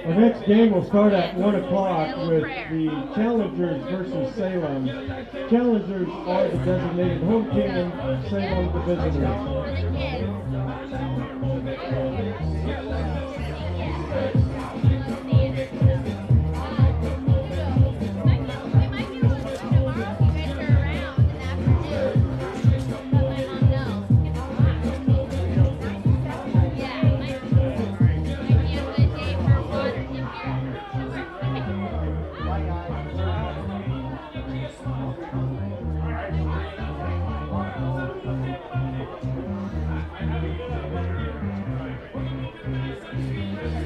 The next game will start at 1 o'clock with the Challengers versus Salem. Challengers are the designated home team and Salem the visitors.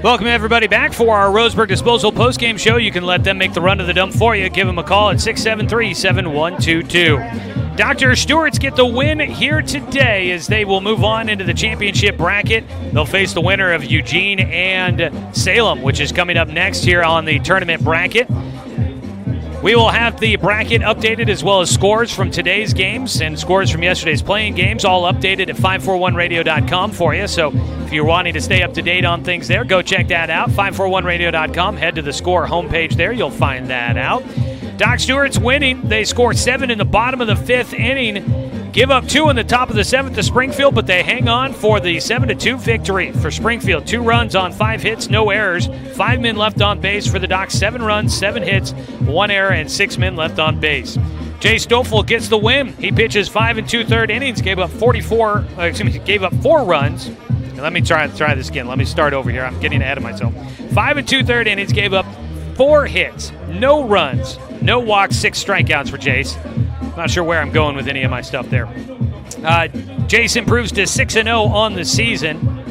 Welcome, everybody, back for our Roseburg Disposal postgame show. You can let them make the run to the dump for you. Give them a call at 673-7122. Dr. Stewart's get the win here today as they will move on into the championship bracket. They'll face the winner of Eugene and Salem, which is coming up next here on the tournament bracket. We will have the bracket updated as well as scores from today's games and scores from yesterday's playing games, all updated at 541radio.com for you. So if you're wanting to stay up to date on things there, go check that out. 541radio.com. Head to the score homepage there. You'll find that out. Doc Stewart's winning. They score 7 in the bottom of the 5th inning. Give up 2 in the top of the 7th to Springfield, but they hang on for the 7-2 victory for Springfield. 2 runs on 5 hits, no errors. 5 men left on base for the Docs. 7 runs, 7 hits, 1 error, and 6 men left on base. Jay Stoffel gets the win. He pitches 5 2/3 innings, gave up 4 runs. And let me try this again. Let me start over here. I'm getting ahead of myself. 5 2/3 innings, gave up 4 hits, no runs, no walks, 6 strikeouts for Jace. Not sure where I'm going with any of my stuff there. Jace improves to 6-0 on the season.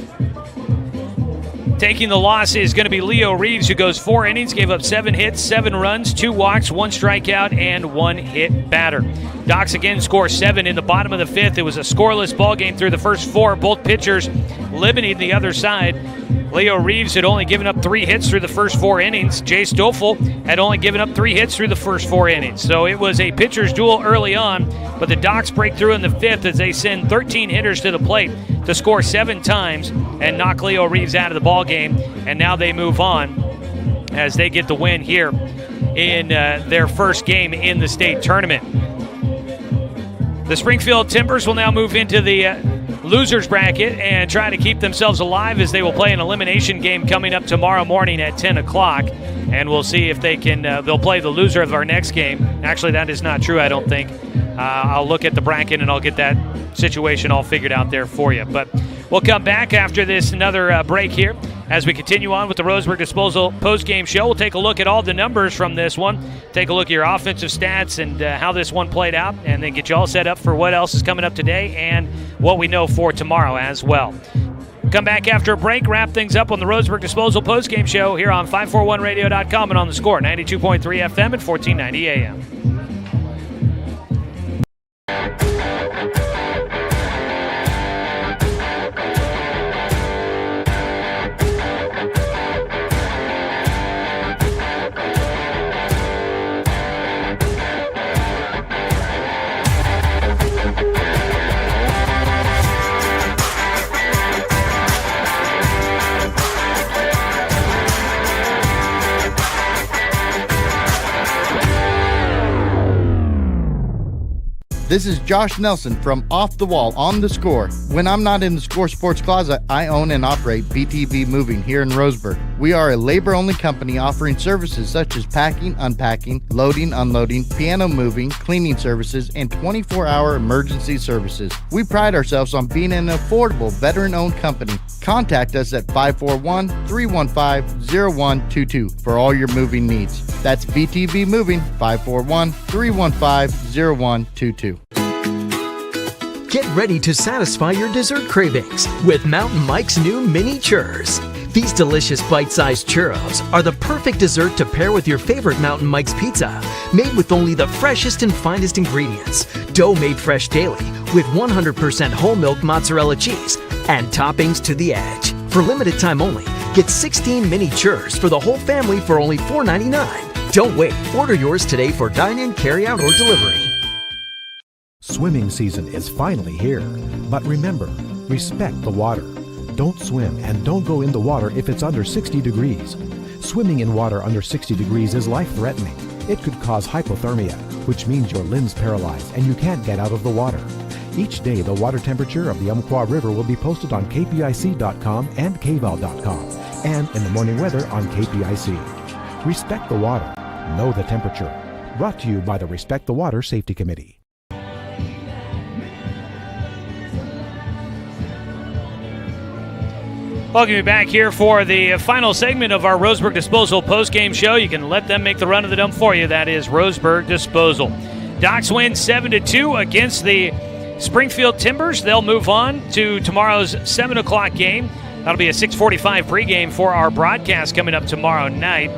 Taking the loss is going to be Leo Reeves, who goes 4 innings, gave up 7 hits, 7 runs, 2 walks, 1 strikeout, and 1 hit batter. Docs again score 7 in the bottom of the 5th. It was a scoreless ball game through the first 4. Both pitchers limiting the other side. Leo Reeves had only given up 3 hits through the first 4 innings. Jay Stoffel had only given up 3 hits through the first 4 innings. So it was a pitcher's duel early on, but the Docs break through in the 5th as they send 13 hitters to the plate to score 7 times and knock Leo Reeves out of the ball game. And now they move on as they get the win here in their first game in the state tournament. The Springfield Timbers will now move into the losers bracket and try to keep themselves alive as they will play an elimination game coming up tomorrow morning at 10 o'clock. And we'll see if they can, they'll play the loser of our next game. Actually, that is not true, I don't think. I'll look at the bracket and I'll get that situation all figured out there for you. But we'll come back after this, another break here. As we continue on with the Roseburg Disposal postgame show, we'll take a look at all the numbers from this one, take a look at your offensive stats and how this one played out, and then get you all set up for what else is coming up today and what we know for tomorrow as well. Come back after a break, wrap things up on the Roseburg Disposal postgame show here on 541radio.com and on the Score, 92.3 FM and 1490 AM. This is Josh Nelson from Off the Wall on the Score. When I'm not in the Score Sports Closet, I own and operate BTV Moving here in Roseburg. We are a labor-only company offering services such as packing, unpacking, loading, unloading, piano moving, cleaning services, and 24-hour emergency services. We pride ourselves on being an affordable, veteran-owned company. Contact us at 541-315-0122 for all your moving needs. That's BTV Moving, 541-315-0122. Get ready to satisfy your dessert cravings with Mountain Mike's new mini churros. These delicious bite-sized churros are the perfect dessert to pair with your favorite Mountain Mike's pizza, made with only the freshest and finest ingredients, dough made fresh daily with 100% whole milk mozzarella cheese, and toppings to the edge. For limited time only, get 16 mini churros for the whole family for only $4.99. Don't wait. Order yours today for dine-in, carry-out, or delivery. Swimming season is finally here. But remember, respect the water. Don't swim and don't go in the water if it's under 60 degrees. Swimming in water under 60 degrees is life-threatening. It could cause hypothermia, which means your limbs paralyzed and you can't get out of the water. Each day, the water temperature of the Umpqua River will be posted on kpic.com and kval.com, and in the morning weather on KPIC. Respect the water. Know the temperature. Brought to you by the Respect the Water Safety Committee. Welcome you back here for the final segment of our Roseburg Disposal postgame show. You can let them make the run of the dump for you. That is Roseburg Disposal. Docs win 7-2 against the Springfield Timbers. They'll move on to tomorrow's 7 o'clock game. That'll be a 6:45 pregame for our broadcast coming up tomorrow night.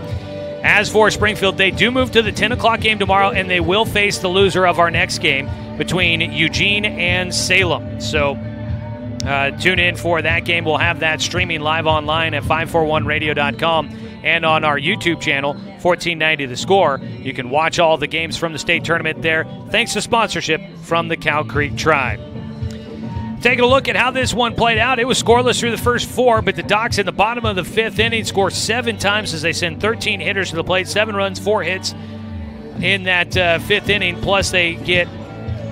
As for Springfield, they do move to the 10 o'clock game tomorrow, and they will face the loser of our next game between Eugene and Salem. So tune in for that game. We'll have that streaming live online at 541radio.com and on our YouTube channel, 1490 The Score. You can watch all the games from the state tournament there, thanks to sponsorship from the Cow Creek Tribe. Taking a look at how this one played out, it was scoreless through the first 4, but the Docs in the bottom of the 5th inning score 7 times as they send 13 hitters to the plate, 7 runs, 4 hits in that 5th inning, plus they get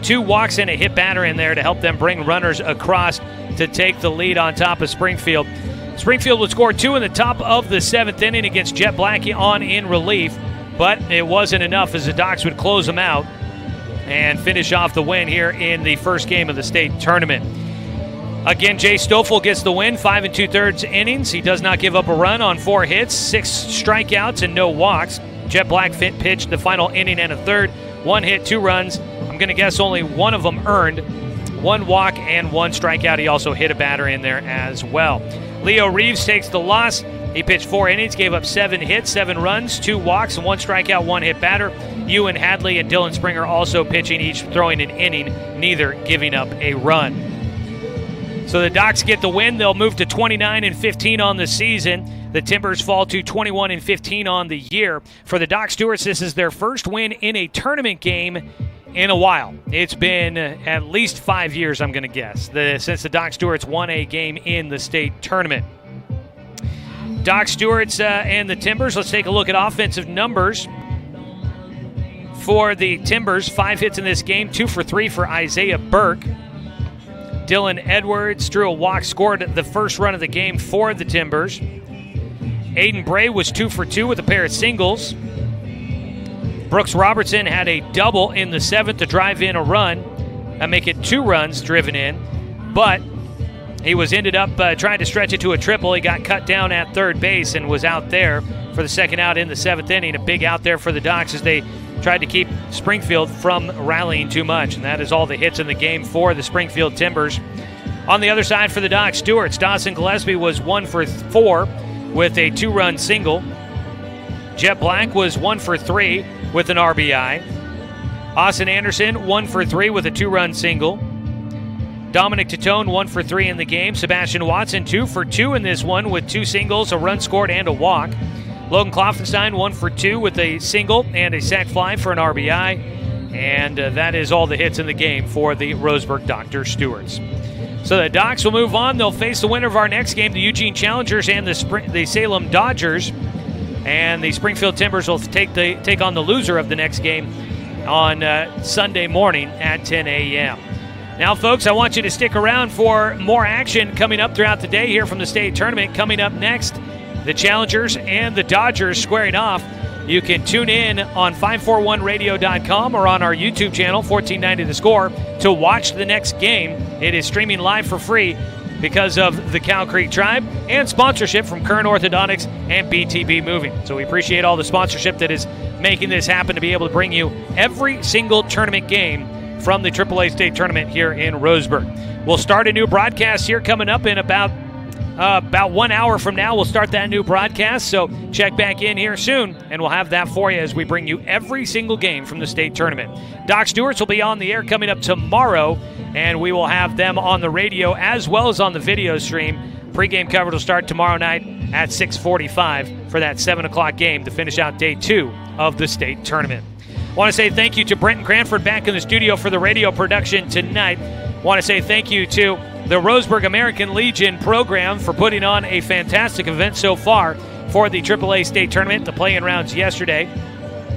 2 walks and a hit batter in there to help them bring runners across to take the lead on top of Springfield. Springfield would score 2 in the top of the 7th inning against Jet Black on in relief, but it wasn't enough as the Docs would close them out and finish off the win here in the first game of the state tournament. Again, Jay Stoffel gets the win, 5 2/3 innings. He does not give up a run on 4 hits, 6 strikeouts, and no walks. Jet Black pitched the final inning and a third, 1 hit, 2 runs. I'm going to guess only one of them earned, 1 walk and 1 strikeout. He also hit a batter in there as well. Leo Reeves takes the loss. He pitched 4 innings, gave up 7 hits, 7 runs, 2 walks, and 1 strikeout, 1 hit batter. Ewan Hadley and Dylan Springer also pitching, each throwing an inning, neither giving up a run. So the Docs get the win. They'll move to 29-15 on the season. The Timbers fall to 21-15 on the year. For the Doc Stewarts, this is their first win in a tournament game in a while. It's been at least 5 years, I'm going to guess, since the Doc Stewarts won a game in the state tournament. Doc Stewarts and the Timbers, let's take a look at offensive numbers. For the Timbers, 5 hits in this game, 2 for 3 for Isaiah Burke. Dylan Edwards drew a walk, scored the first run of the game for the Timbers. Aiden Bray was 2 for 2 with a pair of singles. Brooks Robertson had a double in the 7th to drive in a run and make it 2 runs driven in, but he was ended up trying to stretch it to a triple. He got cut down at third base and was out there for the second out in the 7th inning. A big out there for the Docs as they tried to keep Springfield from rallying too much, and that is all the hits in the game for the Springfield Timbers. On the other side for the Doc Stewarts, Dawson Gillespie was 1 for 4 with a 2-run single. Jet Black was 1 for 3 with an RBI. Austin Anderson, 1 for 3 with a 2-run single. Dominic Titone, 1 for 3 in the game. Sebastian Watson, 2 for 2 in this one with 2 singles, a run scored, and a walk. Logan Kloffenstein, 1 for 2 with a single and a sac fly for an RBI. And that is all the hits in the game for the Roseburg Dr. Stewarts. So the Docs will move on. They'll face the winner of our next game, the Eugene Challengers and the Salem Dodgers. And the Springfield Timbers will take on the loser of the next game on Sunday morning at 10 a.m. Now, folks, I want you to stick around for more action coming up throughout the day here from the state tournament. Coming up next, the Challengers and the Dodgers squaring off. You can tune in on 541radio.com or on our YouTube channel, 1490 The Score, to watch the next game. It is streaming live for free because of the Cow Creek Tribe and sponsorship from Current Orthodontics and BTB Moving. So we appreciate all the sponsorship that is making this happen to be able to bring you every single tournament game from the AAA State Tournament here in Roseburg. We'll start a new broadcast here coming up in about 1 hour from now. We'll start that new broadcast, so check back in here soon, and we'll have that for you as we bring you every single game from the state tournament. Doc Stewarts will be on the air coming up tomorrow, and we will have them on the radio as well as on the video stream. Pre-game coverage will start tomorrow night at 6:45 for that 7 o'clock game to finish out day 2 of the state tournament. Want to say thank you to Brenton Cranford back in the studio for the radio production tonight. Want to say thank you to the Roseburg American Legion program for putting on a fantastic event so far for the AAA state tournament, the play-in rounds yesterday.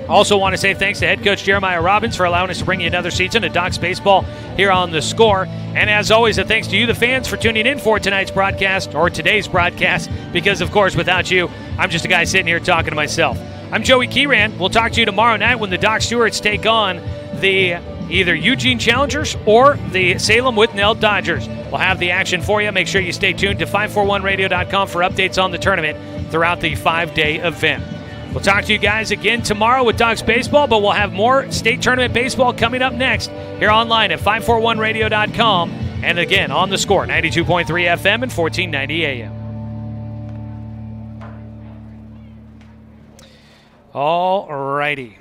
Also want to say thanks to head coach Jeremiah Robbins for allowing us to bring you another season of Docs Baseball here on The Score. And as always, a thanks to you, the fans, for tuning in for tonight's broadcast, or today's broadcast, because, of course, without you, I'm just a guy sitting here talking to myself. I'm Joey Kieran. We'll talk to you tomorrow night when the Doc Stewarts take on the either Eugene Challengers or the Salem Withnell Dodgers. We'll have the action for you. Make sure you stay tuned to 541radio.com for updates on the tournament throughout the 5-day event. We'll talk to you guys again tomorrow with Docs Baseball, but we'll have more state tournament baseball coming up next here online at 541radio.com and again on The Score, 92.3 FM and 1490 AM. All righty.